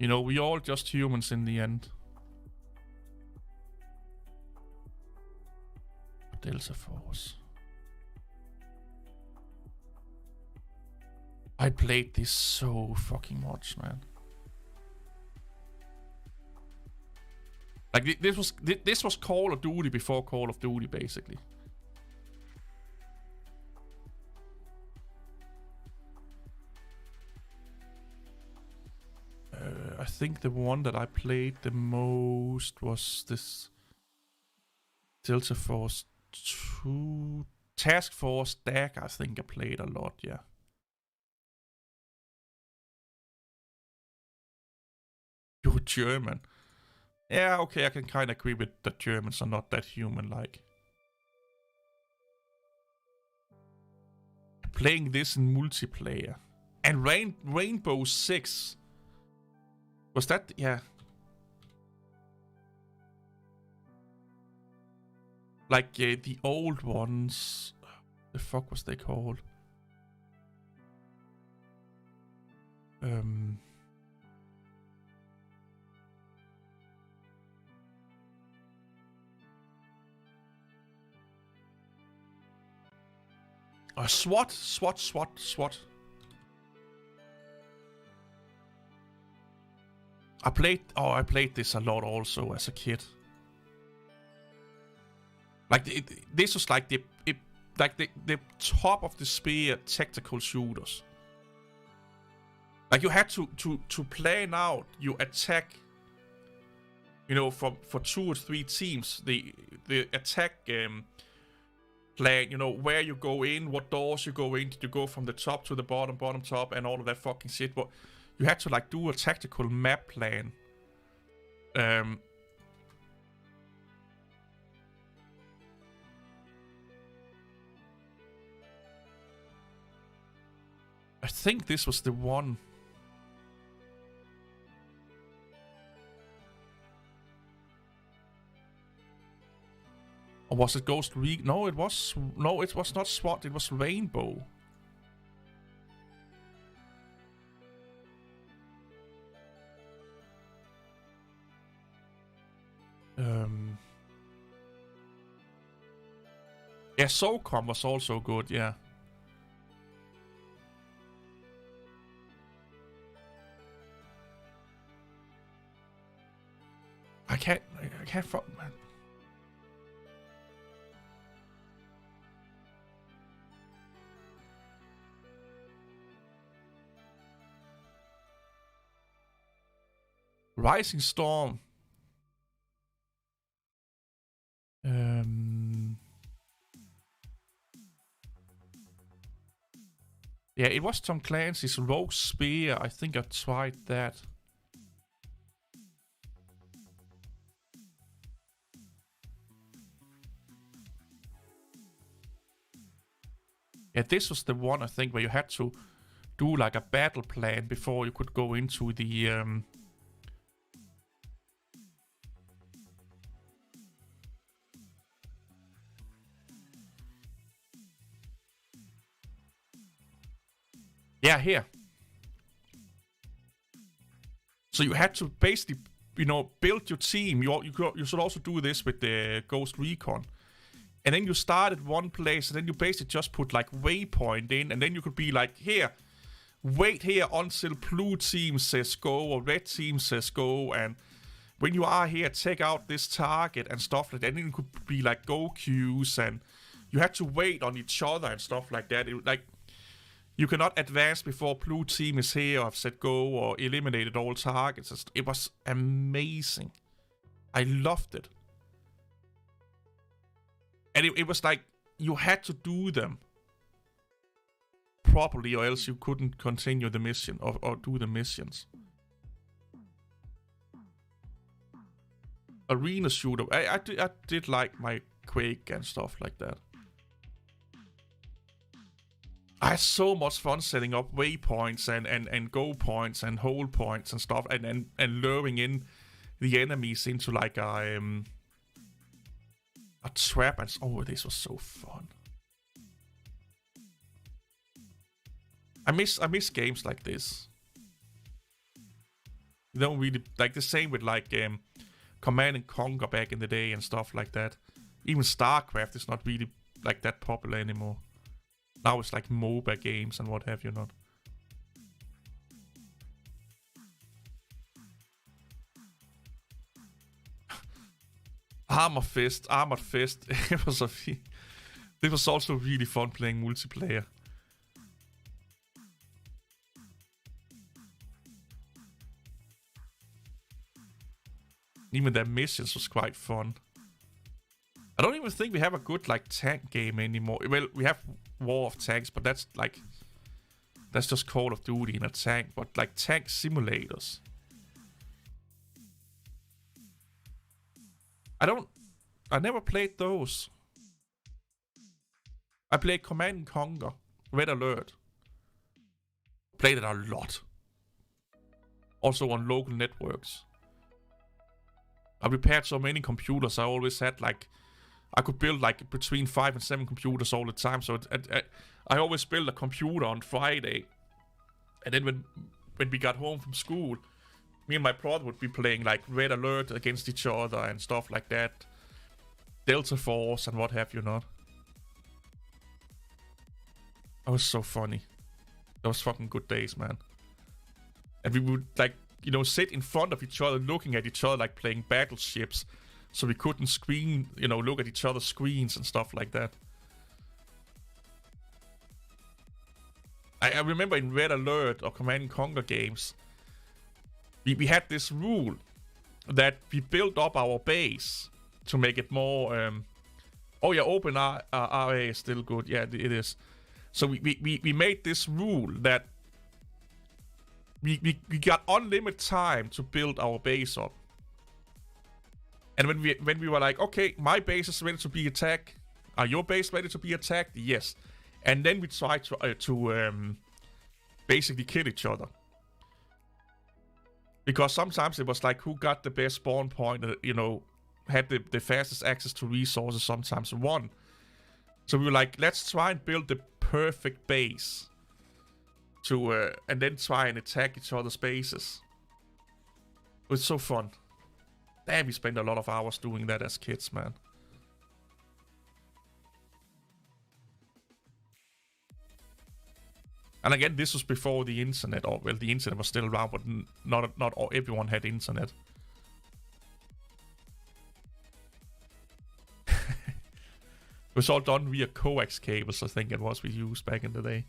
know, we all just humans in the end. Delta Force. I played this so fucking much, man. Like this was Call of Duty before Call of Duty, basically. I think the one that I played the most was this Delta Force 2 Task Force DAG. I think I played a lot, yeah. You're German. Yeah, okay, I can kind of agree with that Germans are not that human-like. Playing this in multiplayer. And Rainbow Six. Was that... yeah. Like the old ones. The fuck was they called? SWAT. I played this a lot also as a kid. Like this was like the top of the spear tactical shooters. Like you had to plan out your attack. You know, for 2 or 3 teams, the attack plan. You know, where you go in, what doors you go in. Did you go from the top to the bottom, top, and all of that fucking shit? But you had to like do a tactical map plan. I think this was the one. Or was it Ghost Recon? No, it was not SWAT. It was Rainbow. Yeah, SOCOM was also good. Yeah. I can't man. Rising Storm. Yeah, it was Tom Clancy's Rogue Spear. I think I tried that. Yeah, this was the one I think where you had to do like a battle plan before you could go into the Yeah, here. So you had to basically, build your team. You should also do this with the Ghost Recon. And then you start at one place, and then you basically just put like waypoint in, and then you could be like, here, wait here until blue team says go, or red team says go, and when you are here, check out this target and stuff like that. And then it could be like go queues, and you had to wait on each other and stuff like that. You cannot advance before blue team is here, or have said go, or eliminated all targets. It was amazing. I loved it. And it was like, you had to do them properly, or else you couldn't continue the mission, or do the missions. Arena shooter. I did like my Quake and stuff like that. I had so much fun setting up waypoints and go points and hold points and stuff, and luring in the enemies into like a trap. And oh, this was so fun. I miss games like this. You don't really like the same with like Command and Conquer back in the day and stuff like that. Even StarCraft is not really like that popular anymore. Now it's like MOBA games and what have you not. Armored Fist. It was also really fun playing multiplayer. Even their missions was quite fun. I don't even think we have a good like tank game anymore. Well, we have War of Tanks, but that's just Call of Duty in a tank. But like tank simulators, I never played those. I played Command and Conquer, Red Alert. Played it a lot. Also on local networks. I repaired so many computers. I always had like, I could build like between 5 and 7 computers all the time. So I always built a computer on Friday. And then when we got home from school, me and my brother would be playing like Red Alert against each other and stuff like that. Delta Force and what have you not. That was so funny. Those fucking good days, man. And we would like, sit in front of each other, looking at each other like playing battleships. So we couldn't look at each other's screens and stuff like that. I remember in Red Alert or Command and Conquer games, we had this rule that we built up our base to make it more... oh yeah, open RA is still good. Yeah, it is. So we made this rule that we got unlimited time to build our base up. And when we were like, okay, my base is ready to be attacked. Are your base ready to be attacked? Yes. And then we tried to basically kill each other. Because sometimes it was like who got the best spawn point, had the fastest access to resources, sometimes won. So we were like, let's try and build the perfect base. And then try and attack each other's bases. It was so fun. Damn, we spent a lot of hours doing that as kids, man. And again, this was before the internet. Or, well, the internet was still around, but not everyone had internet. It was all done via coax cables, I think it was, we used back in the day.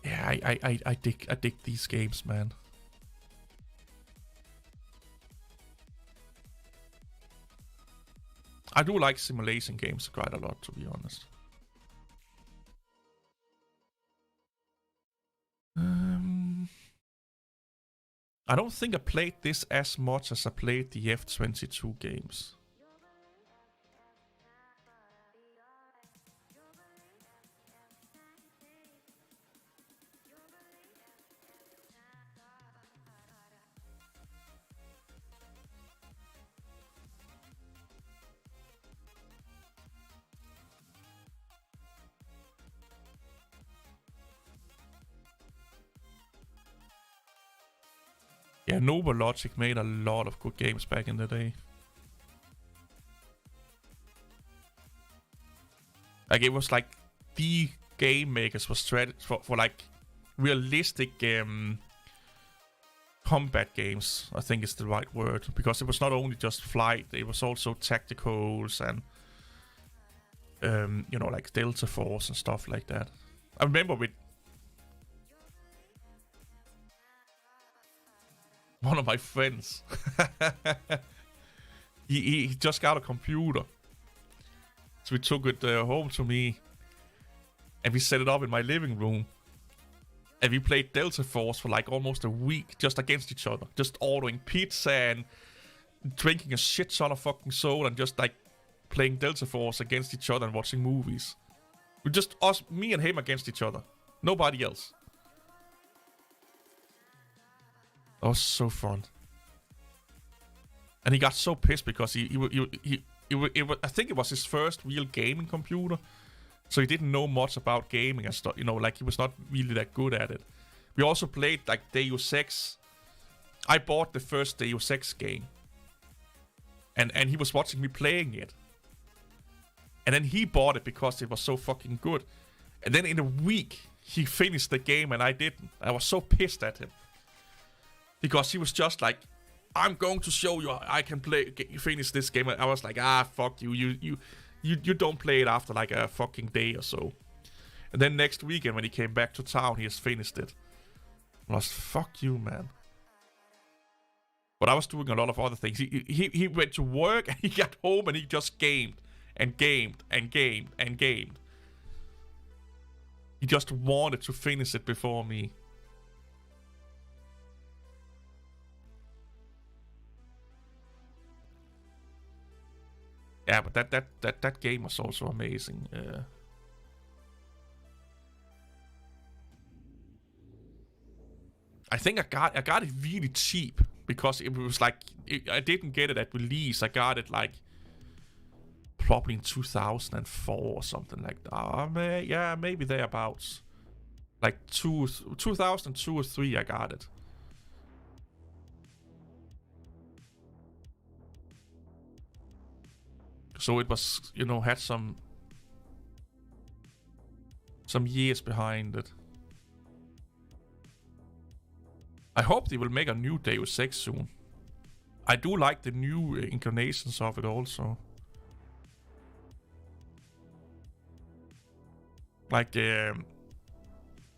Yeah, I dig these games, man. I do like simulation games quite a lot, to be honest. I don't think I played this as much as I played the F-22 games. Yeah, Nova Logic made a lot of good games back in the day. Like, it was like the game makers for like realistic combat games, I think is the right word. Because it was not only just flight, it was also tacticals and, you know, like Delta Force and stuff like that. I remember with one of my friends, he just got a computer. So we took it home to me, and we set it up in my living room. And we played Delta Force for like almost a week, just against each other. Just ordering pizza and drinking a shit ton of fucking soda, and just like playing Delta Force against each other and watching movies. We just, me and him against each other. Nobody else. That was so fun. And he got so pissed because I think it was his first real gaming computer. So he didn't know much about gaming and stuff. You know, like he was not really that good at it. We also played like Deus Ex. I bought the first Deus Ex game. And he was watching me playing it. And then he bought it because it was so fucking good. And then in a week, he finished the game and I didn't. I was so pissed at him. Because he was just like, I'm going to show you I can finish this game. And I was like, fuck you. You don't play it after like a fucking day or so. And then next weekend when he came back to town, he has finished it. I was, fuck you, man. But I was doing a lot of other things. He went to work and he got home and he just gamed. And gamed and gamed and gamed. He just wanted to finish it before me. Yeah, but that game was also amazing. I think I got it really cheap because it was like I didn't get it at release. I got it like probably in 2004 or something like that. Yeah, maybe thereabouts. Like 2002 or 3 I got it. So it was, you know, had some years behind it. I hope they will make a new Deus Ex soon. I do like the new incarnations of it also. Like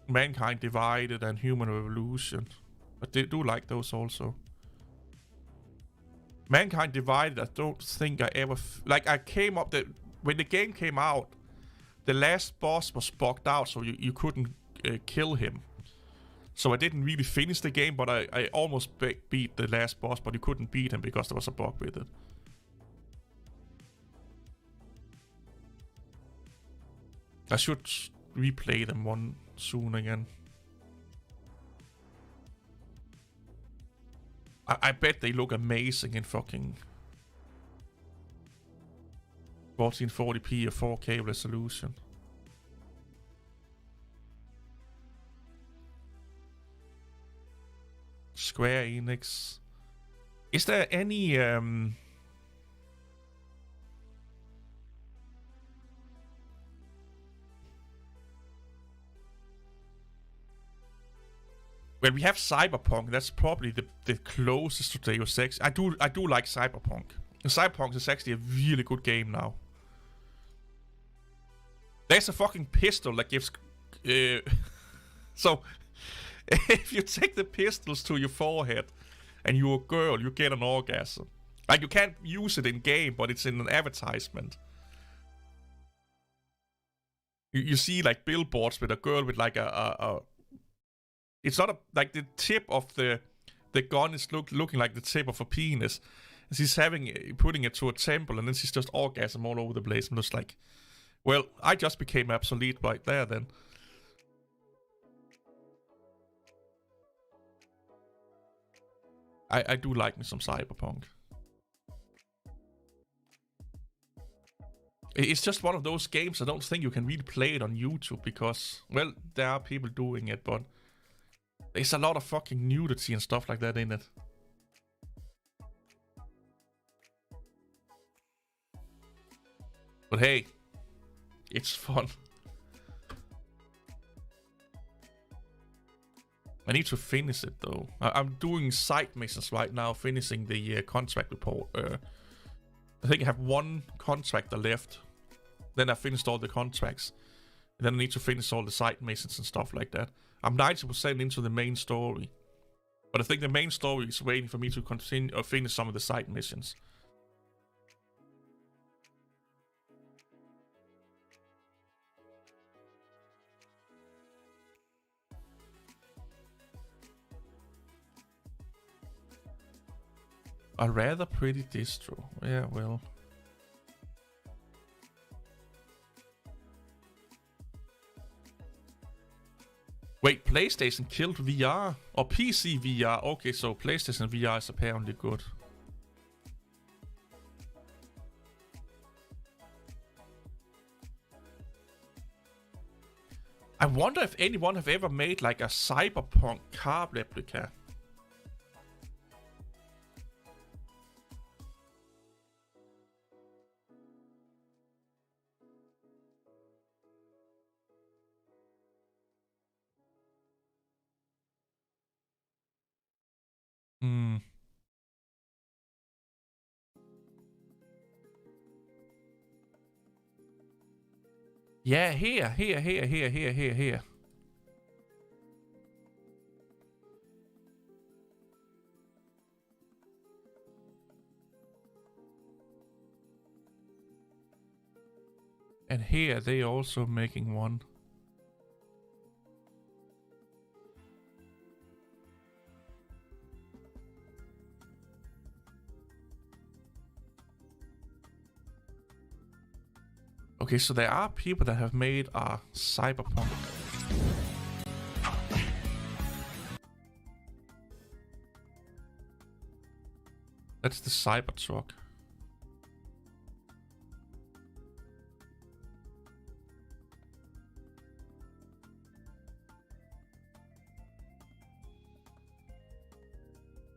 Mankind Divided and Human Revolution. But they do like those also. Mankind Divided, I don't think I ever... like, I came up... when the game came out, the last boss was bugged out, so you couldn't kill him. So I didn't really finish the game, but I almost beat the last boss, but you couldn't beat him because there was a bug with it. I should replay them one soon again. I bet they look amazing in fucking 1440p or 4K resolution. Square Enix. Is there any when we have Cyberpunk, that's probably the closest to Deus Ex. I do like Cyberpunk. Cyberpunk is actually a really good game now. There's a fucking pistol that gives... so, if you take the pistols to your forehead and you're a girl, you get an orgasm. Like, you can't use it in game, but it's in an advertisement. You see, like, billboards with a girl with, like, it's not like the tip of the gun is looking like the tip of a penis. And she's putting it to a temple, and then she's just orgasm all over the place. I'm just like, well, I just became obsolete right there then. I do like me some Cyberpunk. It's just one of those games I don't think you can really play it on YouTube because, well, there are people doing it, but There's a lot of fucking nudity and stuff like that in it. But hey, it's fun. I need to finish it though. I'm doing side missions right now, finishing the contract report. I think I have one contractor left. Then I finished all the contracts. And then I need to finish all the side missions and stuff like that. I'm 90% into the main story. But I think the main story is waiting for me to continue or finish some of the side missions. A rather pretty distro. Yeah, well. Wait, PlayStation killed VR? Or PC VR? Okay, so PlayStation VR is apparently good. I wonder if anyone have ever made like a cyberpunk car replica. Yeah, here. And here they also making one. Okay, so there are people that have made a cyberpunk. That's the Cybertruck.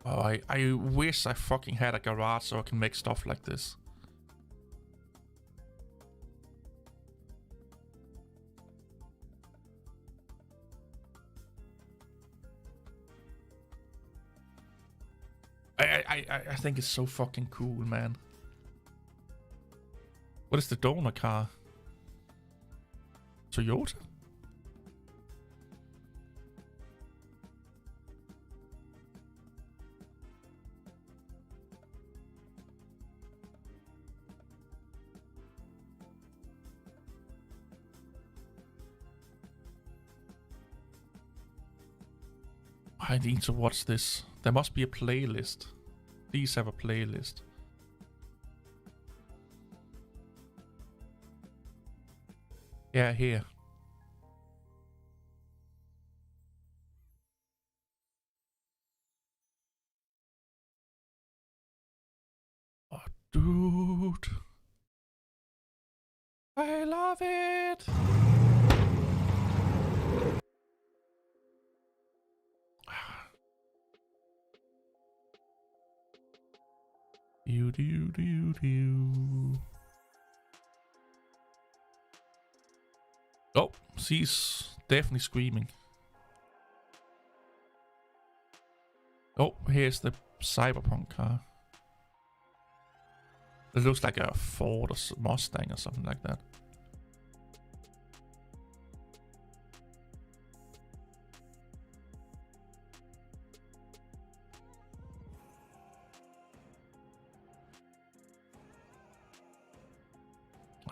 Oh, I wish I fucking had a garage so I can make stuff like this. I think it's so fucking cool, man. What is the donor car? Toyota? I need to watch this. There must be a playlist. These have a playlist. Yeah, here. Oh, dude. I love it. Do. Oh, she's definitely screaming. Oh, here's the cyberpunk car. It looks like a Ford or Mustang or something like that.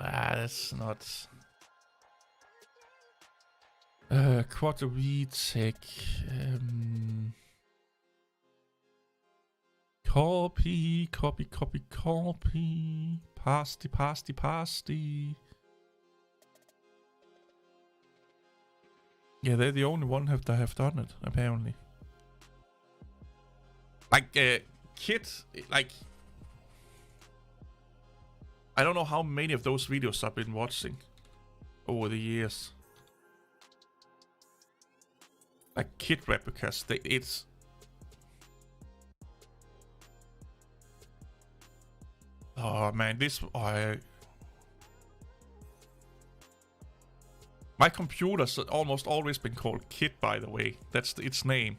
That's not... Quarter retech. Copy. Pasty. Yeah, they're the only one that have done it, apparently. Like, Kit, like... I don't know how many of those videos I've been watching over the years. like kit replicas. It's oh man, my computer's almost always been called Kit, by the way. That's its name.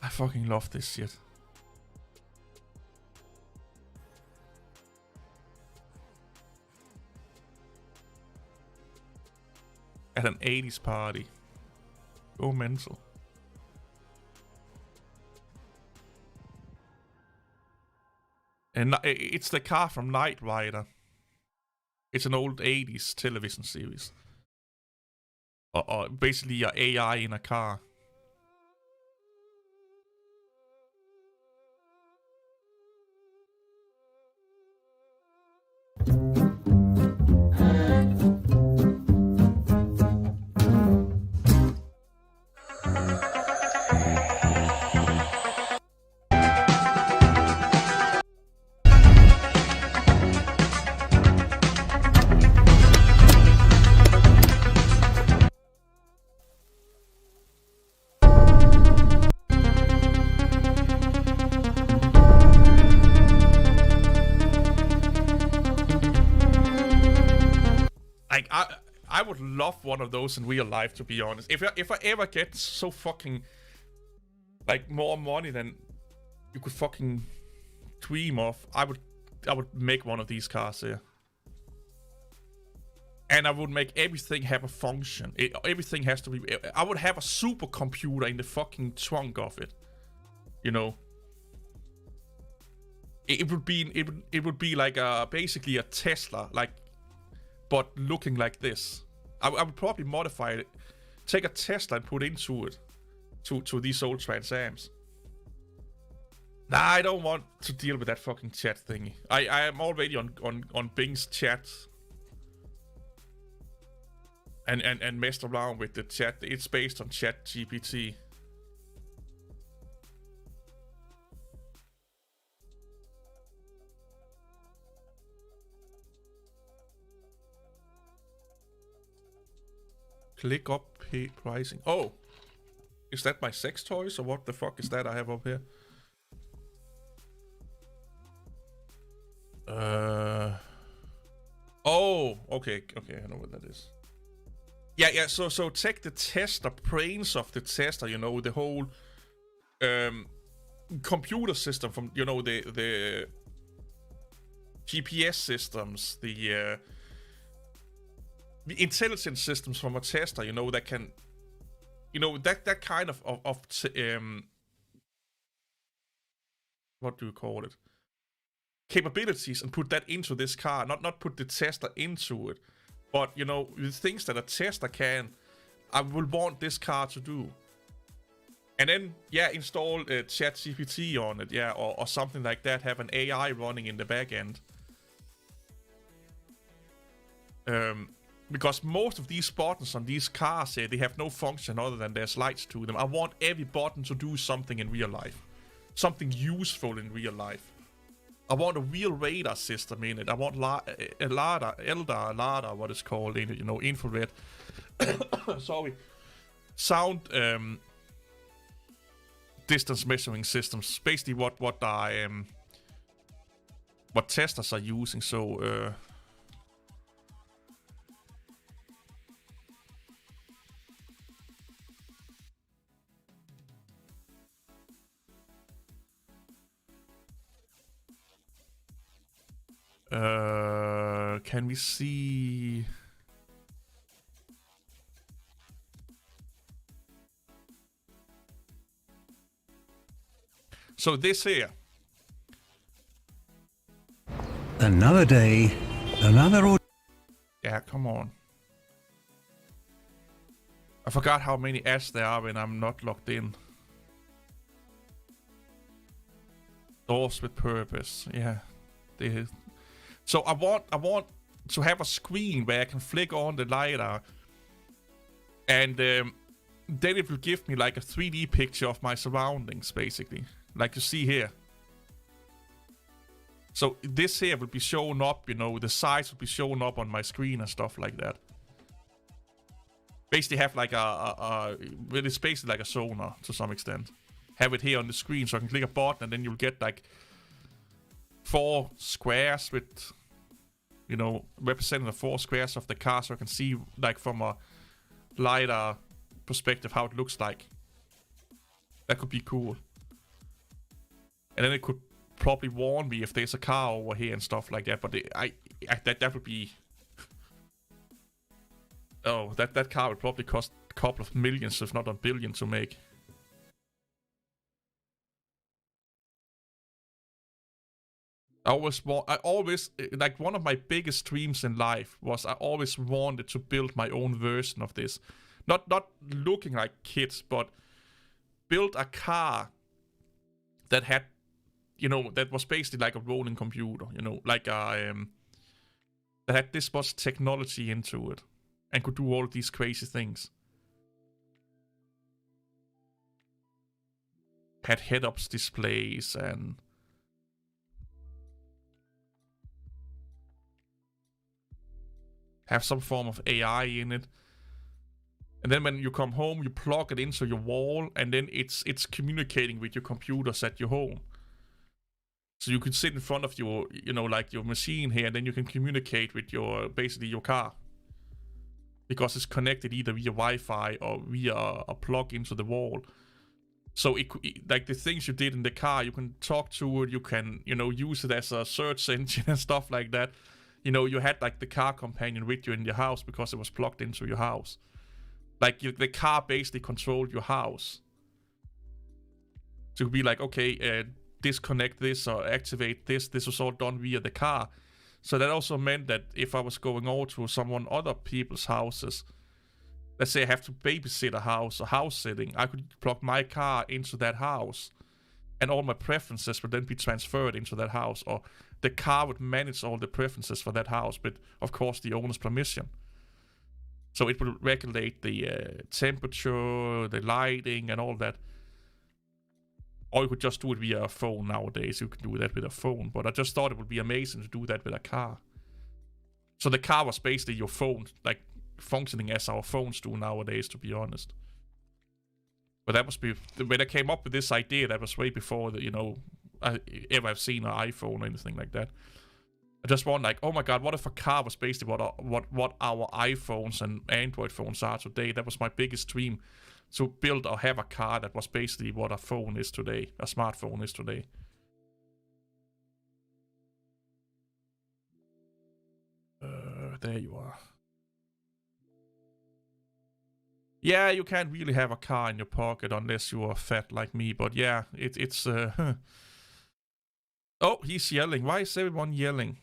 I fucking love this shit. At an 80s party. Go mental. And it's the car from Knight Rider. It's an old 80s television series. Or basically your AI in a car. I would love one of those in real life, to be honest. If I ever get so fucking like more money than you could fucking dream of, I would make one of these cars here. And I would make everything have a function. Everything has to be. I would have a supercomputer in the fucking trunk of it. You know. It would be like basically a Tesla, like, but looking like this. I would probably modify it, take a Tesla and put into it, to these old Trans Ams. Nah, I don't want to deal with that fucking chat thingy. I am already on Bing's chat. And messed around with the chat. It's based on Chat GPT. Click up pay pricing. Oh, is that my sex toys or what the fuck is that I have up here? Oh, okay, I know what that is. Yeah. So take the tester, brains of the tester. You know, the whole computer system from, you know, the GPS systems, the intelligence systems from a tester, you know, that can, you know, that kind of what do you call it? Capabilities, and put that into this car. Not put the tester into it, but, you know, the things that a tester can, I will want this car to do. And then, yeah, install Chat GPT on it, yeah, or something like that. Have an AI running in the back end. Because most of these buttons on these cars, they have no function other than there's lights to them. I want every button to do something in real life. Something useful in real life. I want a real radar system in it. I want LiDAR, what it's called in it, you know, infrared. Sorry. Sound distance measuring systems. Basically what testers are using, so can we see? So this here. Another day, another. Yeah, come on. I forgot how many ads there are when I'm not logged in. Doors with purpose. Yeah. So I want to have a screen where I can flick on the LiDAR, and then it will give me like a 3D picture of my surroundings, basically, like you see here. So this here will be shown up, you know, the size will be shown up on my screen and stuff like that. basically have like well, it's basically like a sonar to some extent. Have it here on the screen so I can click a button and then you'll get like 4 squares with, you know, representing the 4 squares of the car, so I can see like from a lighter perspective how it looks like. That could be cool. And then it could probably warn me if there's a car over here and stuff like that. But that would be... Oh, that car would probably cost a couple of millions, if not a billion, to make. I always, like, one of my biggest dreams in life was I always wanted to build my own version of this. Not looking like kids, but build a car that had, you know, that was basically like a rolling computer, you know, like a, that had this much technology into it and could do all of these crazy things. Had head-ups displays and have some form of AI in it. And then when you come home, you plug it into your wall, and then it's communicating with your computers at your home. So you can sit in front of your, you know, like your machine here, and then you can communicate with your, basically your car. Because it's connected either via Wi-Fi or via a plug into the wall. So like the things you did in the car, you can talk to it, you can, you know, use it as a search engine and stuff like that. You know, you had like the car companion with you in your house because it was plugged into your house. Like the car basically controlled your house. So you'd be like, okay, disconnect this or activate this. This was all done via the car. So that also meant that if I was going over to other people's houses, let's say I have to babysit a house or house sitting, I could plug my car into that house and all my preferences would then be transferred into that house, or the car would manage all the preferences for that house, but of course the owner's permission. So it will regulate the temperature, the lighting, and all that. Or you could just do it via a phone nowadays. You can do that with a phone. But I just thought it would be amazing to do that with a car. So the car was basically your phone, like functioning as our phones do nowadays, to be honest. But that was when I came up with this idea, that was way before that, you know, ever I've seen an iPhone or anything like that. I just want, like, oh my god, what if a car was basically what our iPhones and Android phones are today? That was my biggest dream, to build or have a car that was basically what a phone is today, a smartphone is today. There you are. Yeah, you can't really have a car in your pocket unless you are fat like me, but yeah, it's Oh, he's yelling. Why is everyone yelling?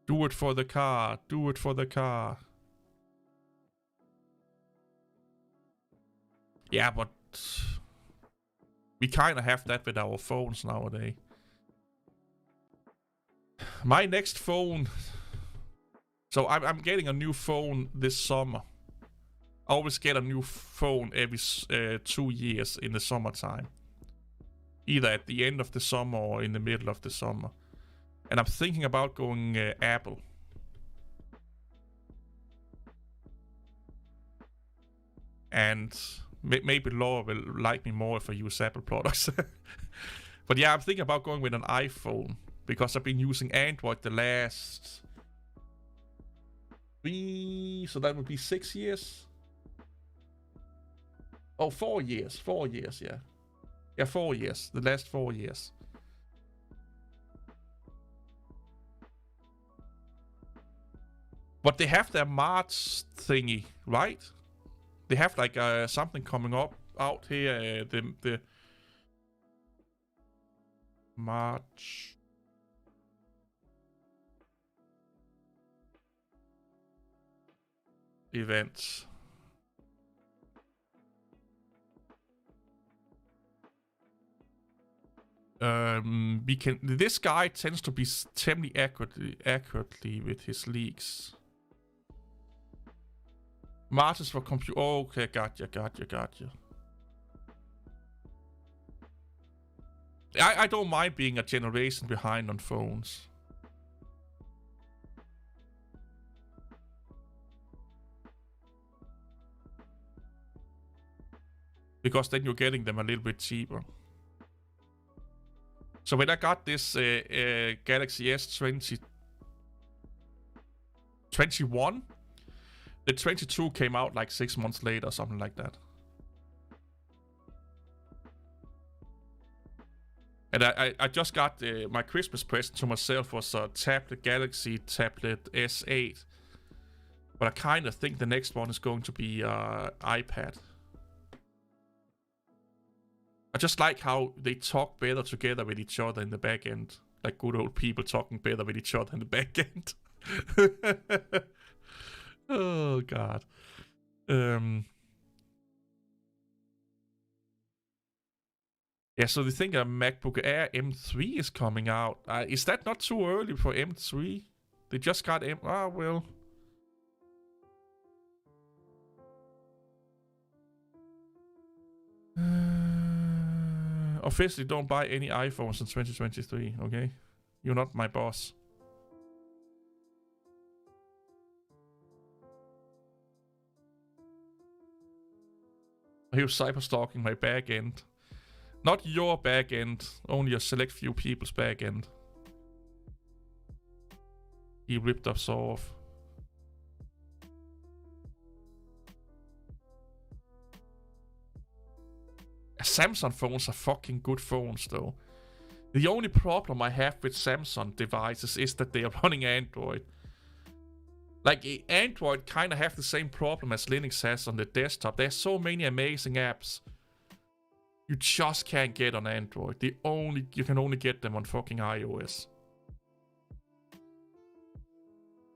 Do it for the car. Do it for the car. Yeah, but we kind of have that with our phones nowadays. My next phone... So I'm getting a new phone this summer. I always get a new phone every 2 years in the summertime. Either at the end of the summer or in the middle of the summer. And I'm thinking about going Apple. And maybe Laura will like me more if I use Apple products. But yeah, I'm thinking about going with an iPhone. Because I've been using Android the last... So that would be 6 years? Oh, 4 years. 4 years, yeah. Yeah, 4 years. The last 4 years. But they have their March thingy, right? They have like something coming up out here. The March events. This guy tends to be temporarily accurately with his leaks. Marches for computer. Oh, okay, gotcha. I don't mind being a generation behind on phones. because then you're getting them a little bit cheaper. So when I got this Galaxy S20 21, the 22 came out like 6 months later, something like that. And I just got my Christmas present to myself was a tablet, Galaxy Tablet S8. But I kind of think the next one is going to be iPad. I just like how they talk better together with each other in the back end. Like good old people talking better with each other in the back end. Oh, God. Yeah, so they think a MacBook Air M3 is coming out. Is that not too early for M3? They just got M... Ah, well... Officially don't buy any iPhones in 2023, okay? You're not my boss. He was cyberstalking my back end. Not your back end, only a select few people's back end. He ripped us off. Samsung phones are fucking good phones though. The only problem I have with Samsung devices is that they are running Android. Like, Android kind of have the same problem as Linux has on the desktop. There's so many amazing apps you just can't get on Android. You can only get them on fucking iOS.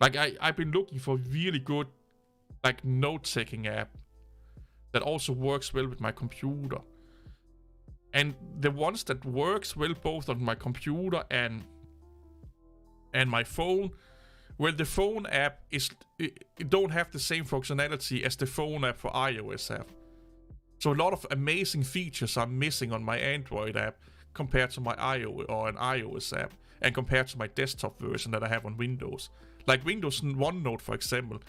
Like, I've been looking for really good, like, note-taking app that also works well with my computer. And the ones that works well both on my computer and my phone, well, the phone app it don't have the same functionality as the phone app for iOS have. So a lot of amazing features are missing on my Android app compared to my iOS app, and compared to my desktop version that I have on Windows. Like Windows OneNote, for example,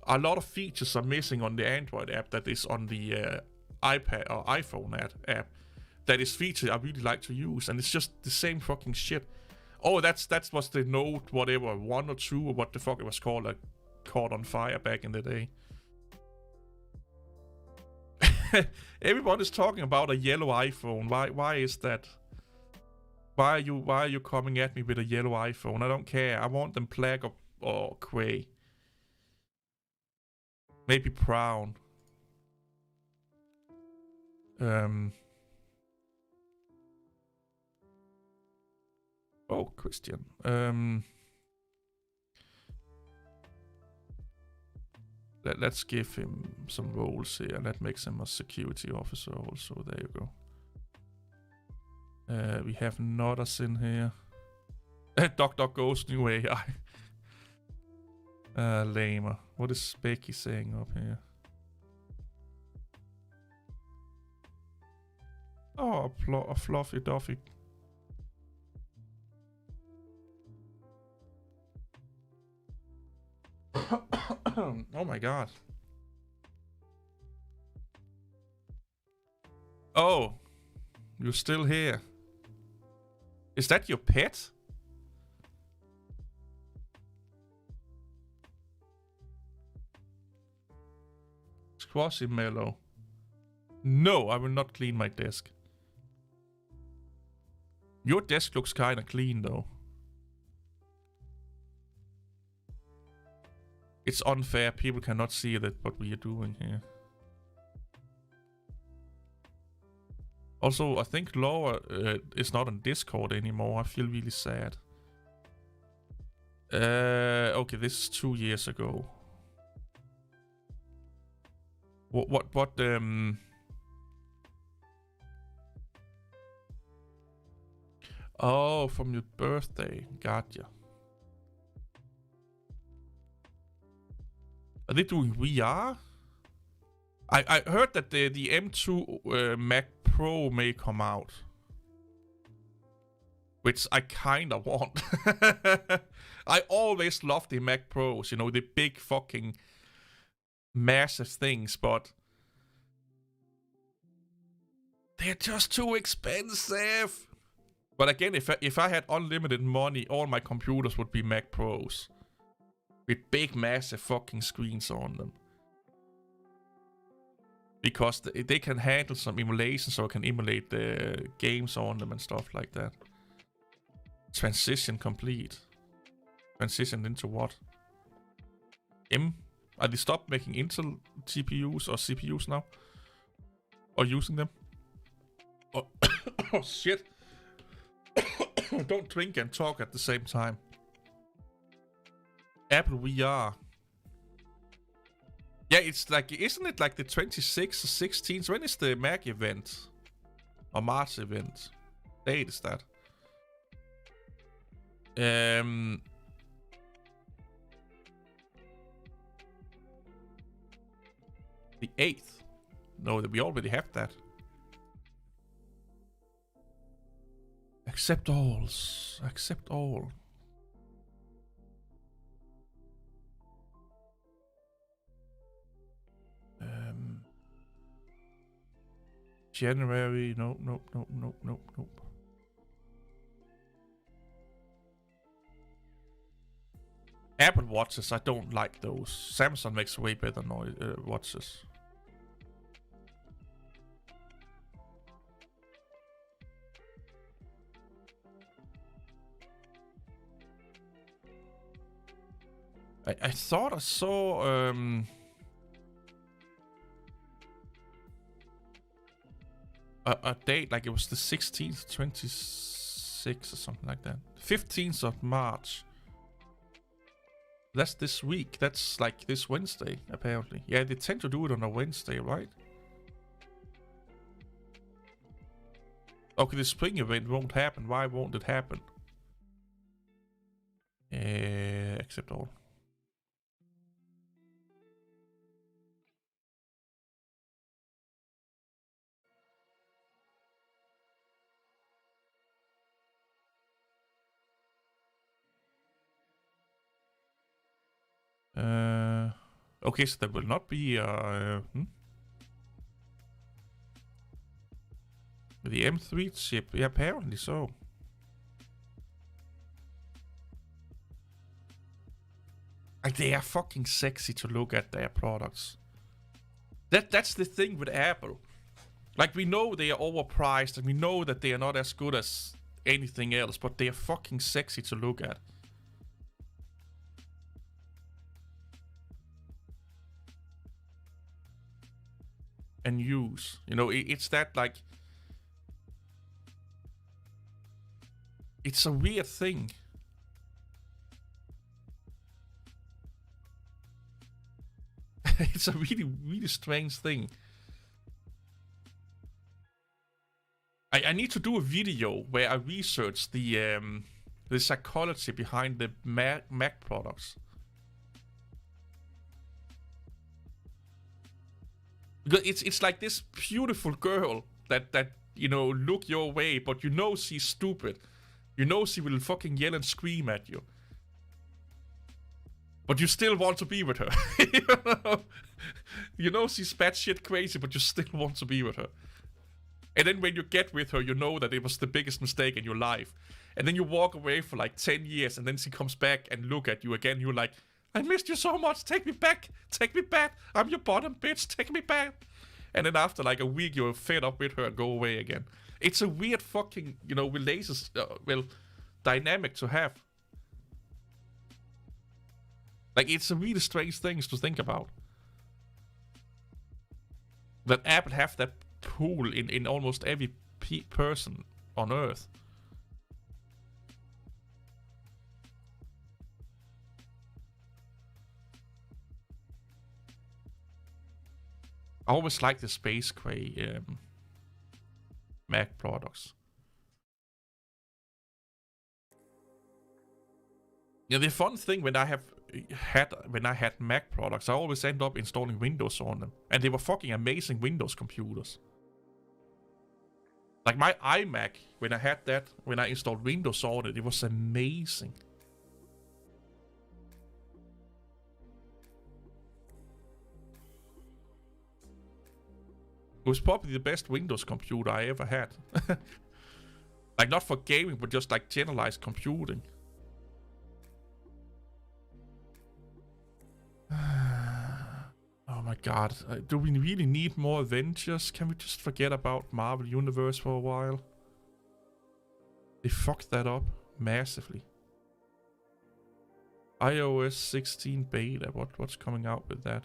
a lot of features are missing on the Android app that is on the iPad or iPhone app. That is feature I really like to use, and it's just the same fucking shit. Oh, that's what's the Note, whatever, 1 or 2 or what the fuck it was called, like, caught on fire back in the day. Everyone is talking about a yellow iPhone. Why is that? Why are you coming at me with a yellow iPhone? I don't care. I want them black or gray. Maybe brown. Oh, Christian. Let's give him some roles here. That makes him a security officer also. There you go. We have Nodders in here. Doc goes new AI. Lamer. What is Becky saying up here? Oh, a fluffy duffy. Oh my god. Oh, you're still here. Is that your pet? Squashy Mellow. No, I will not clean my desk. Your desk looks kinda clean though. It's unfair, people cannot see that what we are doing here. Also, I think Laura is not on Discord anymore. I feel really sad. Okay, this is 2 years ago. What Oh, from your birthday. Gotcha. Are they doing VR? I heard that the M2 Mac Pro may come out. Which I kinda want. I always love the Mac Pros, you know, the big fucking massive things, but They're just too expensive. But again, if I had unlimited money, all my computers would be Mac Pros. With big, massive fucking screens on them. Because they can handle some emulation, so I can emulate the games on them and stuff like that. Transition complete. Transition into what? Are they stopped making Intel GPUs or CPUs now? Or using them? Oh, oh shit. Don't drink and talk at the same time. Apple VR. Yeah, it's like, isn't it like the 26th or 16th? When is the Mac event? Or March event? Date is that? The 8th. No, we already have that. Accept all. Accept all. January. Nope. Apple watches, I don't like those. Samsung makes way better watches. I thought I saw a date, like it was the 16th, 26th or something like that. 15th of March. That's this week. That's like this Wednesday, apparently. Yeah, they tend to do it on a Wednesday, right? Okay, the spring event won't happen. Why won't it happen? Accept all. Okay, so there will not be the M3 chip. Yeah, apparently so. Like, they are fucking sexy to look at, their products. That's the thing with Apple. Like, we know they are overpriced and we know that they are not as good as anything else, but they are fucking sexy to look at. And use. You know, it's that, like... It's a weird thing. It's a really, really strange thing. I need to do a video where I research the psychology behind the Mac products. Because it's like this beautiful girl that you know, look your way, but you know she's stupid. You know she will fucking yell and scream at you. But you still want to be with her. You know she's batshit crazy, but you still want to be with her. And then when you get with her, you know that it was the biggest mistake in your life. And then you walk away for like 10 years, and then she comes back and look at you again. You're like, I missed you so much. Take me back. Take me back. I'm your bottom bitch. Take me back. And then after like a week, you're fed up with her and go away again. It's a weird fucking, you know, dynamic to have. Like, it's a really strange thing to think about. That Apple have that pool in almost every person on Earth. I always like the Space Gray Mac products. Yeah, the fun thing when I had Mac products, I always end up installing Windows on them, and they were fucking amazing Windows computers. Like my iMac, when I installed Windows on it, it was amazing. It was probably the best Windows computer I ever had. Like, not for gaming, but just like generalized computing. Oh my god. Do we really need more Avengers? Can we just forget about Marvel Universe for a while? They fucked that up massively. iOS 16 beta. What's coming out with that?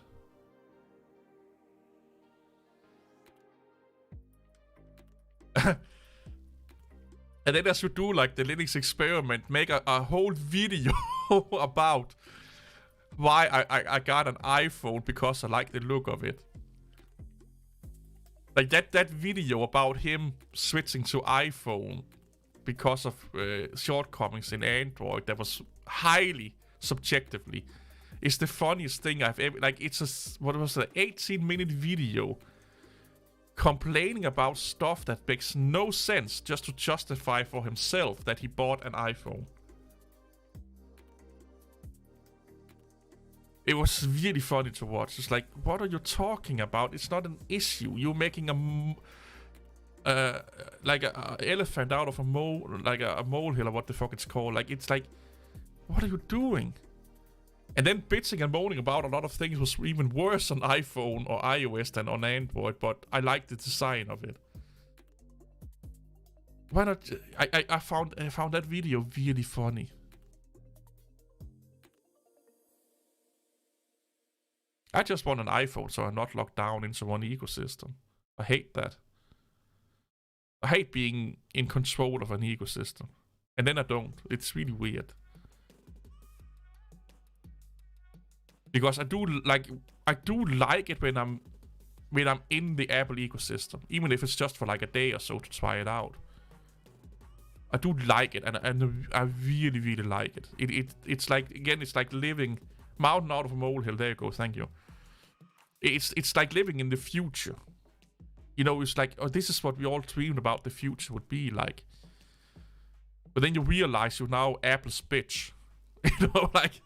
And then I should do like the Linux experiment, make a whole video about why I got an iPhone because I like the look of it. Like that video about him switching to iPhone because of shortcomings in Android that was highly subjectively is the funniest thing I've ever, like, it's a, what was it, 18-minute video complaining about stuff that makes no sense just to justify for himself that he bought an iPhone. It was really funny to watch. It's like, what are you talking about? It's not an issue. You're making a like a elephant out of a mole, like a molehill, or what the fuck it's called. Like, it's like, what are you doing? And then bitching and moaning about a lot of things was even worse on iPhone or iOS than on Android, but I liked the design of it. Why not? I found that video really funny. I just want an iPhone so I'm not locked down into one ecosystem. I hate that. I hate being in control of an ecosystem. And then I don't. It's really weird. Because I do like it when I'm in the Apple ecosystem, even if it's just for like a day or so to try it out. I do like it, and I really, really like it. It's like, again, it's like living mountain out of a molehill. There you go, thank you. It's like living in the future. You know, it's like, oh, this is what we all dreamed about the future would be like. But then you realize you're now Apple's bitch. You know, like,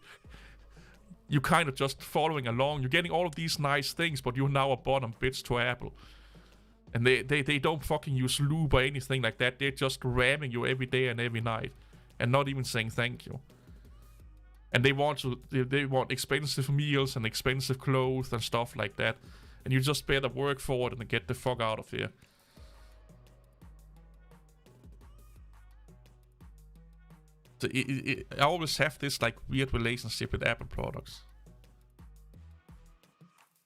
you kind of just following along. You're getting all of these nice things, but you're now a bottom bitch to Apple. And they don't fucking use lube or anything like that. They're just ramming you every day and every night. And not even saying thank you. And they want expensive meals and expensive clothes and stuff like that. And you just better work for it and get the fuck out of here. So I always have this like weird relationship with Apple products.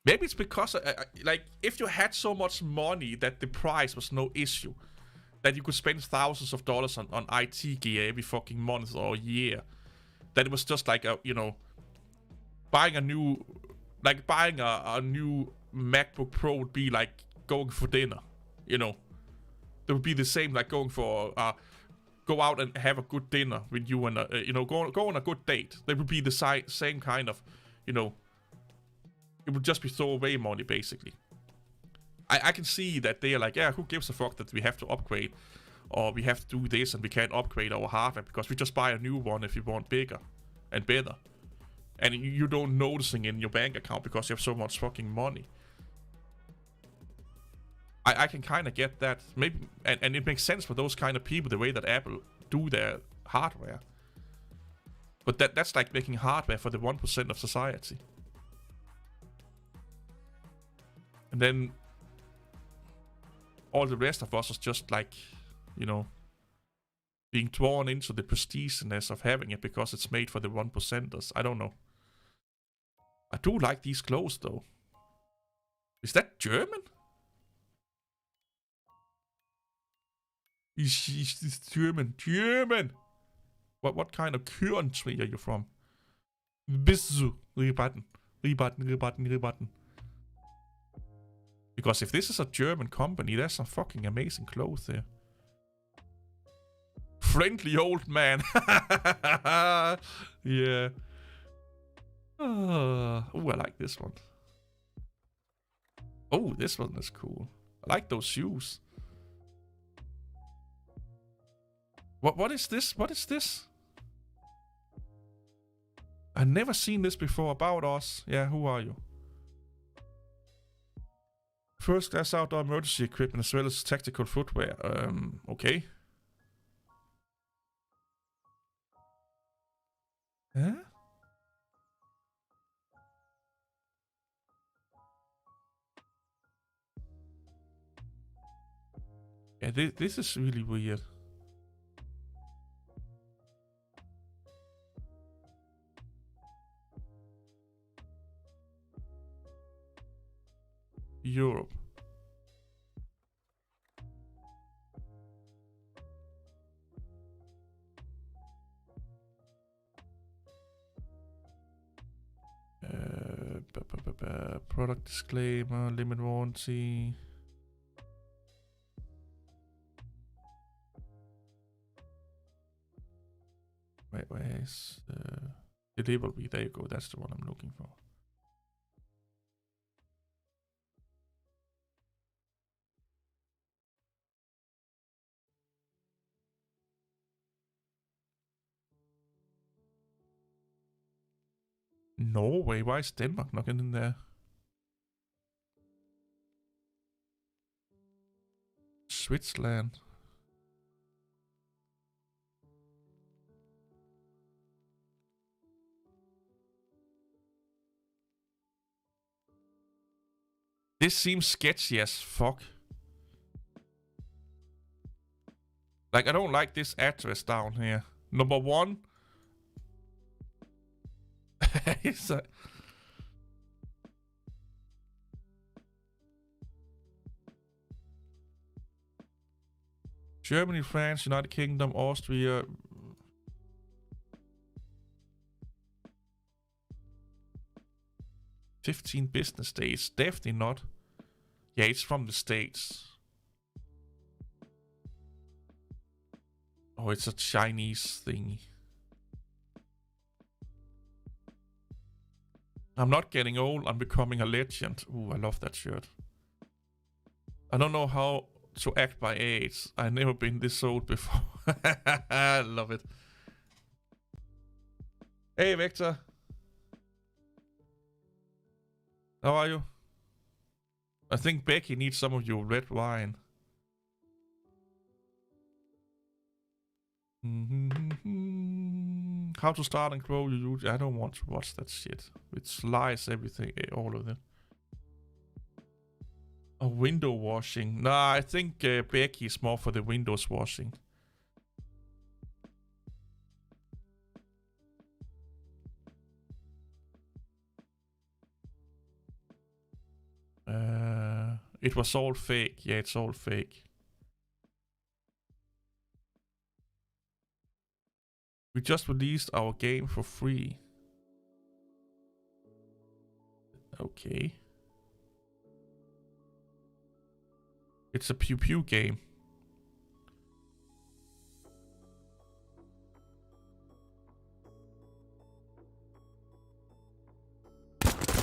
Maybe it's because like, if you had so much money that the price was no issue, that you could spend thousands of dollars on IT gear every fucking month or year, that it was just like a, you know, buying a new MacBook Pro would be like going for dinner, you know. It would be the same like going for go out and have a good dinner with you and you know, go on a good date. They would be the same kind of, you know, it would just be throwaway money basically. I can see that they're like, yeah, who gives a fuck that we have to upgrade, or we have to do this and we can't upgrade our hardware because we just buy a new one if you want bigger and better, and you don't noticing in your bank account because you have so much fucking money. I can kind of get that, maybe, and it makes sense for those kind of people, the way that Apple do their hardware. But that's like making hardware for the 1% of society. And then all the rest of us is just like, you know, being drawn into the prestiginess of having it because it's made for the 1%ers. I don't know. I do like these clothes though. Is that German? It's German. German! What kind of country are you from? Bisu. Rebutton. Because if this is a German company, there's some fucking amazing clothes there. Friendly old man. Yeah. Oh, I like this one. Oh, this one is cool. I like those shoes. What is this? What is this? I've never seen this before. About us. Yeah, who are you? First class outdoor emergency equipment as well as tactical footwear. Okay. Huh? Yeah, this is really weird. Europe. Product disclaimer, limit warranty. Where is delivery? There you go. That's the one I'm looking for. Norway? Why is Denmark not in there? Switzerland. This seems sketchy as fuck. Like, I don't like this address down here. Number 1. It's a... Germany, France, United Kingdom, Austria. $15 business days. Definitely not. Yeah, it's from the States. Oh, it's a Chinese thingy. I'm not getting old, I'm becoming a legend. Ooh, I love that shirt. I don't know how to act my age. I've never been this old before. I love it. Hey, Vector. How are you? I think Becky needs some of your red wine. How to start and grow your YouTube. I don't want to watch that shit. It slices everything, all of it. Oh, window washing. Nah, I think Becky is more for the windows washing. It was all fake. Yeah, it's all fake. We just released our game for free. Okay. It's a pew pew game.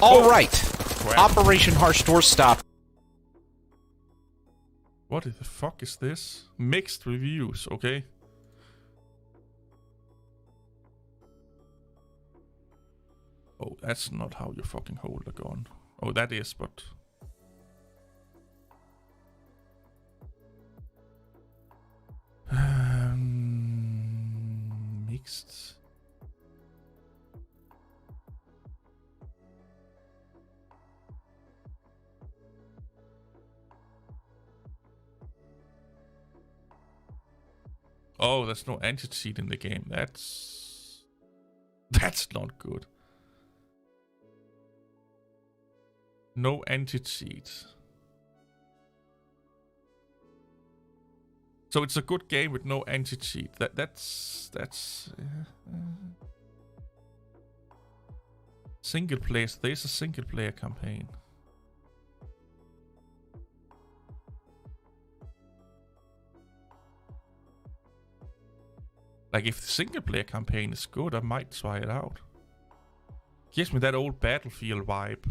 All right. Operation Harsh Door Stop. What the fuck is this? Mixed reviews, okay. Oh, that's not how you fucking hold a gun. Oh, that is, but... mixed... Oh, there's no anti-cheat in the game. That's not good. No anti-cheat. So it's a good game with no anti-cheat. That's single player. There's a single player campaign. Like, if the single player campaign is good, I might try it out. Gives me that old Battlefield vibe.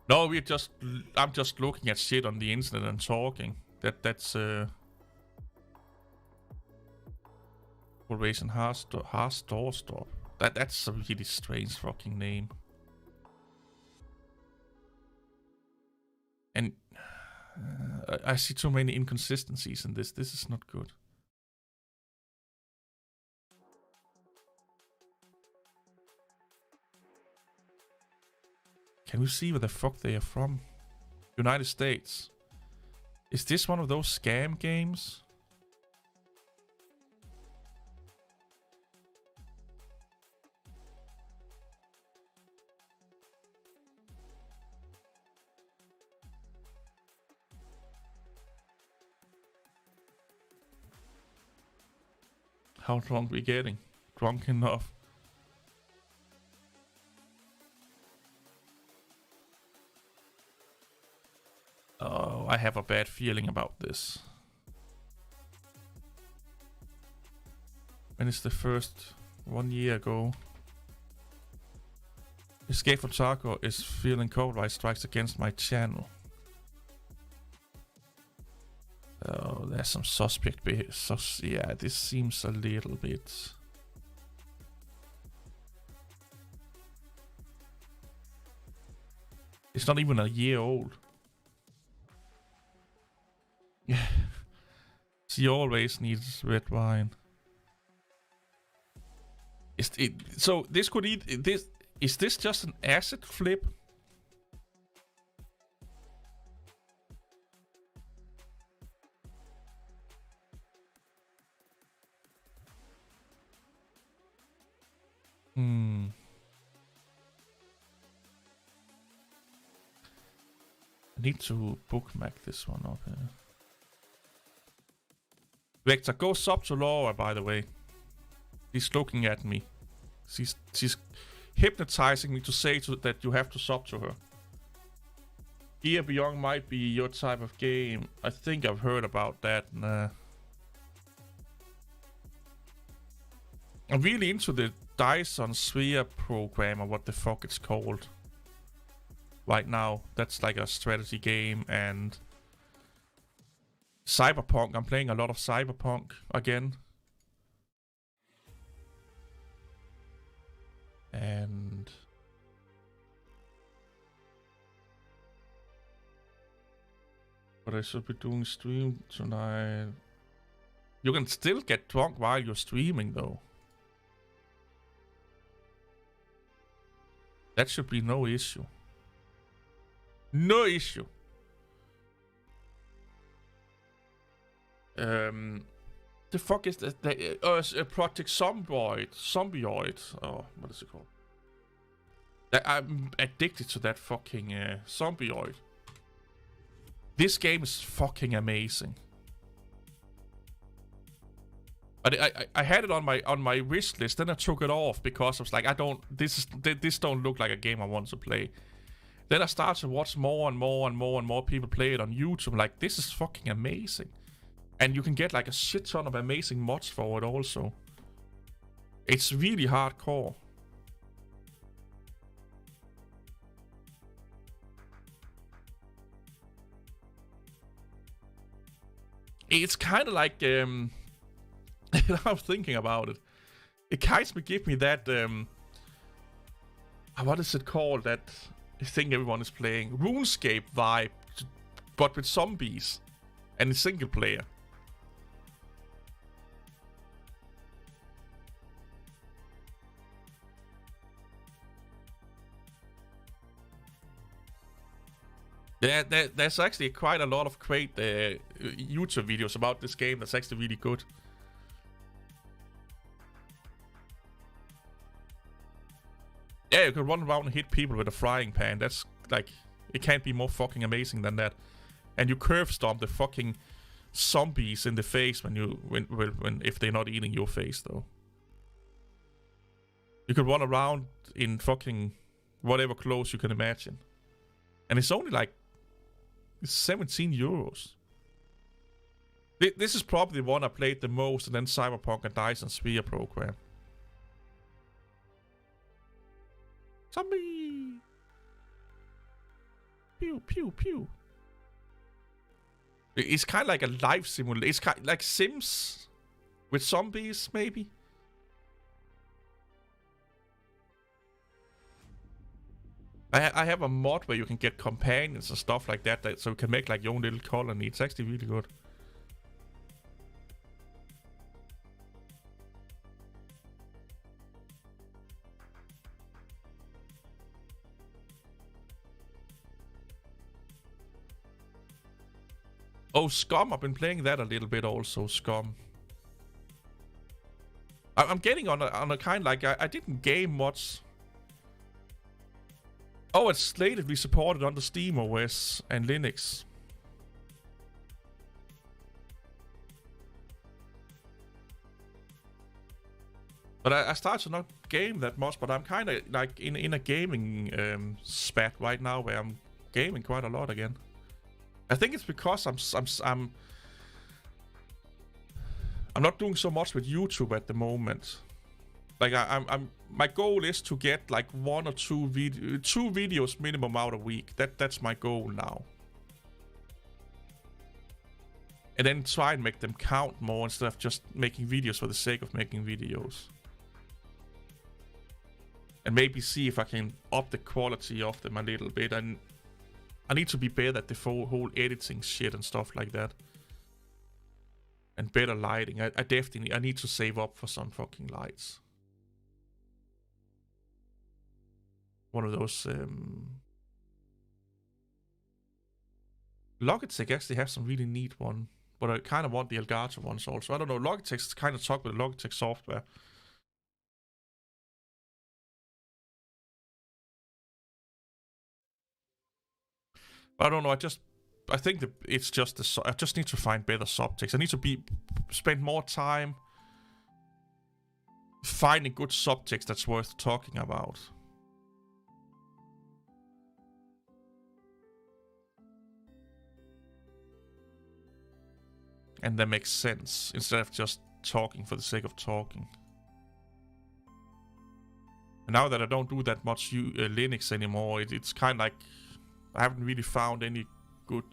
No, I'm just looking at shit on the internet and talking. That's Operation Door Stop. That's a really strange fucking name. And I see too many inconsistencies in this. This is not good. Can we see where the fuck they are from? United States. Is this one of those scam games? How drunk we getting? Drunk enough. Oh, I have a bad feeling about this. When is the first? 1 year ago. Escape from Tarkov is feeling copyright strikes against my channel. Oh, there's some suspect behavior. Yeah, this seems a little bit. It's not even a year old. Yeah. She always needs red wine. So this could eat this. Is this just an asset flip? I need to bookmark this one up here. Vector, go sub to Laura, by the way. She's looking at me. She's hypnotizing me to say that you have to sub to her. Gear Beyond might be your type of game. I think I've heard about that. Nah. I'm really into the Dyson Sphere program, or what the fuck it's called. Right now, that's like a strategy game, and Cyberpunk. I'm playing a lot of Cyberpunk again. And but I should be doing stream tonight. You can still get drunk while you're streaming, though. That should be no issue. No issue. The fuck is that? Project Zombioid. Oh, what is it called? I'm addicted to that fucking Zombioid. This game is fucking amazing. But I had it on my wish list, then I took it off because I was like, this don't look like a game I want to play. Then I started to watch more and more people play it on YouTube. I'm like, this is fucking amazing. And you can get like a shit ton of amazing mods for it also. It's really hardcore. It's kind of like, I was thinking about it. It kind of give me that, what is it called? That thing everyone is playing. RuneScape vibe, but with zombies. And it's single player. Yeah, there's actually quite a lot of great YouTube videos about this game that's actually really good. Yeah, you can run around and hit people with a frying pan. That's like, it can't be more fucking amazing than that. And you curve stomp the fucking zombies in the face when if they're not eating your face, though. You can run around in fucking whatever clothes you can imagine. And it's only like 17 euros. This is probably the one I played the most, and then Cyberpunk and Dyson Sphere program. Zombie! Pew, pew, pew. It's kind of like a life simulator. It's kind of like Sims with zombies, maybe. I have a mod where you can get companions and stuff like that, so you can make like your own little colony. It's actually really good. Oh, Scum. I've been playing that a little bit also, Scum. I'm getting on a kind like I didn't game much. Oh, it's slated supported on the Steam OS and Linux. But I started to not game that much, but I'm kind of like in a gaming spat right now where I'm gaming quite a lot again. I think it's because I'm not doing so much with YouTube at the moment. Like my goal is to get like 1 or 2 videos minimum out a week. That's my goal now. And then try and make them count more instead of just making videos for the sake of making videos. And maybe see if I can up the quality of them a little bit. And I need to be better at the whole editing shit and stuff like that. And better lighting. I definitely need to save up for some fucking lights. One of those Logitech actually have some really neat one, but I kind of want the Elgato ones also. I don't know, Logitech's kind of talk with Logitech software. I don't know. I think that it's just I just need to find better subjects. I need to spend more time finding good subjects that's worth talking about. And that makes sense instead of just talking for the sake of talking. And now that I don't do that much Linux anymore, it's kind of like I haven't really found any good,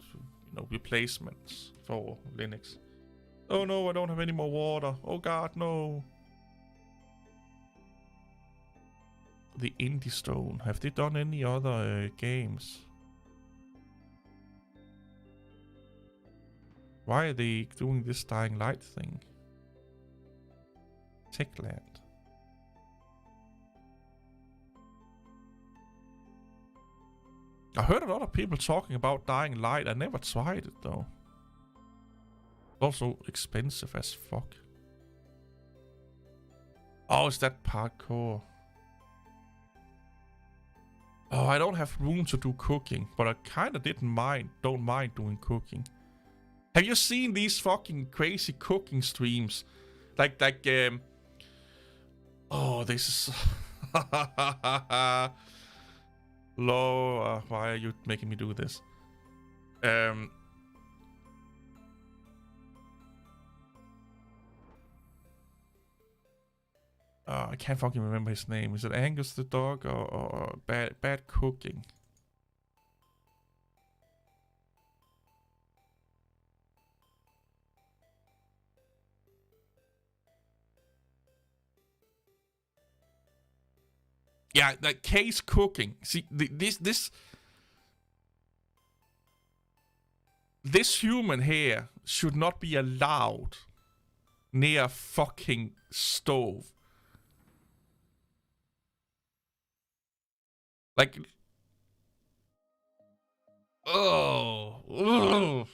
replacements for Linux. Oh no, I don't have any more water. Oh god, no. The Indie Stone. Have they done any other games? Why are they doing this Dying Light thing? Techland. I heard a lot of people talking about Dying Light. I never tried it though. Also expensive as fuck. Oh, is that parkour? Oh, I don't have room to do cooking, but I kind of don't mind doing cooking. Have you seen these fucking crazy cooking streams? Like, oh, this is... why are you making me do this? I can't fucking remember his name. Is it Angus the dog or bad cooking? Yeah, like case cooking. See, this human here should not be allowed near a fucking stove. Like, oh,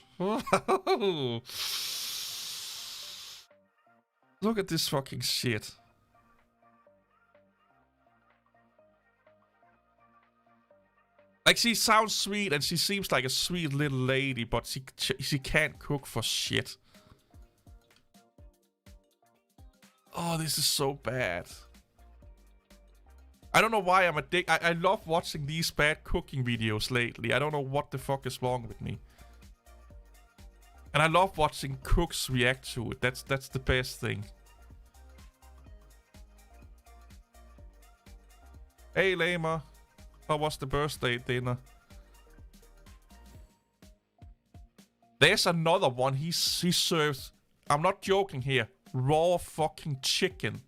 look at this fucking shit. Like, she sounds sweet and she seems like a sweet little lady, but she can't cook for shit. Oh, this is so bad. I don't know why I'm addicted. I love watching these bad cooking videos lately. I don't know what the fuck is wrong with me. And I love watching cooks react to it. That's the best thing. Hey, Lama. How was the birthday dinner? There's another one. He serves... I'm not joking here. Raw fucking chicken.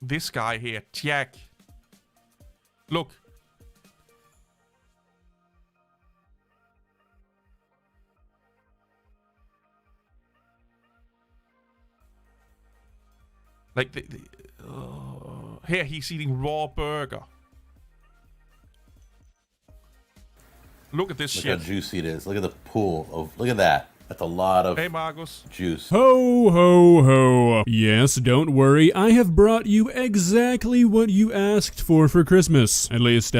This guy here, Jack. Look. Like here he's eating raw burger. Look at this Look shit. how juicy it is. Look at the pool of. Look at that. That's a lot of Hey, Marcus. juice. Ho, ho, ho. Yes, don't worry. I have brought you exactly what you asked for Christmas. At least,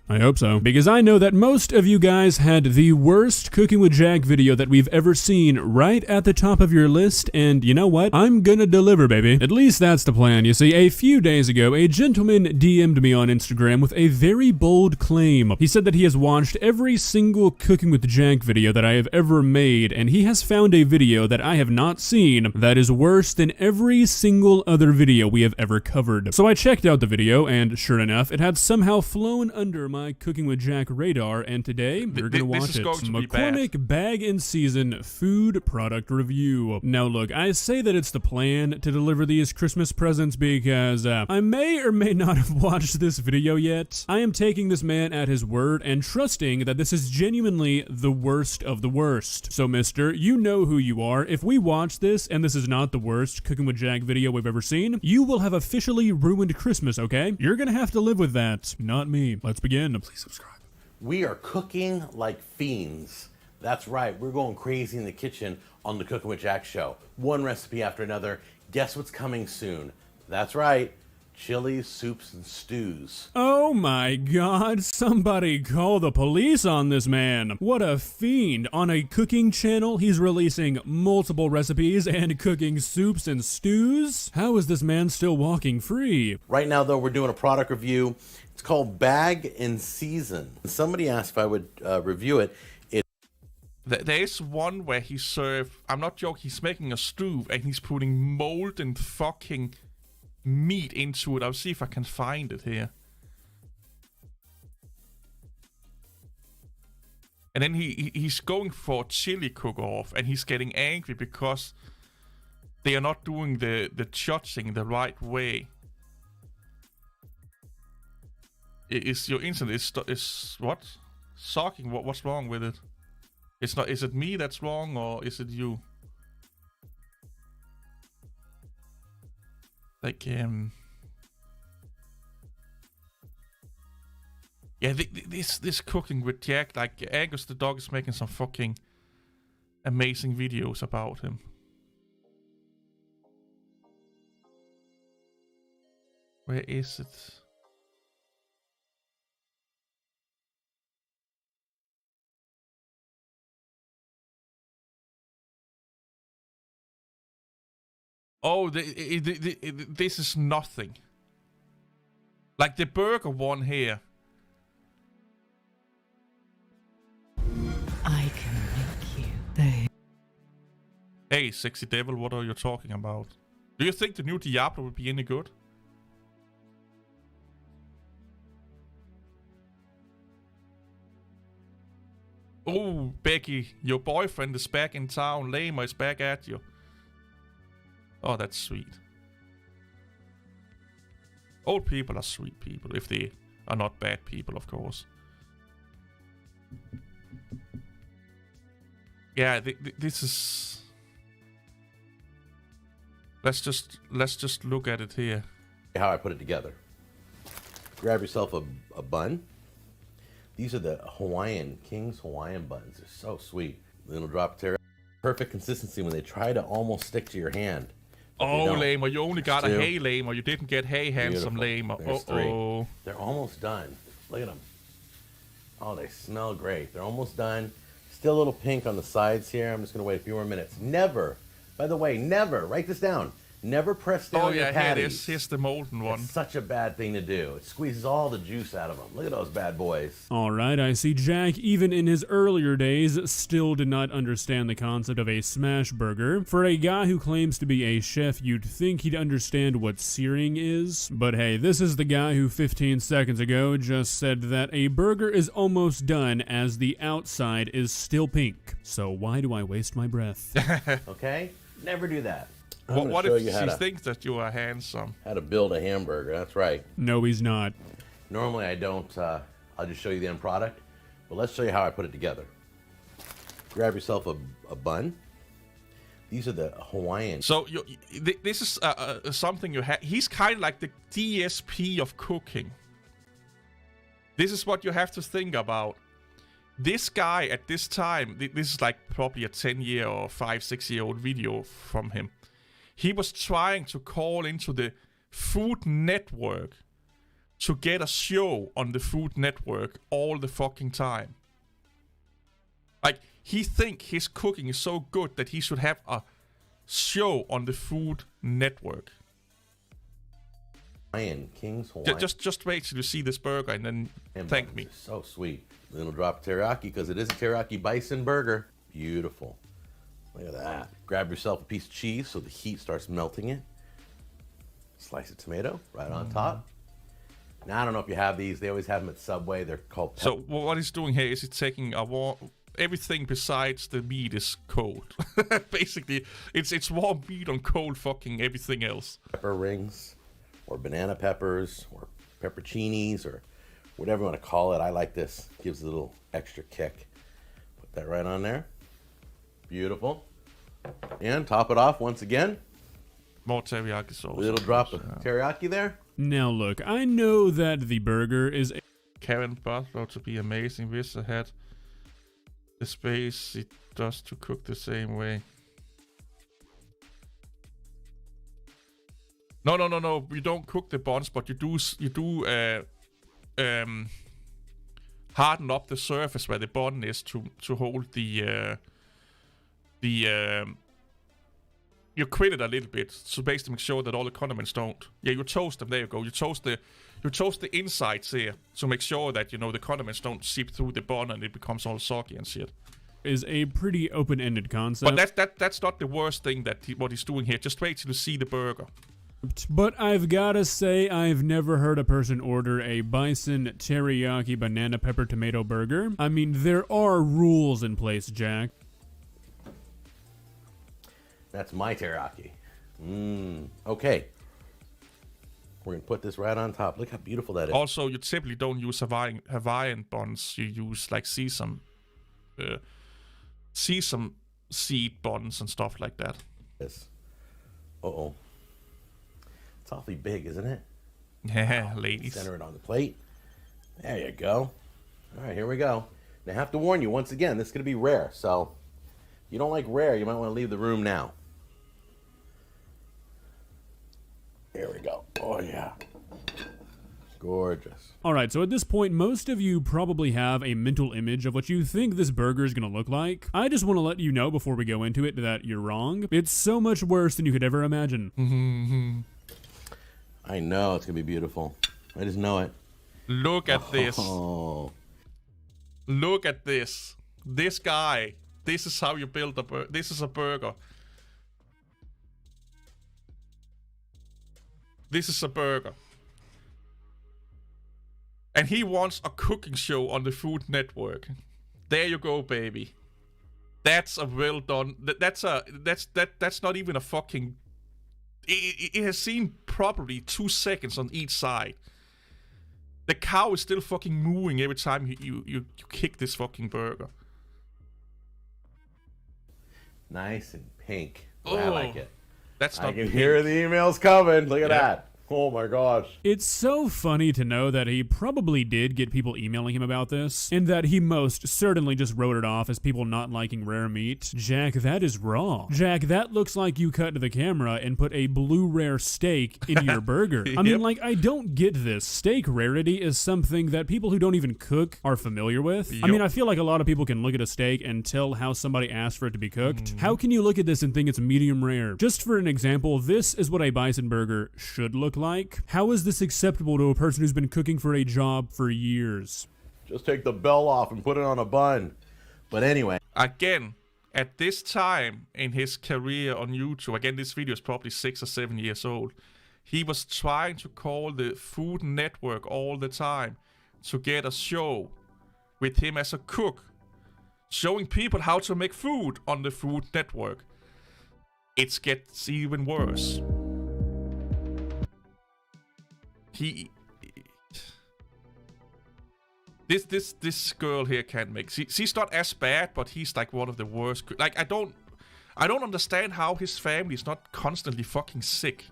I hope so. Because I know that most of you guys had the worst Cooking with Jack video that we've ever seen right at the top of your list, and you know what? I'm gonna deliver, baby. At least that's the plan. You see, a few days ago, a gentleman DM'd me on Instagram with a very bold claim. He said that he has watched every single Cooking with Jack video that I have ever made, and he has found a video that I have not seen that is worse than every single other video we have ever covered. So I checked out the video, and sure enough, it had somehow flown under my Cooking with Jack radar, and today we're gonna watch it. McCormick Bag in Season Food Product Review. Now look, I say that it's the plan to deliver these Christmas presents because I may or may not have watched this video yet. I am taking this man at his word and trusting that this is genuinely the worst of the worst. So mister, you know who you are. If we watch this and this is not the worst Cooking with Jack video we've ever seen, you will have officially ruined Christmas, okay? You're gonna have to live with that, not me. Let's begin. Please subscribe. We are cooking like fiends. That's right. We're going crazy in the kitchen on the Cooking with Jack show. One recipe after another. Guess what's coming soon? That's right. Chilies, soups, and stews. Oh my god, somebody call the police on this man. What a fiend. On a cooking channel, he's releasing multiple recipes and cooking soups and stews? How is this man still walking free? Right now, though, we're doing a product review. It's called Bag in Season. Somebody asked if I would review it. There's one where he served, I'm not joking, he's making a stew and he's putting molten fucking meat into it. I'll see if I can find it here. And then he's going for a chili cook-off and he's getting angry because they are not doing the judging the right way. Is your internet is what? Sucking? What's wrong with it? It's not. Is it me that's wrong or is it you? Like yeah, this Cooking with Jack, like Angus the dog is making some fucking amazing videos about him. Where is it? Oh, this is nothing. Like the burger one here. I can make you they. Hey, sexy devil, what are you talking about? Do you think the new Diablo would be any good? Oh, Becky, your boyfriend is back in town. Lama is back at you. Oh, that's sweet. Old people are sweet people, if they are not bad people, of course. Yeah, this is... Let's just look at it here. How I put it together. Grab yourself a bun. These are the King's Hawaiian buns. They're so sweet. Little drop of perfect consistency when they try to almost stick to your hand. Oh, Lama, you only got a hey, Lama. You didn't get hey, handsome Lama. Uh-oh. They're almost done. Look at them. Oh, they smell great. They're almost done. Still a little pink on the sides here. I'm just going to wait a few more minutes. Never, by the way, never, write this down. Never press down your patties. Here's the molten one. It's such a bad thing to do. It squeezes all the juice out of them. Look at those bad boys. Alright, I see Jack, even in his earlier days, still did not understand the concept of a smash burger. For a guy who claims to be a chef, you'd think he'd understand what searing is. But hey, this is the guy who 15 seconds ago just said that a burger is almost done as the outside is still pink. So why do I waste my breath? Okay? Never do that. What if she thinks that you are handsome? How to build a hamburger, that's right. No, he's not. Normally I don't, I'll just show you the end product, but let's show you how I put it together. Grab yourself a bun. These are the Hawaiian. So this is something you have. He's kind of like the DSP of cooking. This is what you have to think about. This guy at this time, this is like probably a 10-year or 5-6-year-old video from him. He was trying to call into the Food Network to get a show on the Food Network all the fucking time. Like, he think his cooking is so good that he should have a show on the Food Network. King's Hawaiian. Just wait till you see this burger and then thank me. So sweet. Little drop of teriyaki because it is a teriyaki bison burger. Beautiful. Look at that. Grab yourself a piece of cheese so the heat starts melting it. Slice of tomato right on top. Now, I don't know if you have these. They always have them at Subway. They're called So what he's doing here is he's taking a warm... Everything besides the meat is cold. Basically, it's warm meat on cold fucking everything else. Pepper rings, or banana peppers, or pepperoncinis, or whatever you want to call it. I like this. Gives a little extra kick. Put that right on there. Beautiful. And top it off once again. More teriyaki sauce. Little drop of teriyaki there. Now look, I know that the burger is... Karen Butler to be amazing. Wish I had the space it does to cook the same way. No. You don't cook the buns, but you do harden up the surface where the bun is to hold the you quit it a little bit to basically make sure that all the condiments don't. Yeah, you toast them. There you go. You toast the insides here to make sure that the condiments don't seep through the bun and it becomes all soggy and shit. Is a pretty open-ended concept. But that's not the worst thing what he's doing here. Just wait till you see the burger. But I've gotta say, I've never heard a person order a bison teriyaki banana pepper tomato burger. I mean, there are rules in place, Jack. That's my teriyaki. Okay. We're going to put this right on top. Look how beautiful that is. Also, you typically don't use Hawaiian buns. You use like sesame seed buns and stuff like that. Yes. Uh-oh. It's awfully big, isn't it? Yeah, ladies. Center it on the plate. There you go. All right, here we go. Now, I have to warn you, once again, this is going to be rare. So, if you don't like rare, you might want to leave the room now. There we go. Oh, yeah. Gorgeous. Alright, so at this point, most of you probably have a mental image of what you think this burger is going to look like. I just want to let you know before we go into it that you're wrong. It's so much worse than you could ever imagine. I know it's going to be beautiful. I just know it. Look at this. Oh. Look at this. This guy. This is how you build a burger. This is a burger. This is a burger. And he wants a cooking show on the Food Network. There you go, baby. That's a well done. That's not even a fucking. It has seen probably 2 seconds on each side. The cow is still fucking mooing every time you kick this fucking burger. Nice and pink. Oh, I like it. That's not I can pink. hear the emails coming. Look at that. Oh my gosh. It's so funny to know that he probably did get people emailing him about this, and that he most certainly just wrote it off as people not liking rare meat. Jack, that is raw. Jack, that looks like you cut to the camera and put a blue rare steak into your burger. I mean, like, I don't get this. Steak rarity is something that people who don't even cook are familiar with. I mean, I feel like a lot of people can look at a steak and tell how somebody asked for it to be cooked. How can you look at this and think it's medium rare? Just for an example, this is what a bison burger should look like. How is this acceptable to a person who's been cooking for a job for years? Just take the bell off and put it on a bun. But anyway. Again, at this time in his career on YouTube, again, this video is probably 6 or 7 years old, he was trying to call the Food Network all the time to get a show with him as a cook, showing people how to make food on the Food Network. It gets even worse. This girl here can't make. She's not as bad, but he's like one of the worst. Like I don't understand how his family is not constantly fucking sick.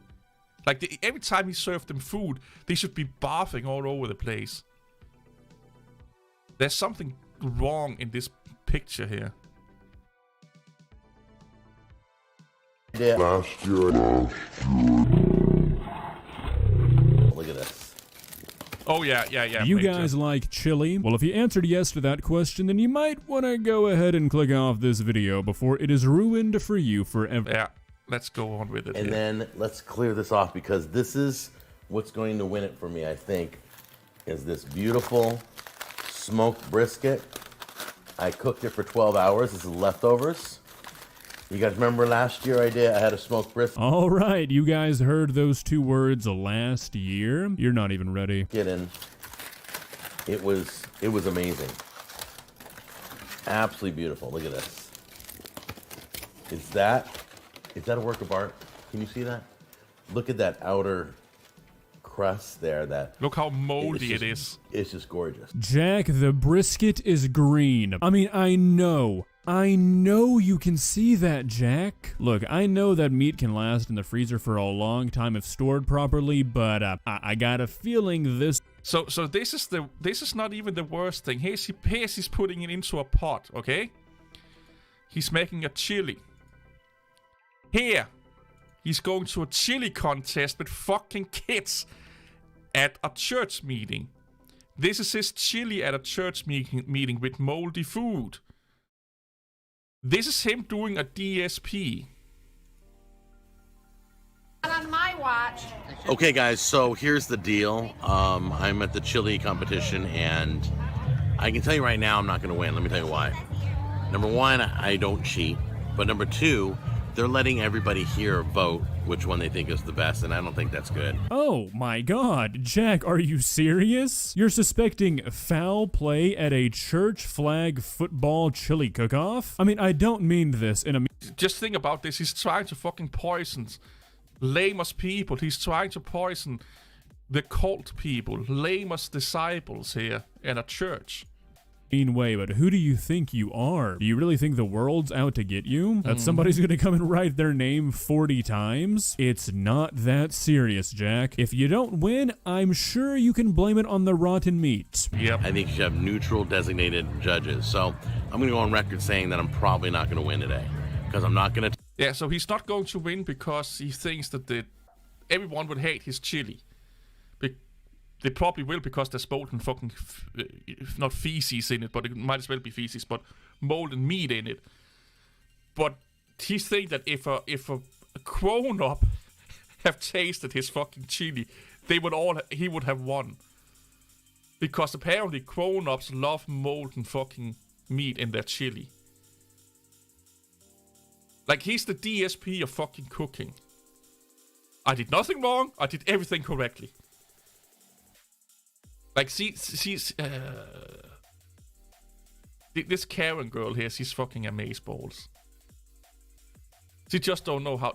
Like every time he served them food, they should be barfing all over the place. There's something wrong in this picture here. Yeah. Look at this. Oh yeah. You major. guys like chili? Well, if you answered yes to that question, then you might want to go ahead and click off this video before it is ruined for you forever. Yeah, let's go on with it. And then let's clear this off because this is what's going to win it for me, I think, is this beautiful smoked brisket. I cooked it for 12 hours. This is leftovers. You guys remember last year I had a smoked brisket. All right, you guys heard those 2 words last year. You're not even ready. And it was amazing. Absolutely beautiful. Look at this. Is that a work of art? Can you see that? Look at that outer crust there. Look how moldy it is. It's just gorgeous. Jack, the brisket is green. I mean, I know you can see that, Jack. Look, I know that meat can last in the freezer for a long time if stored properly, but I got a feeling this. So this is not even the worst thing. Here's he's putting it into a pot, okay? He's making a chili. Here, he's going to a chili contest with fucking kids at a church meeting. This is his chili at a church meeting with moldy food. This is him doing a DSP. On my watch. Okay, guys, so here's the deal. I'm at the chili competition, and I can tell you right now I'm not going to win. Let me tell you why. Number one, I don't cheat. But number two, they're letting everybody here vote which one they think is the best, and I don't think that's good. Oh my god, Jack, are you serious? You're suspecting foul play at a church flag football chili cook-off? I mean, I don't mean this in a... Just think about this. He's trying to fucking poison lamest people. He's trying to poison the cult people, lamest disciples here in a church. Way, but who do you think you are? Do you really think the world's out to get you? That somebody's gonna come and write their name 40 times? It's not that serious, Jack. If you don't win, I'm sure you can blame it on the rotten meat. Yep. I think you should have neutral designated judges. So I'm going to go on record saying that I'm probably not going to win today. Because I'm not going to... Yeah, so he's not going to win because he thinks that everyone would hate his chili. They probably will because there's molten fucking, not feces in it, but it might as well be feces, but molten meat in it. But he thinks that if a grown-up have tasted his fucking chili, he would have won. Because apparently grown-ups love molten fucking meat in their chili. Like, he's the DSP of fucking cooking. I did nothing wrong, I did everything correctly. Like, she's this Karen girl here, she's fucking amazeballs. She just don't know how.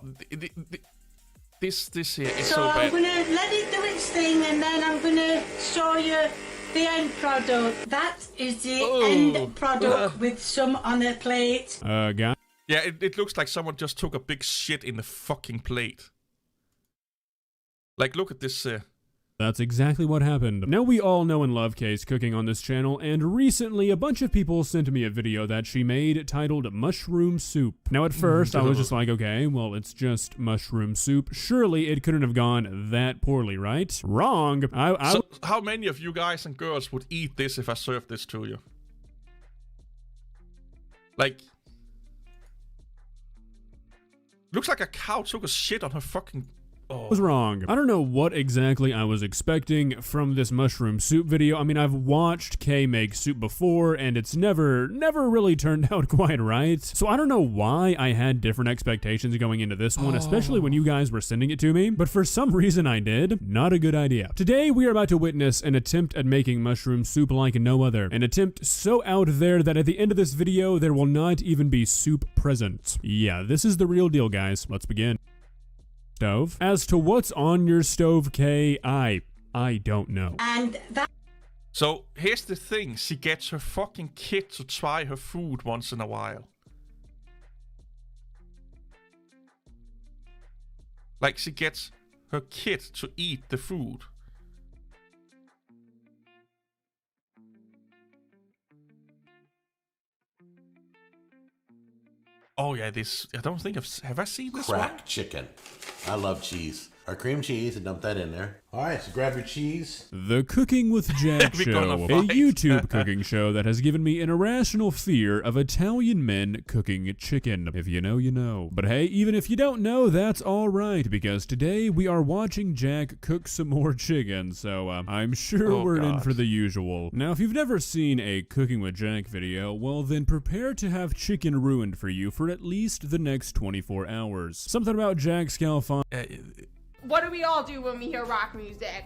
This here is so bad. I'm gonna let it do its thing, and then I'm gonna show you the end product. That is the end product with some on a plate. Guy. Yeah, it looks like someone just took a big shit in the fucking plate. Like, look at this. That's exactly what happened. Now we all know and love Kay's cooking on this channel, and recently a bunch of people sent me a video that she made titled Mushroom Soup. Now at first I was just like, okay, well it's just mushroom soup. Surely it couldn't have gone that poorly, right? Wrong. So how many of you guys and girls would eat this if I served this to you? Like... Looks like a cow took a shit on her fucking... was wrong. I don't know what exactly I was expecting from this mushroom soup video. I mean, I've watched Kay make soup before, and it's never really turned out quite right. So I don't know why I had different expectations going into this one, especially when you guys were sending it to me. But for some reason I did. Not a good idea. Today, we are about to witness an attempt at making mushroom soup like no other. An attempt so out there that at the end of this video, there will not even be soup present. Yeah, this is the real deal, guys. Let's begin. Stove. As to what's on your stove, Kay, I don't know. And that... So here's the thing, she gets her fucking kid to try her food once in a while. Like she gets her kid to eat the food. Oh yeah, this, I don't think have I seen this Crack one? chicken. I love cheese. Our cream cheese, and dump that in there. All right, so grab your cheese. The Cooking with Jack We're show, gonna a fight. YouTube cooking show that has given me an irrational fear of Italian men cooking chicken. If you know, you know. But hey, even if you don't know, that's alright, because today we are watching Jack cook some more chicken, so I'm sure we're in for the usual. Now, if you've never seen a Cooking with Jack video, well then prepare to have chicken ruined for you for at least the next 24 hours. Something about Jack's Scalfon. What do we all do when we hear rock music?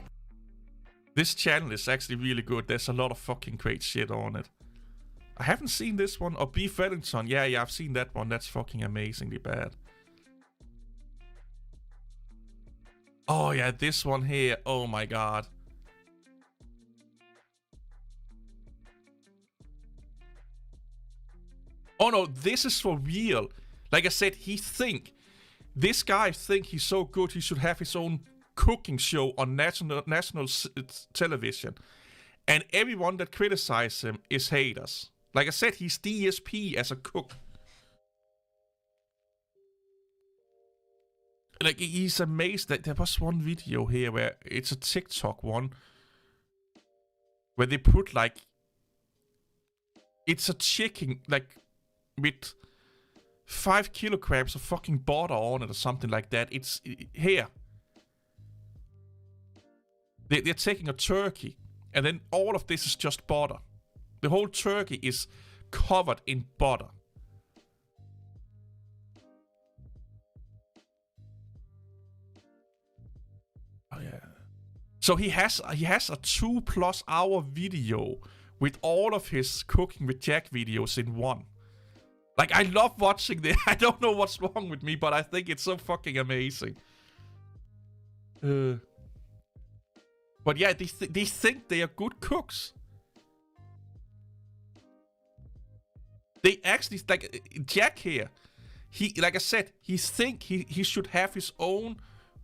This channel is actually really good. There's a lot of fucking great shit on it. I haven't seen this one. Or Beef Wellington. Yeah, I've seen that one. That's fucking amazingly bad. Oh yeah, this one here. Oh my god. Oh no, this is for real. Like I said, this guy think he's so good he should have his own cooking show on national television. And everyone that criticizes him is haters. Like I said, he's DSP as a cook. Like, he's amazed that there was one video here where it's a TikTok one where they put like, it's a chicken like with 5 kilograms of fucking butter on it or something like that. It's here. They're taking a turkey and then all of this is just butter. The whole turkey is covered in butter. Oh yeah. So he has a 2+ hour video with all of his Cooking with Jack videos in one. Like, I love watching this. I don't know what's wrong with me, but I think it's so fucking amazing. But yeah, they think they are good cooks. They actually, like, Jack here, he, like I said, he think he should have his own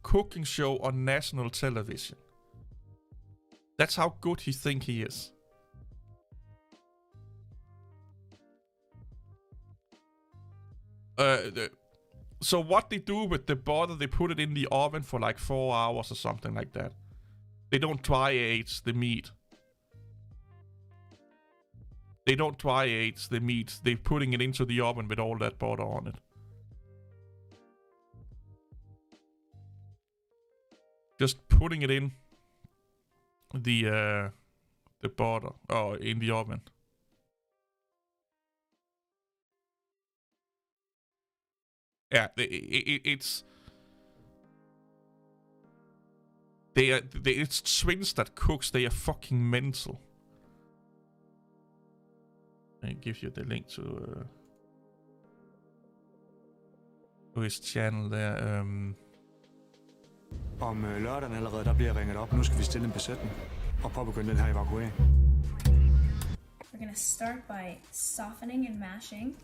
cooking show on national television. That's how good he think he is. So what they do with the butter, they put it in the oven for like 4 hours or something like that. They don't dry age the meat. They don't dry age the meat. They're putting it into the oven with all that butter on it. Just putting it in the butter, in the oven. Yeah, it's twins that cooks. They are fucking mental. I give you the link to his channel there. Om lørdagen allerede, der bliver ringet op. Nu skal vi stille en besætning og påbegynde den her evakuering. We're gonna start by softening and mashing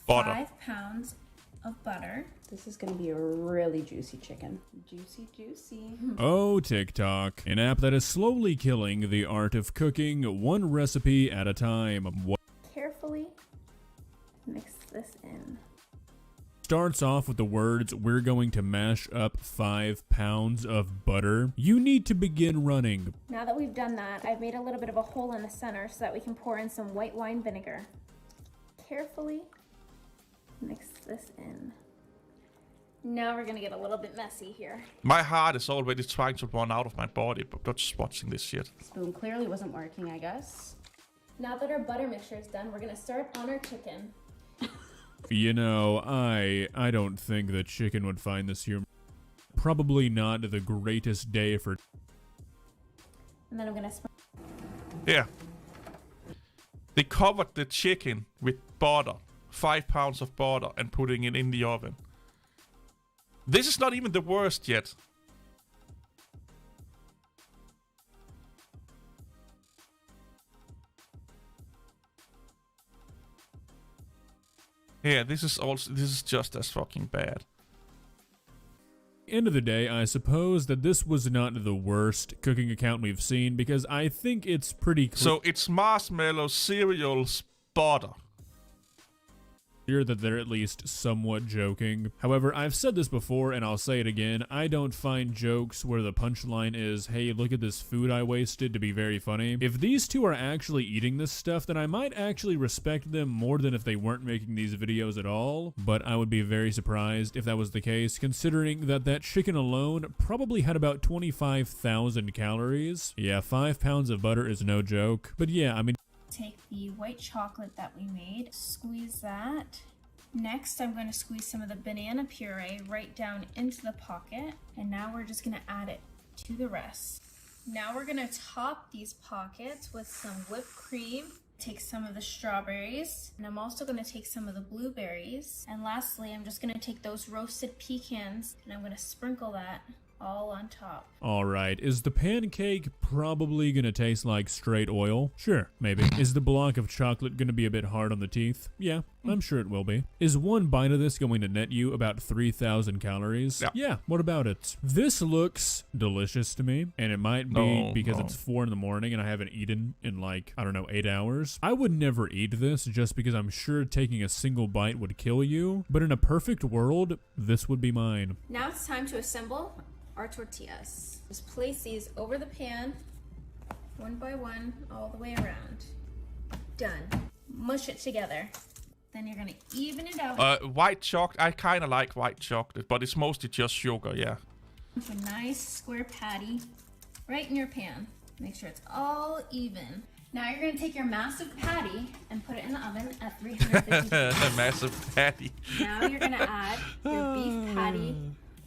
Butter. 5 pounds of butter. This is going to be a really juicy chicken. Juicy, juicy. Oh, TikTok, an app that is slowly killing the art of cooking one recipe at a time. Carefully mix this in. Starts off with the words, "We're going to mash up 5 pounds of butter." You need to begin running. Now that we've done that, I've made a little bit of a hole in the center so that we can pour in some white wine vinegar. Carefully mix this in. Now we're gonna get a little bit messy here. My heart is already trying to run out of my body, but not just watching this shit. Spoon clearly wasn't working, I guess. Now that our butter mixture is done, we're gonna start on our chicken. You know, I don't think that chicken would find this here. Probably not the greatest day for... And then I'm gonna... Yeah. They covered the chicken with butter. 5 pounds of butter and putting it in the oven. This is not even the worst yet. Yeah, this is just as fucking bad. End of the day, I suppose that this was not the worst cooking account we've seen, because I think it's pretty clear. So it's marshmallow cereal butter. That they're at least somewhat joking. However, I've said this before and I'll say it again, I don't find jokes where the punchline is, hey, look at this food I wasted, to be very funny. If these two are actually eating this stuff, then I might actually respect them more than if they weren't making these videos at all, but I would be very surprised if that was the case, considering that that chicken alone probably had about 25,000 calories. Yeah, 5 pounds of butter is no joke. But yeah, I mean, take the white chocolate that we made, squeeze that. Next, I'm going to squeeze some of the banana puree right down into the pocket. And now we're just going to add it to the rest. Now we're going to top these pockets with some whipped cream. Take some of the strawberries, and I'm also going to take some of the blueberries. And lastly, I'm just going to take those roasted pecans and I'm going to sprinkle that all on top. Alright, is the pancake probably gonna taste like straight oil? Sure, maybe. Is the block of chocolate gonna be a bit hard on the teeth? Yeah, I'm sure it will be. Is one bite of this going to net you about 3,000 calories? Yeah, what about it? This looks delicious to me, and it might be because it's 4 in the morning and I haven't eaten in like, I don't know, 8 hours. I would never eat this just because I'm sure taking a single bite would kill you, but in a perfect world, this would be mine. Now it's time to assemble our tortillas. Just place these over the pan, one by one, all the way around. Done. Mush it together. Then you're gonna even it out. White chocolate, I kinda like white chocolate, but it's mostly just sugar, yeah. A nice square patty right in your pan. Make sure it's all even. Now you're gonna take your massive patty and put it in the oven at 350 degrees. A massive patty. Now you're gonna add your beef patty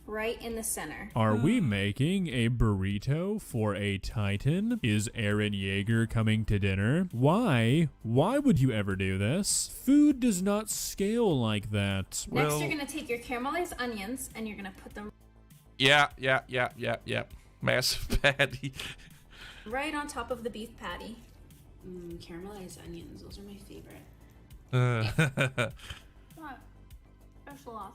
right in the center. Are we making a burrito for a Titan? Is Aaron Yeager coming to dinner? Why? Why would you ever do this? Food does not scale like that. Next, you're gonna take your caramelized onions and you're gonna put them Yeah. Massive patty. right on top of the beef patty. Caramelized onions, those are my favorite. Special off.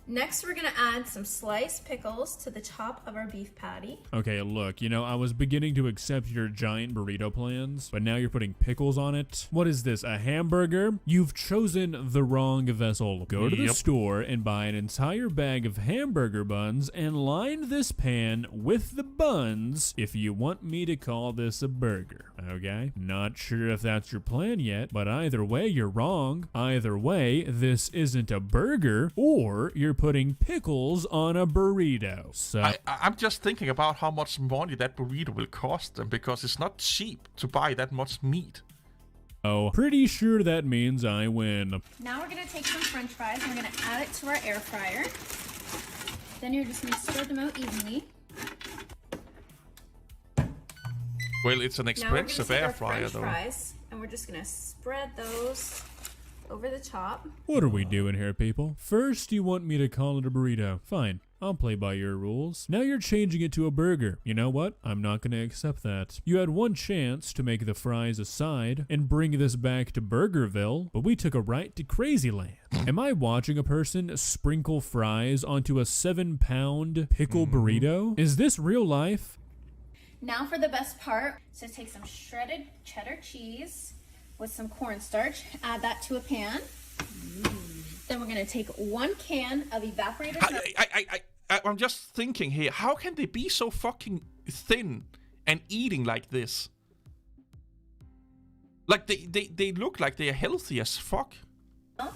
Next, we're gonna add some sliced pickles to the top of our beef patty. Okay, look, you know, I was beginning to accept your giant burrito plans, but now you're putting pickles on it. What is this, a hamburger? You've chosen the wrong vessel. Go to the store and buy an entire bag of hamburger buns and line this pan with the buns if you want me to call this a burger, okay? Not sure if that's your plan yet, but either way, you're wrong. Either way, this isn't a burger, or you're putting pickles on a burrito. So I'm just thinking about how much money that burrito will cost them, because it's not cheap to buy that much meat. Oh, pretty sure that means I win. Now we're gonna take some french fries and we're gonna add it to our air fryer. Then you're just gonna spread them out evenly. Well, it's an expensive air fryer though. Fries, and we're just gonna spread those over the top. What are we doing here, people? First, you want me to call it a burrito. Fine, I'll play by your rules. Now you're changing it to a burger. You know what? I'm not gonna accept that. You had one chance to make the fries a side and bring this back to Burgerville, but we took a right to Crazyland. Am I watching a person sprinkle fries onto a 7-pound pickle burrito? Is this real life? Now for the best part. So take some shredded cheddar cheese with some cornstarch, add that to a pan. Then we're gonna take 1 can of evaporated I'm just thinking here, how can they be so fucking thin and eating like this? Like they look like they're healthy as fuck. milk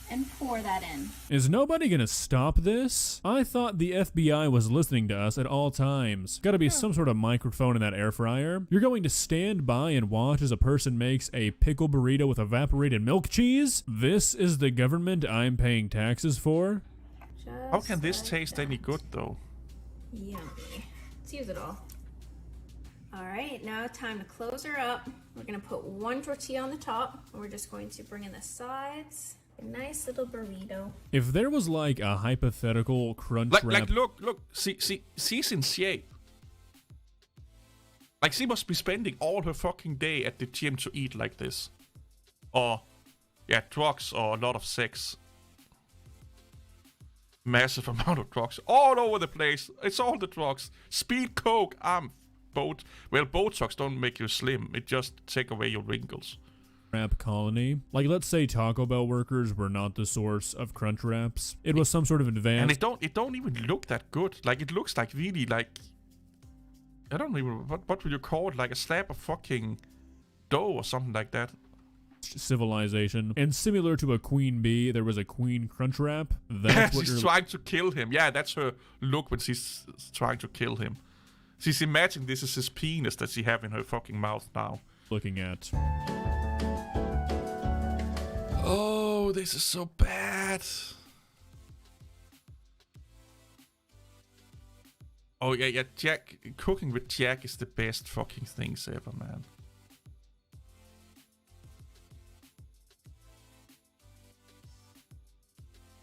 and pour that in. Is nobody gonna stop this? I thought the FBI was listening to us at all times. Gotta be some sort of microphone in that air fryer. You're going to stand by and watch as a person makes a pickle burrito with evaporated milk cheese? This is the government I'm paying taxes for? How can this taste any good though? Yummy. Let's use it all. Alright, now time to close her up. We're gonna put 1 tortilla on the top, and we're just going to bring in the sides. A nice little burrito. If there was like a hypothetical crunch wrap... Like, look, she's in shape. Like, she must be spending all her fucking day at the gym to eat like this. Or Yeah, drugs or a lot of sex. Massive amount of drugs all over the place. It's all the drugs. Speed, coke, Botox don't make you slim. It just take away your wrinkles. Wrap colony. Like, let's say Taco Bell workers were not the source of crunch wraps. It was some sort of advanced. And it don't even look that good. Like, it looks like really like, I don't even, what would you call it? Like a slab of fucking dough or something like that. Civilization. And similar to a queen bee, there was a queen crunch wrap. That's what she's trying to kill him. Yeah, that's her look when she's trying to kill him. She's imagining this is his penis that she have in her fucking mouth now. Looking at. Oh, this is so bad. Oh yeah, Jack. Cooking with Jack is the best fucking things ever, man.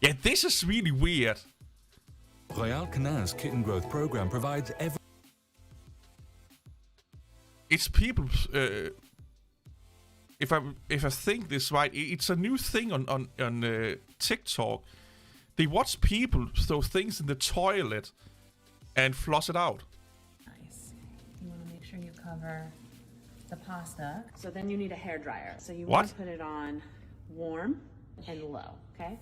Yeah, this is really weird. Royal Canin's kitten growth program provides every. It's people. If I think this right, it's a new thing on TikTok. They watch people throw things in the toilet and flush it out. Nice. You want to make sure you cover the pasta. So then you need a hairdryer. So you want to put it on warm and low, okay?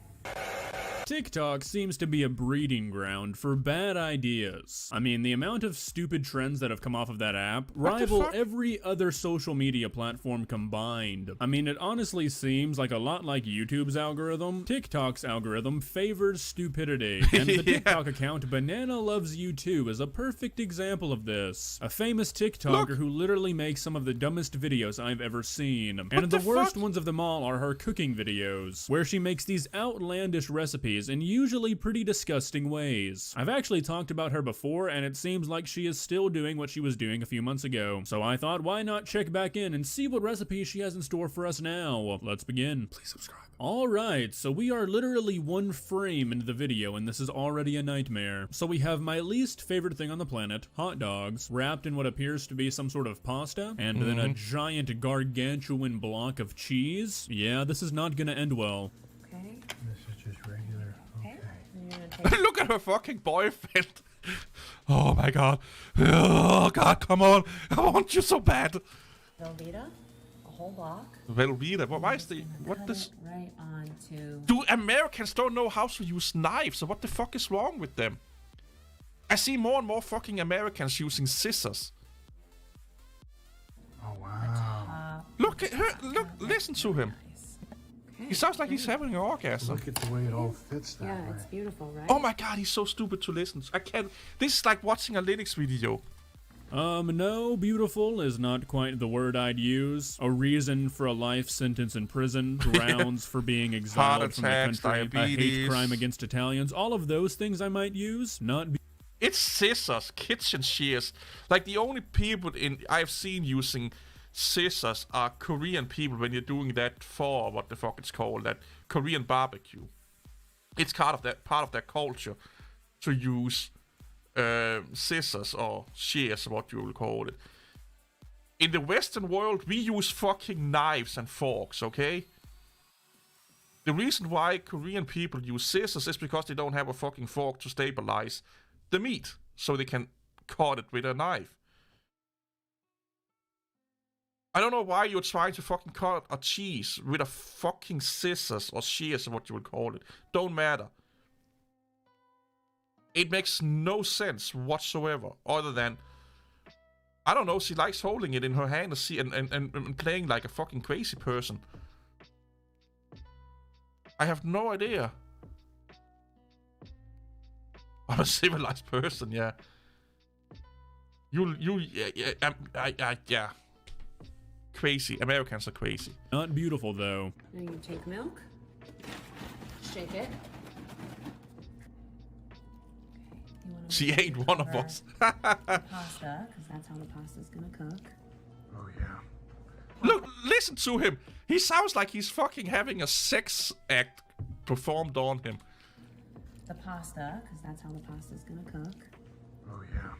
TikTok seems to be a breeding ground for bad ideas. I mean, the amount of stupid trends that have come off of that app rival every other social media platform combined. I mean, it honestly seems like a lot like YouTube's algorithm. TikTok's algorithm favors stupidity, and the TikTok account Banana Loves You Too is a perfect example of this. A famous TikToker who literally makes some of the dumbest videos I've ever seen. And the worst ones of them all are her cooking videos, where she makes these outlandish recipes in usually pretty disgusting ways. I've actually talked about her before, and it seems like she is still doing what she was doing a few months ago. So I thought, why not check back in and see what recipes she has in store for us now. Let's begin. Please subscribe. Alright, so we are literally one frame into the video, and this is already a nightmare. So we have my least favorite thing on the planet, hot dogs, wrapped in what appears to be some sort of pasta, and then a giant gargantuan block of cheese. Yeah, this is not gonna end well. Okay. This is just regular. Okay. Look at her fucking boyfriend. Oh my god. Oh god, come on. I want you so bad. Velveeta, a whole block. Velveeta, why is the what this? Right onto. Do Americans don't know how to use knives? So what the fuck is wrong with them? I see more and more fucking Americans using scissors. Oh wow. Look at her. Look, listen to him. He sounds like he's having an orgasm. Look at the way it all fits that Yeah, way. it's beautiful, right? Oh my god, he's so stupid to listen to. I can't. This is like watching a Linux video. No, beautiful is not quite the word I'd use. A reason for a life sentence in prison, grounds for being exiled from the country, a hate crime against Italians, all of those things I might use, not It's scissors, kitchen shears. Like the only people I've seen using scissors are Korean people when you're doing that for what the fuck it's called, that Korean barbecue. It's part of their culture to use scissors or shears, what you will call it. In the Western world, we use fucking knives and forks, okay? The reason why Korean people use scissors is because they don't have a fucking fork to stabilize the meat, so they can cut it with a knife. I don't know why you're trying to fucking cut a cheese with a fucking scissors or shears or what you would call it. Don't matter. It makes no sense whatsoever, other than, I don't know, she likes holding it in her hand and playing like a fucking crazy person. I have no idea. I'm a civilized person, yeah. Yeah. Crazy. Americans are crazy. Not beautiful, though. Now you take milk, shake it. She ate one of us. Pasta, because that's how the pasta's gonna cook. Oh yeah. Look, listen to him. He sounds like he's fucking having a sex act performed on him. The pasta, because that's how the pasta's gonna cook. Oh yeah.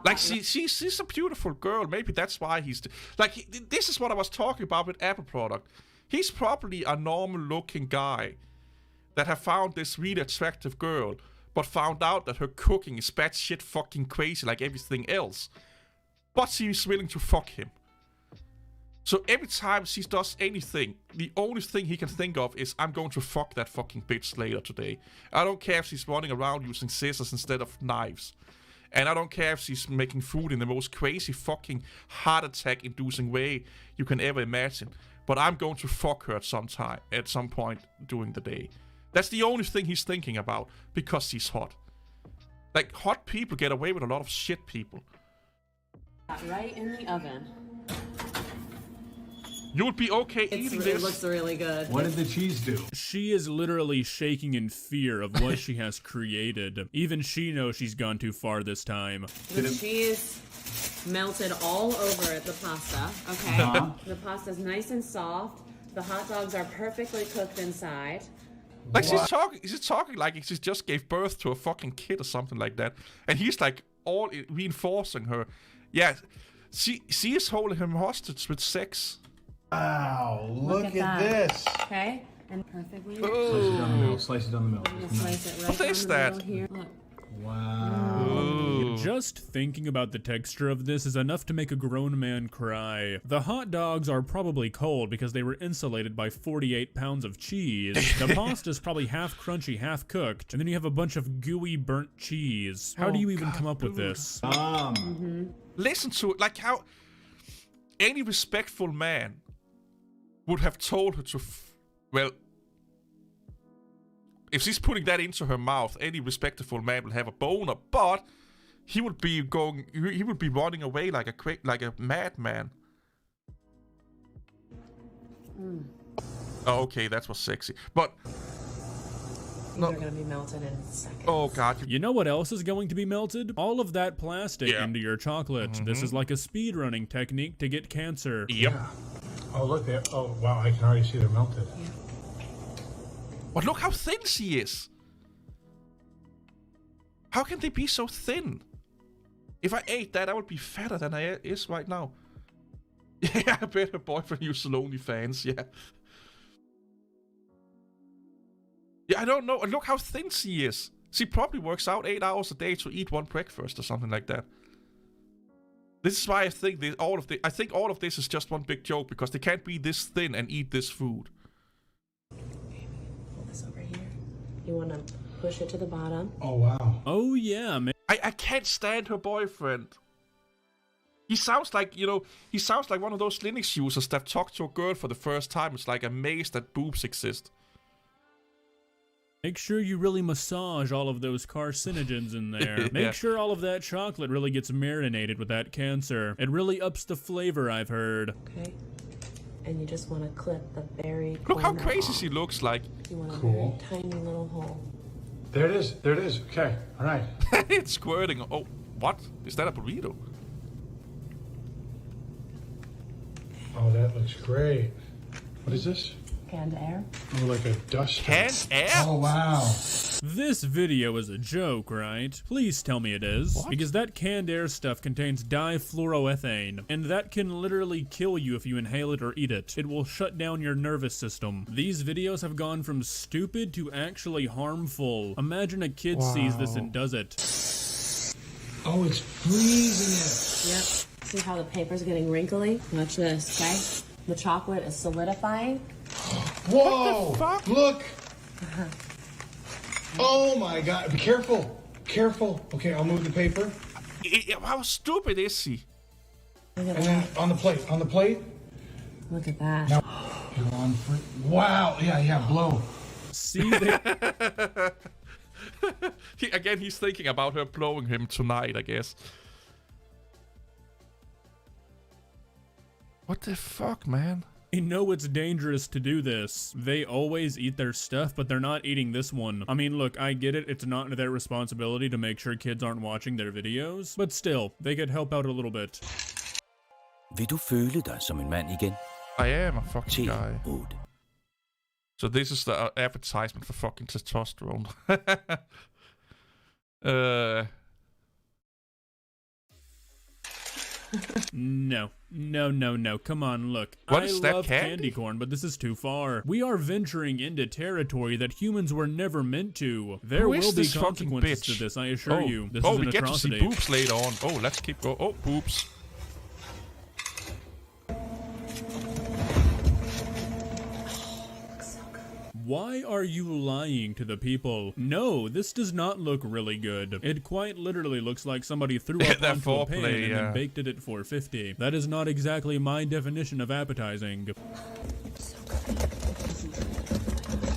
Like she's a beautiful girl. Maybe that's why he's like this is what I was talking about with Apple product. He's probably a normal-looking guy that have found this really attractive girl, but found out that her cooking is batshit fucking crazy like everything else. But she's willing to fuck him. So every time she does anything, the only thing he can think of is, I'm going to fuck that fucking bitch later today. I don't care if she's running around using scissors instead of knives. And I don't care if she's making food in the most crazy fucking heart attack inducing way you can ever imagine. But I'm going to fuck her at some point during the day. That's the only thing he's thinking about, because she's hot. Like, hot people get away with a lot of shit, people. Right in the oven. You would be okay eating this. It looks really good. What did the cheese do? She is literally shaking in fear of what she has created. Even she knows she's gone too far this time. The cheese melted all over the pasta, okay? The pasta's nice and soft. The hot dogs are perfectly cooked inside. Like, she's talking like she just gave birth to a fucking kid or something like that. And he's like all reinforcing her. Yeah, she is holding him hostage with sex. Wow, look at this. Okay, and perfectly. Slice it down the middle, slice it down the middle. Slice it right What is that? here. Look. Wow. Ooh. Just thinking about the texture of this is enough to make a grown man cry. The hot dogs are probably cold because they were insulated by 48 pounds of cheese. The pasta's probably half crunchy, half cooked, and then you have a bunch of gooey burnt cheese. How do you even come up with this? Listen to it, like how any respectful man would have told her to, well, if she's putting that into her mouth, any respectful man will have a boner, but he would be running away like a madman. Oh, okay, that was sexy, but These are gonna be melted in seconds. oh god. You know what else is going to be melted? All of that plastic into your chocolate. This is like a speed running technique to get cancer. Yep. Yeah. Oh, look there. Oh, wow, I can already see they're melted. Yeah. But look how thin she is. How can they be so thin? If I ate that, I would be fatter than I is right now. Yeah, I bet her boyfriend uses OnlyFans, yeah. Yeah, I don't know. And look how thin she is. She probably works out 8 hours a day to eat one breakfast or something like that. This is why I think all of this is just one big joke, because they can't be this thin and eat this food. Pull this over here. You want to push it to the bottom. Oh, wow. Oh, yeah, man. I can't stand her boyfriend. He sounds like, he sounds like one of those Linux users that talk to a girl for the first time. It's like amazed that boobs exist. Make sure you really massage all of those carcinogens in there. Make sure all of that chocolate really gets marinated with that cancer. It really ups the flavor, I've heard. Okay. And you just want to clip the very Look how corner crazy off. she looks like. You want a Cool. very tiny little hole. There it is. There it is. Okay. All right. It's squirting. Oh, what? Is that a burrito? Oh, that looks great. What is this? Canned air. Oh, like a dust. Canned air? Oh, wow. This video is a joke, right? Please tell me it is. What? Because that canned air stuff contains difluoroethane, and that can literally kill you if you inhale it or eat it. It will shut down your nervous system. These videos have gone from stupid to actually harmful. Imagine a kid sees this and does it. Oh, it's freezing Yep. See how the paper's getting wrinkly? Watch this, okay? The chocolate is solidifying. it. Whoa. What the fuck? Look. Oh, my God. Be careful. Careful. Okay, I'll move the paper. How stupid is she? Look at And then that. on the plate. On the plate. Look at that. Now, you're on for. Wow. Yeah, blow. See, they, Again, he's thinking about her blowing him tonight, I guess. What the fuck, man? they know it's dangerous to do this. They always eat their stuff, but they're not eating this one. I mean, look, I get it. It's not their responsibility to make sure kids aren't watching their videos, but still, they could help out a little bit. Vil du føle dig som en mand igen? I am a fucking guy. T8. So this is the advertisement for fucking testosterone. No. Come on, look. What I is that, love candy corn, but this is too far. We are venturing into territory that humans were never meant to. There Who is will be this fucking consequences bitch? to this, I assure you. This oh, is an we get atrocity. to see boobs later on. Oh, let's keep going. Oh, boobs. Why are you lying to the people? No, this does not look really good. It quite literally looks like somebody threw up That onto a pan foreplay, and then baked it at 450. That is not exactly my definition of appetizing.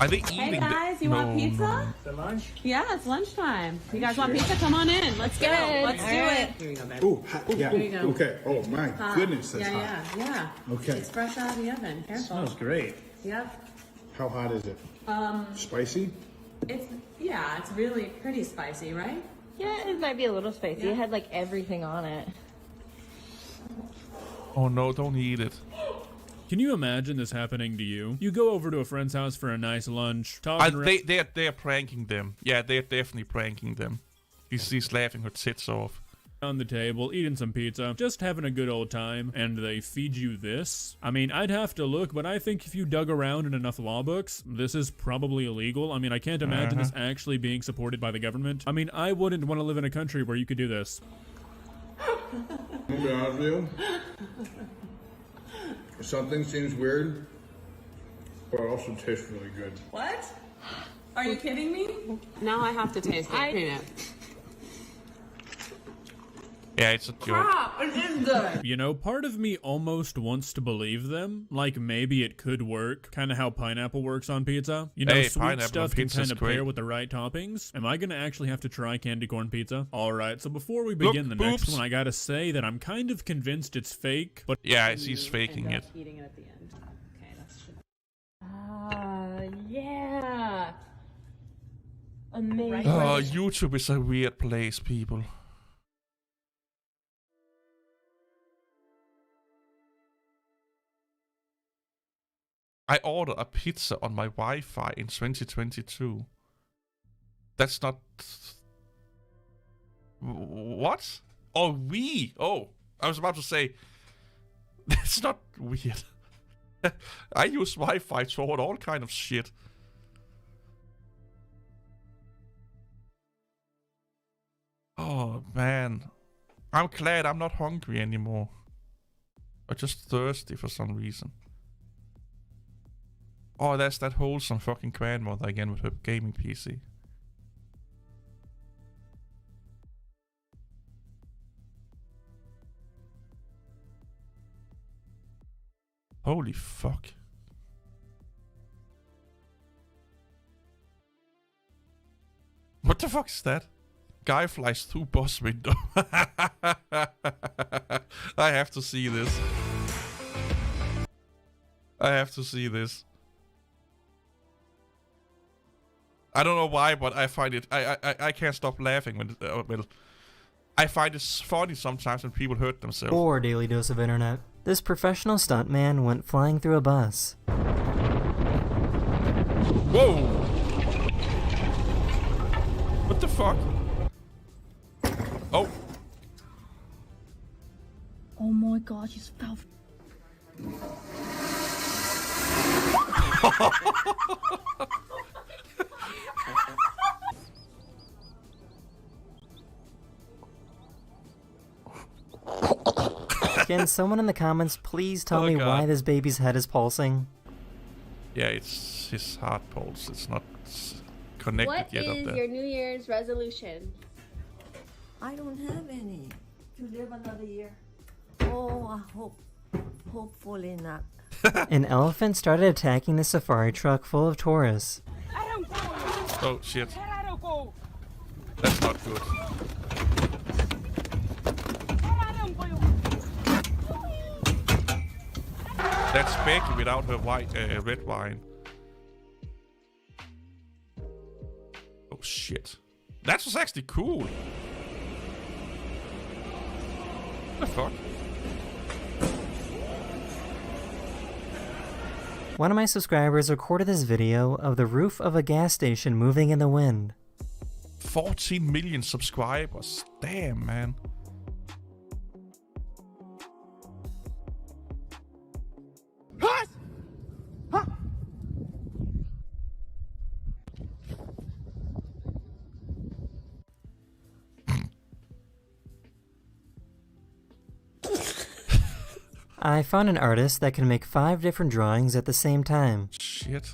Are they eating? Hey guys, you want pizza? The lunch? Yeah, it's lunchtime. You guys want pizza? Come on in. Let's go. Let's do it. Here you go, babe. Ooh, yeah. Here you go. Okay. Oh my goodness, that's yeah, hot. yeah. Okay. It's fresh out of the oven. Careful. Smells great. Yep. How hot is it? Spicy? It's really pretty spicy, right? Yeah, it might be a little spicy. It had like everything on it. Oh no, don't eat it. Can you imagine this happening to you? You go over to a friend's house for a nice lunch, They're pranking them. Yeah, they're definitely pranking them. She's laughing her tits off. On the table, eating some pizza, just having a good old time, and they feed you this? I mean, I'd have to look, but I think if you dug around in enough law books, this is probably illegal. I mean, I can't imagine this actually being supported by the government. I mean, I wouldn't want to live in a country where you could do this. I'm gonna be honest with you. Something seems weird, but it also tastes really good. What? Are you kidding me? Now I have to taste it. Peanut. Yeah, it's a joke. Crap, it is good. You know, part of me almost wants to believe them. Like, maybe it could work. Kind of how pineapple works on pizza. You know, Hey, sweet pineapple stuff on can pizza's kind of great. pair with the right toppings. Am I gonna actually have to try candy corn pizza? Alright, so before we begin the next one, I gotta say that I'm kind of convinced it's fake, but... Yeah, he's faking it. Eating it at the end. Okay, that's Yeah. Amazing. Oh, YouTube is a weird place, people. I ordered a pizza on my Wi-Fi in 2022. That's not... What? Oh, Oh, I was about to say... That's not weird. I use Wi-Fi to order all kind of shit. Oh, man. I'm glad I'm not hungry anymore. I'm just thirsty for some reason. Oh, that's that wholesome fucking grandmother again with her gaming PC. Holy fuck. What the fuck is that? Guy flies through boss window. I have to see this. I have to see this. I don't know why, but I find it. I can't stop laughing when. Well, I find it funny sometimes when people hurt themselves. Or Daily Dose of Internet. This professional stuntman went flying through a bus. Whoa! What the fuck? Oh. Oh my god, you fell. Can someone in the comments please tell me why this baby's head is pulsing? Yeah, it's his heart pulse. It's not connected yet up there. What is your New Year's resolution? I don't have any. To live another year. Oh, I hopefully not. An elephant started attacking the safari truck full of tourists. Oh shit. That's not good. That's Becky without her red wine. Oh shit. That was actually cool. What the fuck? One of my subscribers recorded this video of the roof of a gas station moving in the wind. 14 million subscribers. Damn, man. I found an artist that can make 5 different drawings at the same time. Shit.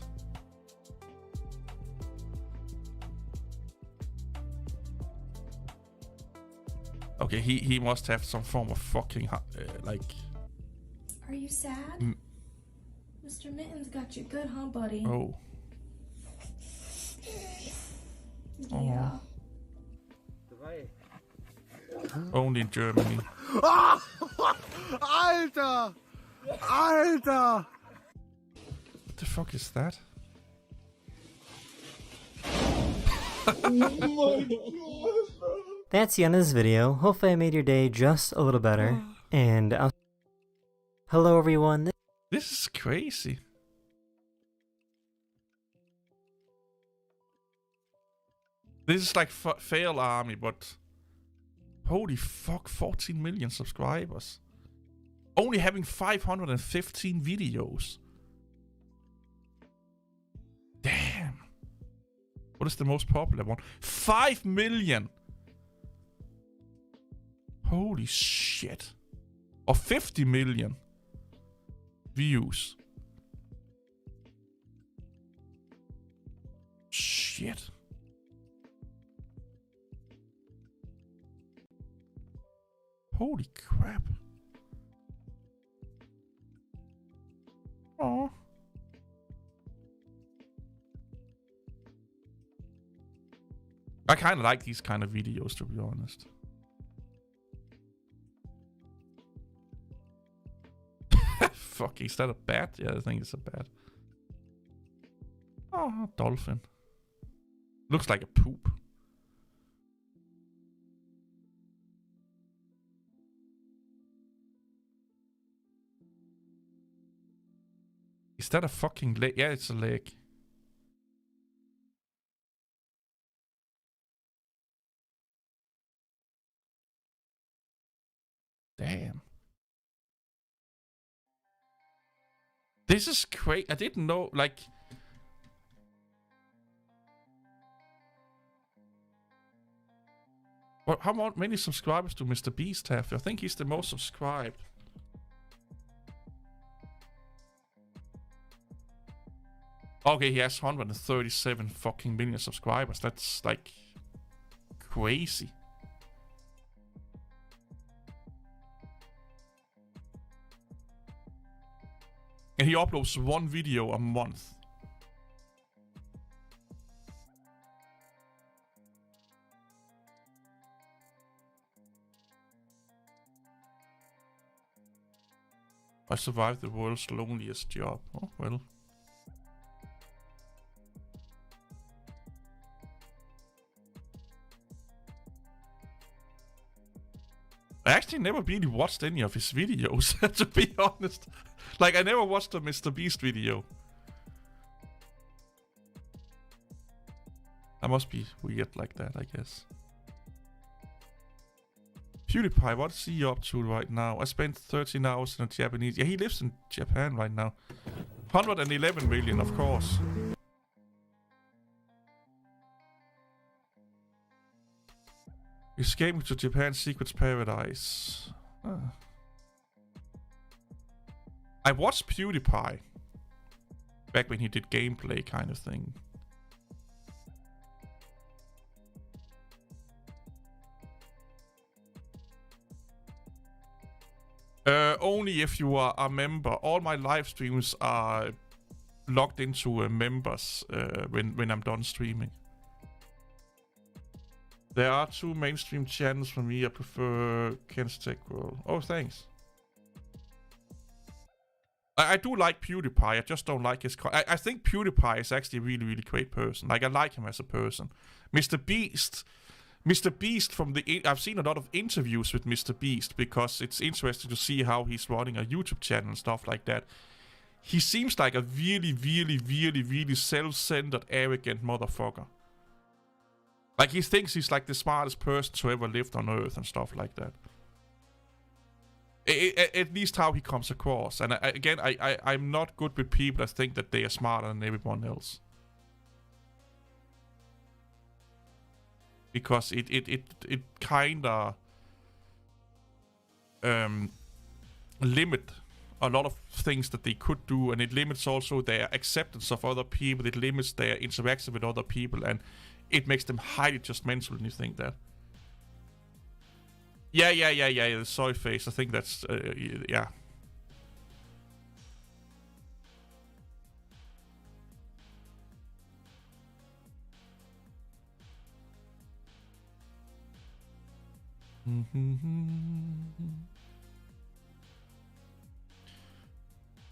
Okay, he must have some form of fucking like. Are you sad? Mr. Mittens got you good, huh, buddy? Oh. Yeah. Only in Germany. Alter! Alter! What the fuck is that? That's the end of this video. Hopefully I made your day just a little better. And hello everyone. This is crazy. This is like fail army, but holy fuck, 14 million subscribers. Only having 515 videos. Damn. What is the most popular one? 5 million. Holy shit. Or 50 million views. Shit. Holy crap. Oh. I kind of like these kind of videos, to be honest. Fuck, is that a bat? Yeah, I think it's a bat. Oh, dolphin. Looks like a poop. Is that a fucking leg? Yeah, it's a leg. Damn. This is crazy. I didn't know, like... How many subscribers do Mr. Beast have? I think he's the most subscribed. Okay, he has 137 fucking million subscribers. That's like crazy. And he uploads one video a month. I survived the world's loneliest job. Oh, well. I actually never really watched any of his videos, to be honest. Like, I never watched a Mr. Beast video. I must be weird like that, I guess. PewDiePie, what's he up to right now? I spent 13 hours in a Japanese... Yeah, he lives in Japan right now. 111 million, of course. Escaping to Japan's Secrets Paradise. I watched PewDiePie. Back when he did gameplay kind of thing. Only if you are a member. All my live streams are logged into members when I'm done streaming. There are 2 mainstream channels for me. I prefer Ken's Tech World. Oh, thanks. I do like PewDiePie. I just don't like his... I think PewDiePie is actually a really, really great person. Like, I like him as a person. Mr. Beast from the... I've seen a lot of interviews with Mr. Beast because it's interesting to see how he's running a YouTube channel and stuff like that. He seems like a really, really, really, really self-centered, arrogant motherfucker. Like, he thinks he's like the smartest person to ever lived on Earth and stuff like that. At least how he comes across. And I'm not good with people that think that they are smarter than everyone else. Because it kinda limit a lot of things that they could do, and it limits also their acceptance of other people. It limits their interaction with other people, and it makes them highly judgmental when you think that. Yeah, the soy face. I think that's, yeah.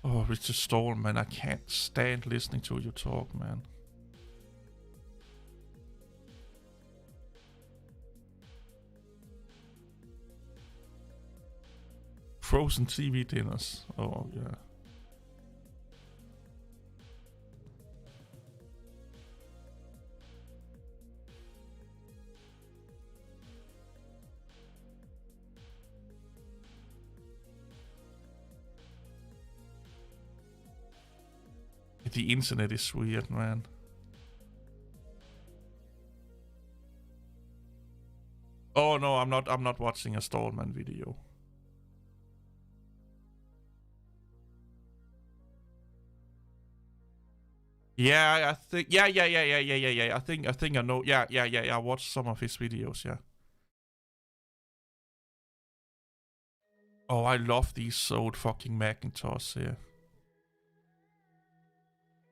Oh, Richard Stallman, I can't stand listening to you talk, man. Frozen TV dinners. Oh, yeah. The internet is weird, man. Oh no, I'm not watching a Stallman video. Yeah, I think yeah. I think I know. Yeah. I watched some of his videos, yeah. Oh, I love these old fucking Macintosh here.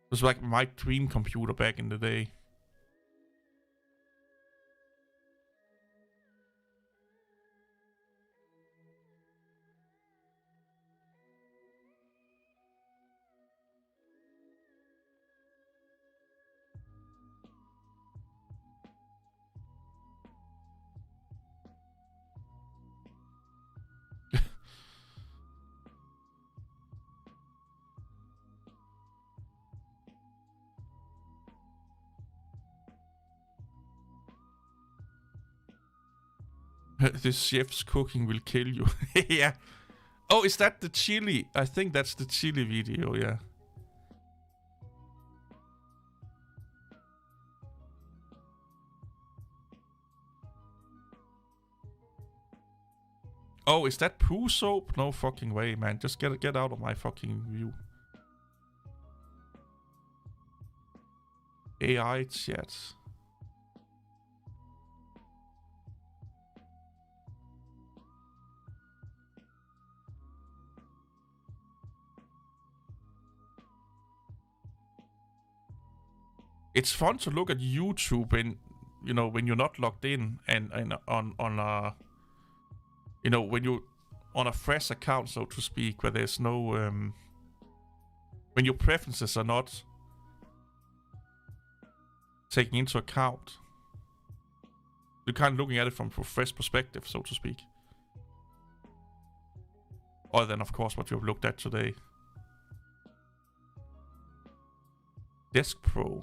It was like my dream computer back in the day. The chef's cooking will kill you. Yeah. Oh, is that the chili? I think that's the chili video, yeah. Oh, is that poo soap? No fucking way, man. Just get out of my fucking view. AI chat. It's fun to look at YouTube when, you know, when you're not logged in and on you know, when you're on a fresh account, so to speak, where there's no when your preferences are not taken into account. You're kind of looking at it from a fresh perspective, so to speak. Other than, of course, what you've looked at today. Desk Pro.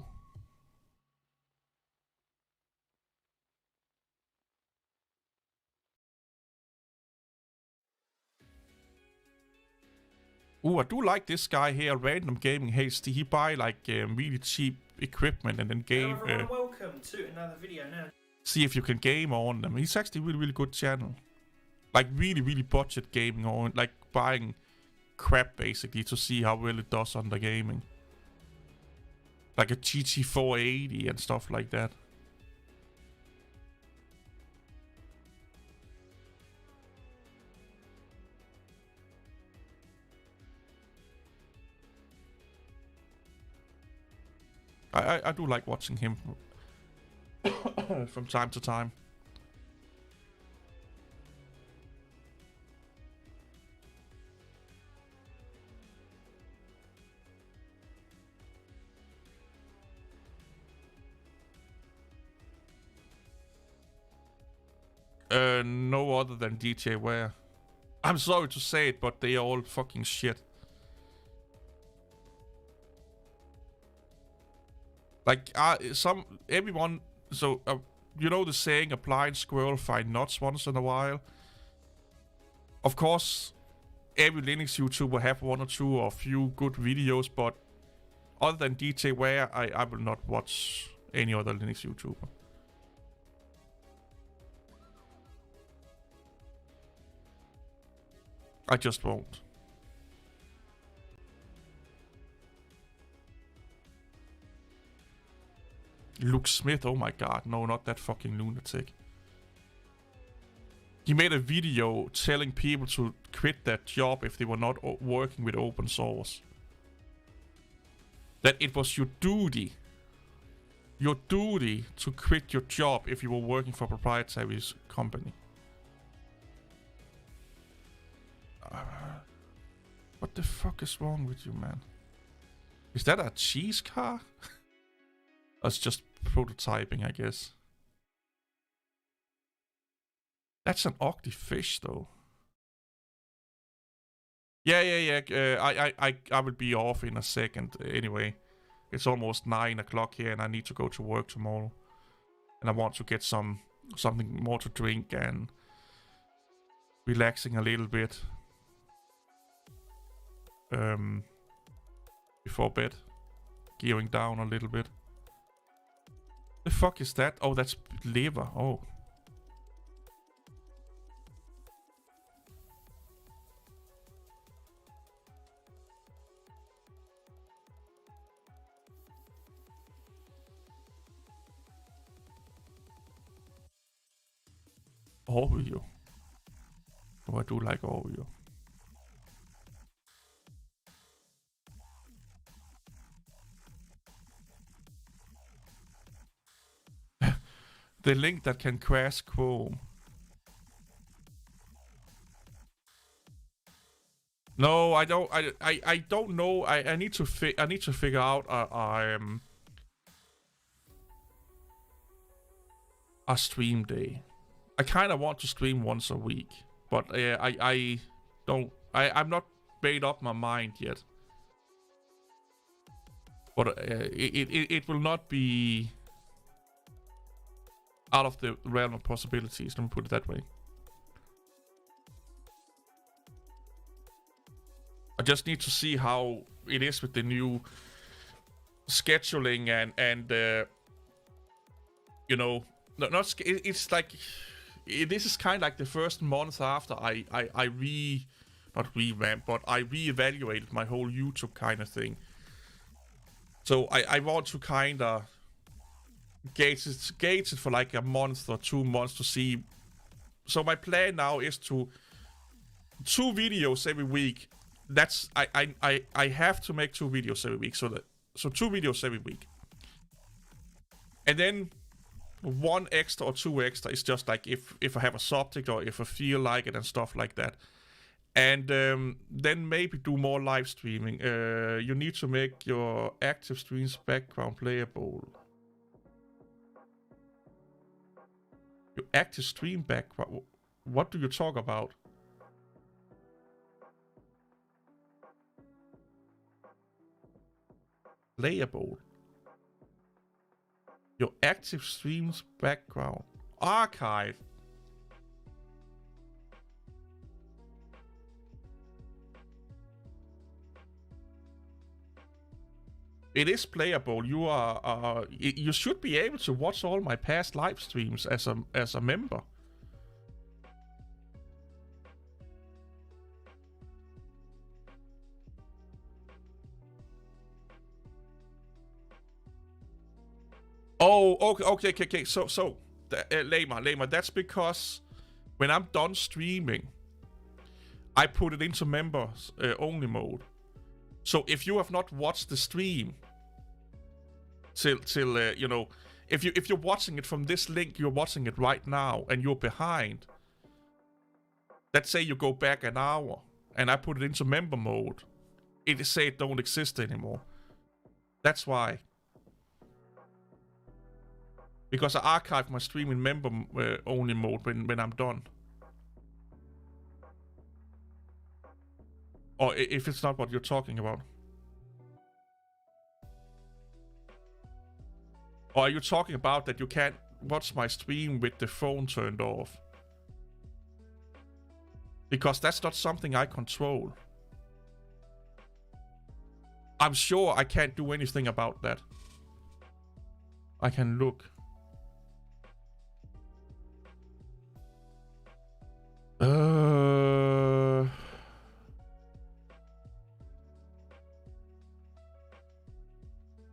Ooh, I do like this guy here, Random Gaming Hasty. He buy like really cheap equipment and then game. Hello everyone, welcome to another video now. See if you can game on them. He's actually really good channel. Like really budget gaming on, like buying crap basically to see how well it does on the gaming. Like a GT 480 and stuff like that. I do like watching him from time to time. No other than DJ Ware. I'm sorry to say it, but they are all fucking shit. Like, everyone, so, you know the saying, a blind squirrel find nuts once in a while? Of course, every Linux YouTuber have one or two or few good videos, but other than DJ Ware, I will not watch any other Linux YouTuber. I just won't. Luke Smith, oh my god, no, not that fucking lunatic. He made a video telling people to quit their job if they were not working with open source. That it was your duty to quit your job if you were working for a proprietary company. What the fuck is wrong with you, man? Is that a cheese car? That's just prototyping, I guess. That's an ugly fish, though. Yeah. I will be off in a second. Anyway, it's almost 9 o'clock here, and I need to go to work tomorrow. And I want to get something more to drink and relaxing a little bit before bed, gearing down a little bit. The fuck is that? Oh, that's liver. Oh. Oreo. Oh, I do like Oreo. The link that can crash Chrome. No, I don't. I don't know. I need to figure out a stream day. I kind of want to stream once a week, but I don't. I'm not made up my mind yet. But it will not be out of the realm of possibilities. Let me put it that way. I just need to see how it is with the new scheduling and you know, it's like this is kind of like the first month after I reevaluated my whole YouTube kind of thing. So I want to kind of gauge it for like a month or 2 months to see. So my plan now is to 2 videos every week. That's I have to make 2 videos every week. So 2 videos every week, and then 1 extra or 2 extra is just like if I have a subject or if I feel like it and stuff like that. And then maybe do more live streaming. You need to make your active streams background playable. Your active stream background. What do you talk about? Playable. Your active streams background. Archive. It is playable. You are you should be able to watch all my past live streams as a member. Oh, okay. So, Lama, that's because when I'm done streaming, I put it into members only mode. So if you have not watched the stream till you know, if you're watching it from this link, you're watching it right now, and you're behind. Let's say you go back an hour, and I put it into member mode. It say it don't exist anymore. That's why. Because I archive my stream in member only mode when I'm done. Or if it's not what you're talking about. Or are you talking about that you can't watch my stream with the phone turned off? Because that's not something I control. I'm sure I can't do anything about that. I can look.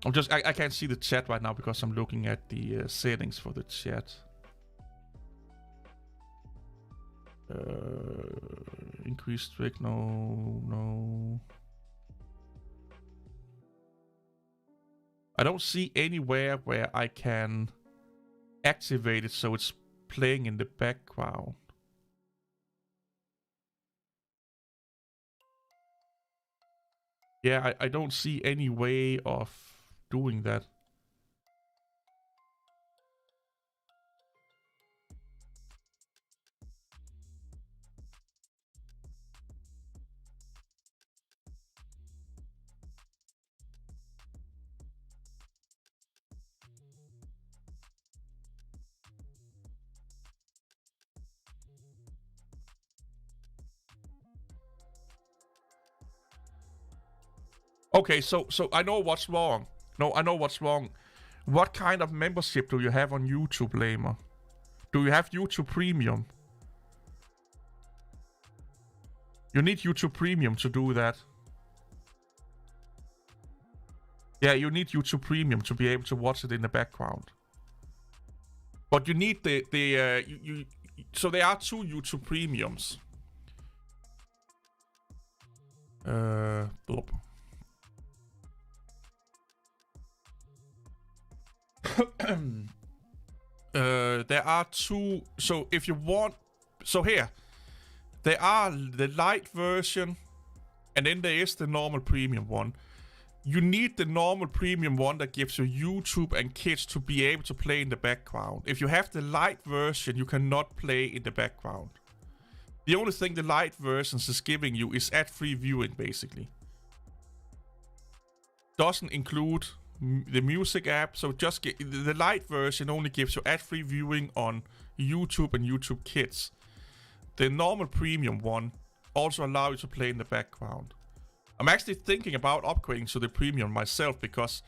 I can't see the chat right now because I'm looking at the settings for the chat. Increase streak, no. I don't see anywhere where I can activate it so it's playing in the background. Yeah, I don't see any way of doing that. Okay, so I know what's wrong. No, I know what's wrong. What kind of membership do you have on YouTube, Lamer? Do you have YouTube Premium? You need YouTube Premium to do that. Yeah, you need YouTube Premium to be able to watch it in the background. But you need so there are 2 YouTube Premiums. Blop. There are 2. So if you want, so here there are the light version, and then there is the normal premium one. You need the normal premium one that gives you YouTube and kids to be able to play in the background. If you have the light version, you cannot play in the background. The only thing the light versions is giving you is ad-free viewing, basically. Doesn't include the music app, so just the light version only gives you ad-free viewing on YouTube and YouTube Kids. The normal premium one also allows you to play in the background. I'm actually thinking about upgrading to the premium myself, because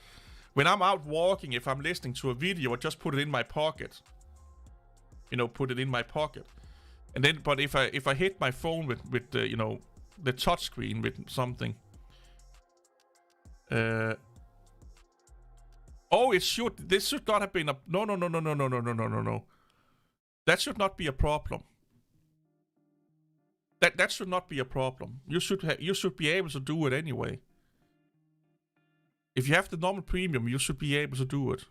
when I'm out walking, if I'm listening to a video, I just put it in my pocket. You know, put it in my pocket. And then, but if I hit my phone with the, you know, the touch screen with something. Oh, this should not have been a, no. That should not be a problem. That should not be a problem. You should be able to do it anyway. If you have the normal premium, you should be able to do it.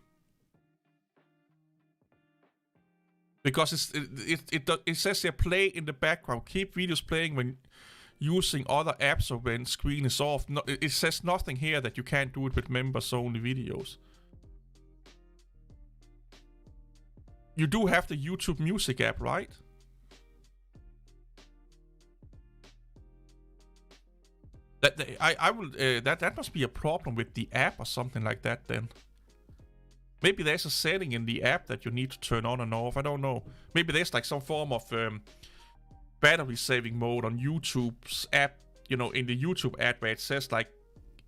Because it says here, play in the background. Keep videos playing when using other apps or when screen is off. No, it says nothing here that you can't do it with members only videos. You do have the YouTube Music app, right? That must be a problem with the app or something like that then. Maybe there's a setting in the app that you need to turn on and off. I don't know. Maybe there's like some form of battery saving mode on YouTube's app, you know, in the YouTube app where it says like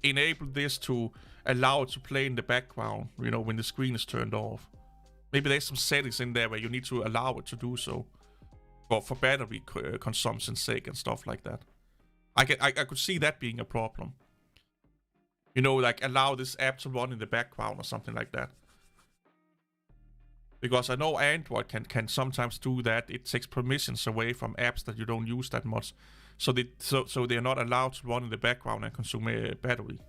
enable this to allow it to play in the background, you know, when the screen is turned off. Maybe there's some settings in there where you need to allow it to do so. For battery consumption's sake and stuff like that. I could see that being a problem. You know, like allow this app to run in the background or something like that. Because I know Android can sometimes do that. It takes permissions away from apps that you don't use that much. So they're not allowed to run in the background and consume battery.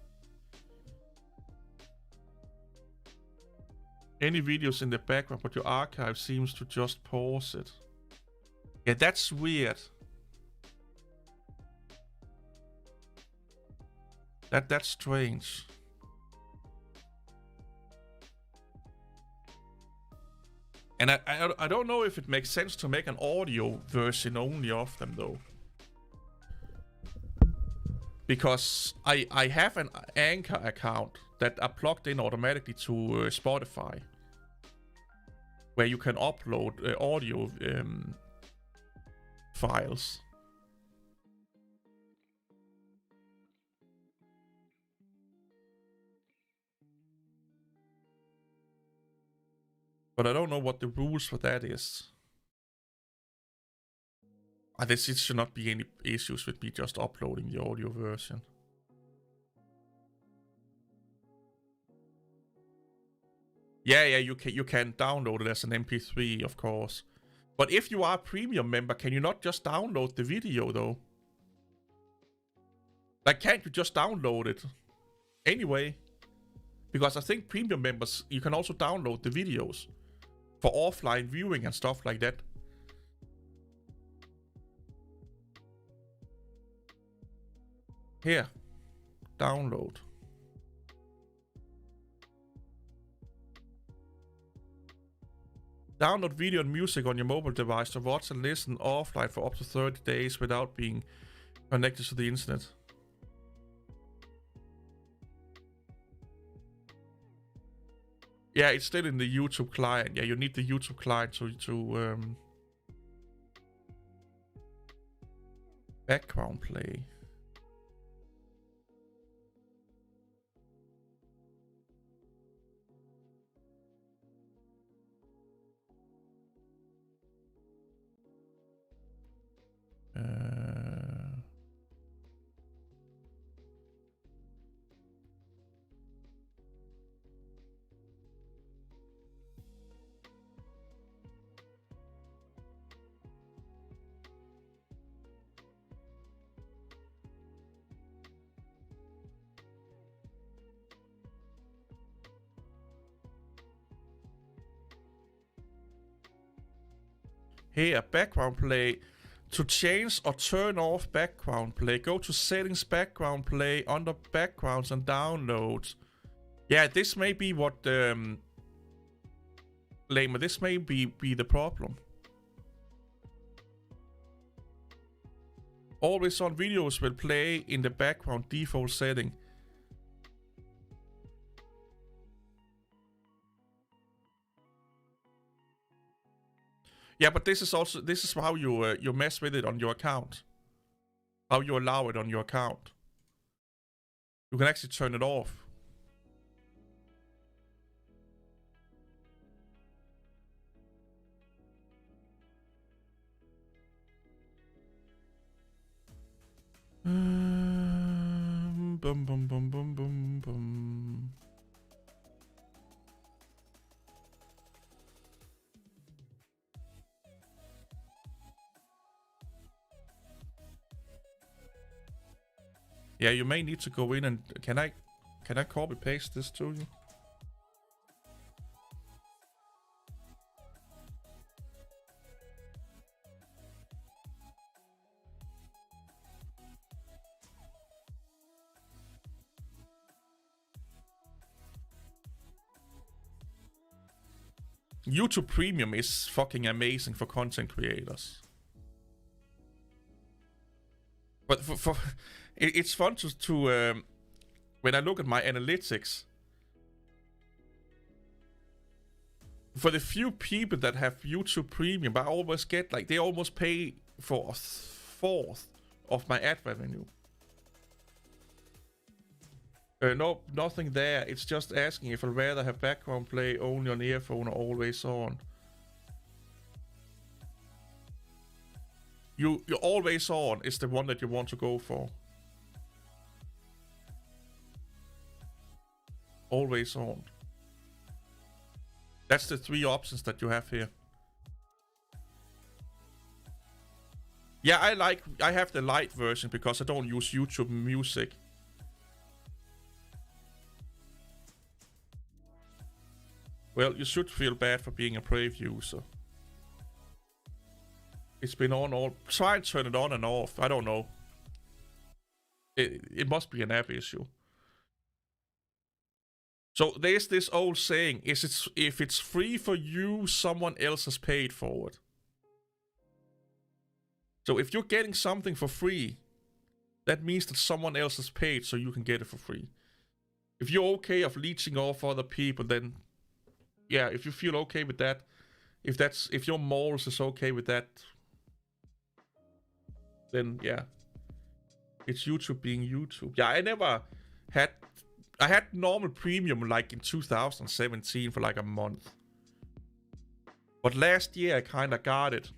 Any videos in the background, but your archive seems to just pause it. Yeah, that's weird. That's strange. And I don't know if it makes sense to make an audio version only of them though. Because I have an Anchor account that are plugged in automatically to Spotify. Where you can upload audio files. But I don't know what the rules for that is. I guess it should not be any issues with me just uploading the audio version. Yeah, you can download it as an MP3, of course. But if you are a premium member, can you not just download the video though? Like, can't you just download it anyway? Because I think premium members, you can also download the videos for offline viewing and stuff like that. Here, download. Download video and music on your mobile device to watch and listen offline for up to 30 days without being connected to the internet. Yeah, it's still in the YouTube client. Yeah, you need the YouTube client to background play. Here, background play. To change or turn off background play, go to settings, background play, under backgrounds and downloads. Yeah, this may be what Lamer, this may be the problem. Always on videos will play in the background default setting. Yeah, but this is how you mess with it on your account. How you allow it on your account. You can actually turn it off. Boom, boom, boom, boom, boom, boom. Yeah, you may need to go in and can I copy paste this to you? YouTube Premium is fucking amazing for content creators. But for it's fun to when I look at my analytics, for the few people that have YouTube Premium, I always get like they almost pay for a fourth of my ad revenue. No, nothing there. It's just asking if I'd rather have background play only on earphone or always on. You're always on is the one that you want to go for. Always on. That's the three options that you have here. Yeah, I have the light version because I don't use YouTube Music. Well, you should feel bad for being a Brave user. It's been on all... Try and turn it on and off. I don't know. It must be an app issue. So there's this old saying, if it's free for you, someone else has paid for it. So if you're getting something for free, that means that someone else has paid so you can get it for free. If you're okay of leeching off other people, then yeah, if you feel okay with that, if your morals is okay with that, then yeah, it's YouTube being YouTube. Yeah, I had normal premium like in 2017 for like a month. But last year I kind of got it.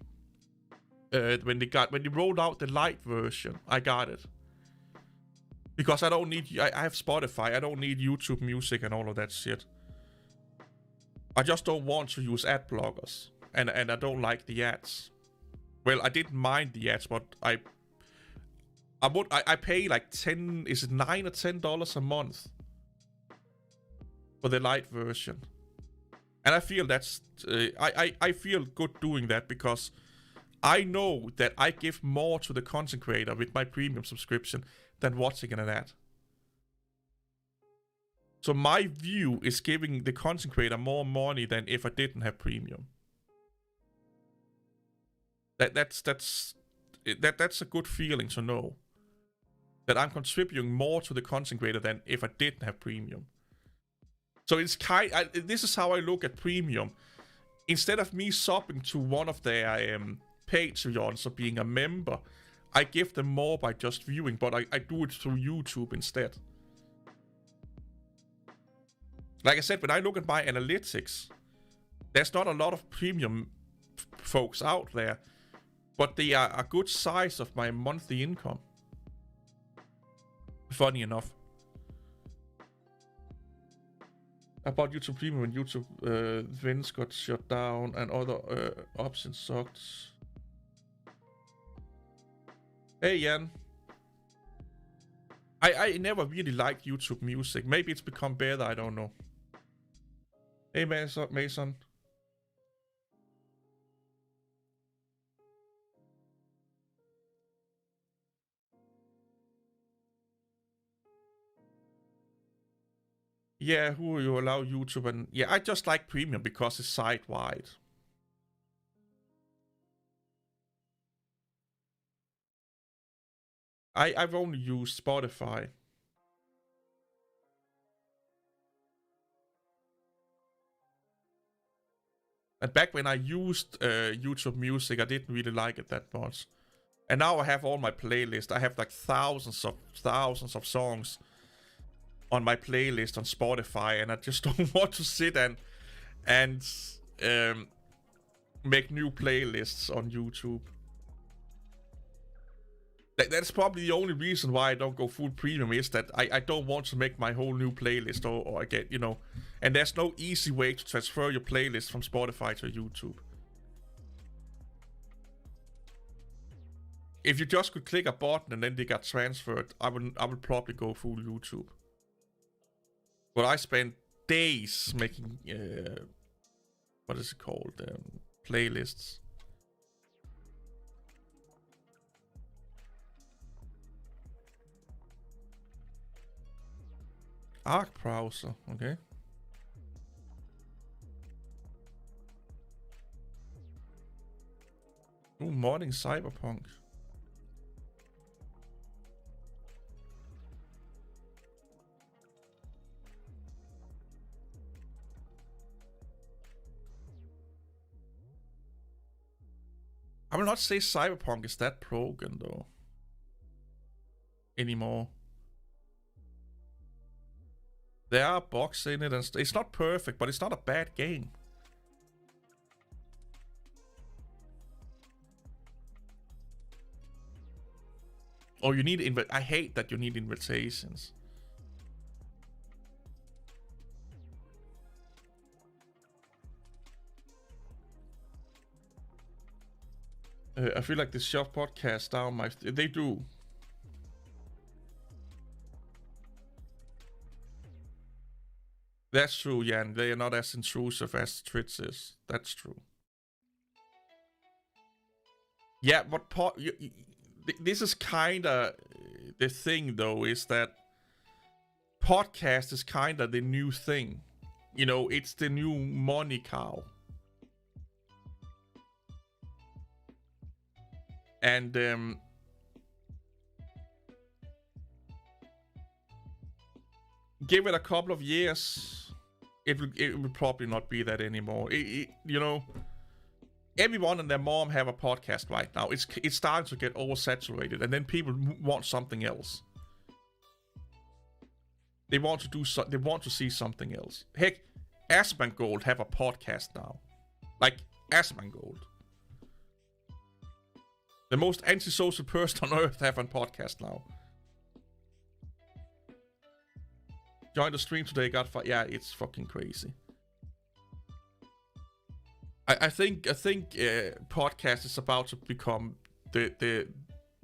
When they rolled out the light version, I got it. Because I don't need, I have Spotify, I don't need YouTube Music and all of that shit. I just don't want to use ad blockers, and I don't like the ads. Well, I didn't mind the ads, but I pay like $9 or $10 a month for the light version, and I feel that's I feel good doing that because I know that I give more to the content creator with my premium subscription than watching an ad. So my view is giving the content creator more money than if I didn't have premium. That's a good feeling to know that I'm contributing more to the content creator than if I didn't have premium. So it's this is how I look at premium. Instead of me subbing to one of their Patreons or being a member, I give them more by just viewing, but I do it through YouTube instead. Like I said, when I look at my analytics, there's not a lot of premium folks out there, but they are a good size of my monthly income. Funny enough. I bought YouTube Premium when YouTube Vents got shut down and other options sucked. Hey Jan. I never really liked YouTube Music. Maybe it's become better, I don't know. Hey Mason. Yeah, who will you allow YouTube? And yeah, I just like premium because it's site-wide. I've only used Spotify. And back when I used YouTube Music, I didn't really like it that much. And now I have all my playlists. I have like thousands of songs on my playlist on Spotify, and I just don't want to sit and make new playlists on YouTube. That's probably the only reason why I don't go full premium, is that I don't want to make my whole new playlist or I get, you know, and there's no easy way to transfer your playlist from Spotify to YouTube. If you just could click a button and then they got transferred, I would probably go full YouTube. But I spent days making what is it called? Playlists. ARC browser, okay. Ooh, modding Cyberpunk. I will not say Cyberpunk is that broken though anymore. There are bugs in it, and it's not perfect, but it's not a bad game. Oh, you need I hate that you need invitations. I feel like this shop podcast down my... They do. That's true, Jan. They are not as intrusive as Twitch is. That's true. Yeah, but this is kind of the thing, though, is that podcast is kind of the new thing. You know, it's the new money cow. And give it a couple of years, it will probably not be that anymore. You know, everyone and their mom have a podcast right now. It's starting to get oversaturated, and then people want something else. They want to do they want to see something else. Heck, Asmongold have a podcast now, like Asmongold. The most antisocial person on earth have a podcast now. Joined the stream today, got yeah, it's fucking crazy. I think podcast is about to become the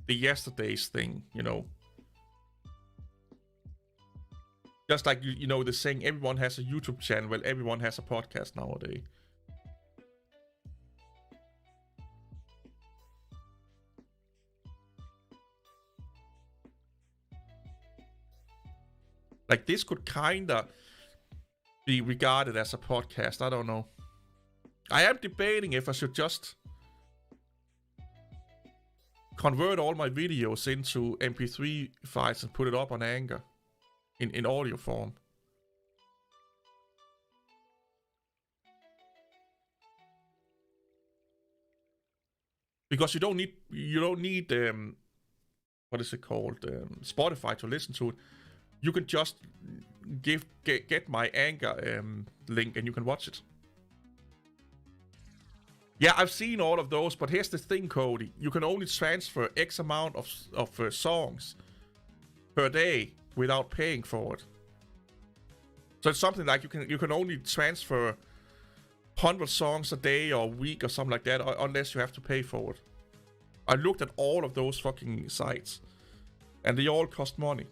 yesterday's thing, you know. Just like you know the saying, everyone has a YouTube channel. Well, everyone has a podcast nowadays. Like this could kinda be regarded as a podcast. I don't know. I am debating if I should just convert all my videos into MP3 files and put it up on Anchor in audio form. Because you don't need what is it called, Spotify to listen to it. You can just get my Anchor link and you can watch it. Yeah, I've seen all of those, but here's the thing, Cody. You can only transfer X amount of songs per day without paying for it. So it's something like you can only transfer 100 songs a day or a week or something like that, unless you have to pay for it. I looked at all of those fucking sites, and they all cost money.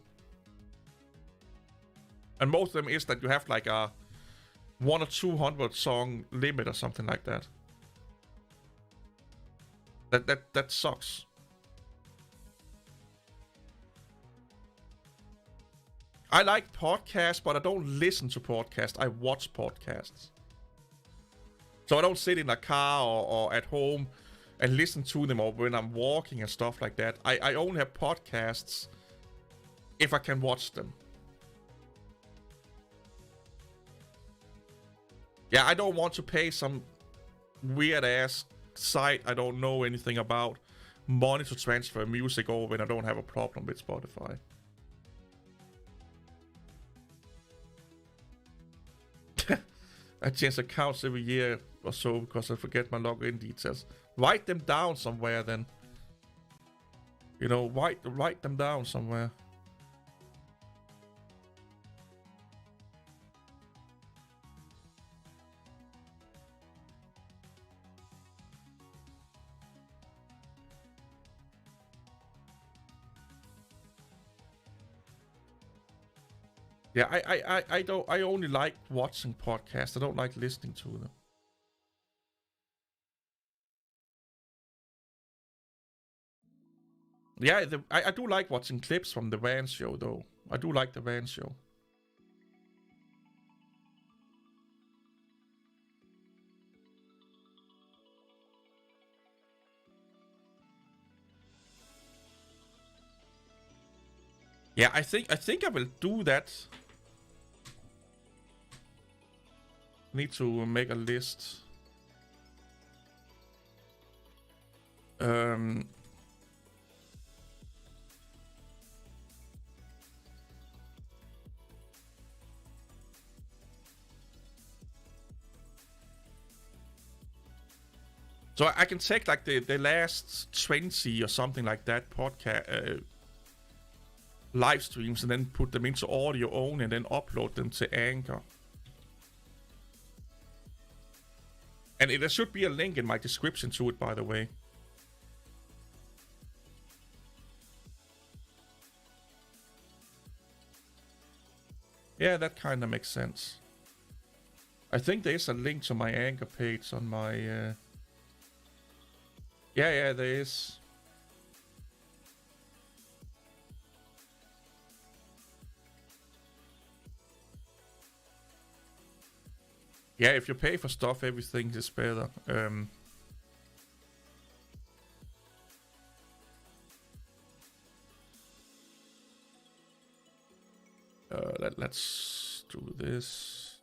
And most of them is that you have like a 100 or 200 song limit or something like that. That sucks. I like podcasts, but I don't listen to podcasts. I watch podcasts. So I don't sit in a car or at home and listen to them, or when I'm walking and stuff like that. I only have podcasts if I can watch them. Yeah, I don't want to pay some weird ass site I don't know anything about money to transfer music over when I don't have a problem with Spotify. I change accounts every year or so because I forget my login details. Write them down somewhere then. You know, write them down somewhere. Yeah, I only like watching podcasts. I don't like listening to them. Yeah, I do like watching clips from the Van Show, though. I do like the Van Show. Yeah, I think I will do that. Need to make a list. So I can take like the last 20 or something like that podcast live streams and then put them into audio only and then upload them to Anchor. And there should be a link in my description to it, by the way. Yeah, that kind of makes sense. I think there's a link to my Anchor page on my... Yeah, there is. Yeah, if you pay for stuff, everything is better. Let's do this.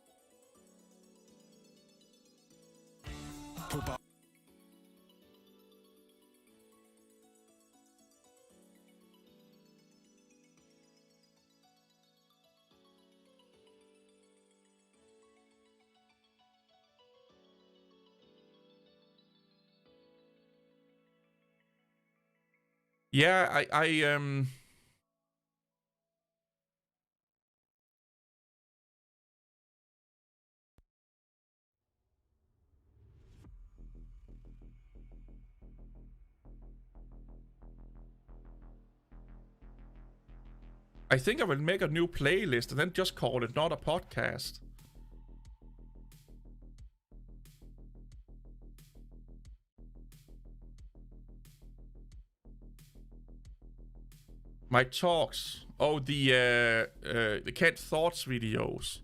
Yeah, I think I will make a new playlist and then just call it not a podcast. My talks. Oh, the Cat Thoughts videos.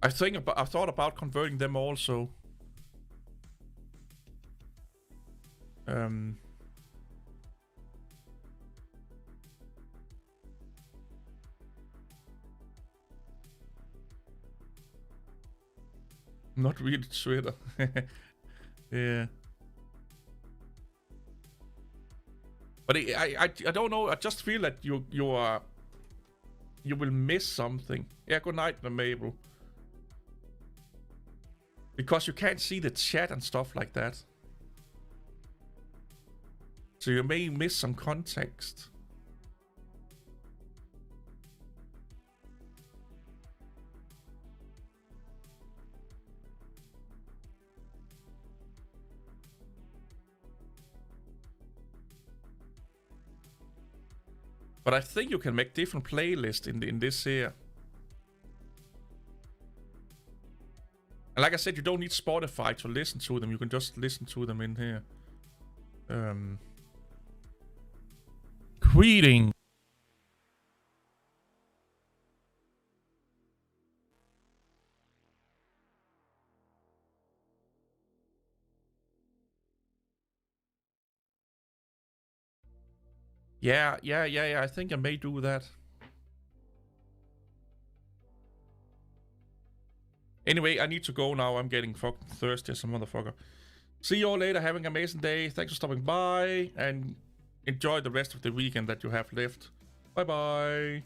I thought about converting them also. Not really Twitter. Yeah. But I don't know. I just feel that you will miss something. Yeah, good night, Mabel. Because you can't see the chat and stuff like that. So you may miss some context. But I think you can make different playlists in this here. And like I said, you don't need Spotify to listen to them. You can just listen to them in here. Tweeting. Yeah. I think I may do that. Anyway, I need to go now. I'm getting fucking thirsty as a motherfucker. See you all later. Have an amazing day. Thanks for stopping by. And enjoy the rest of the weekend that you have left. Bye-bye.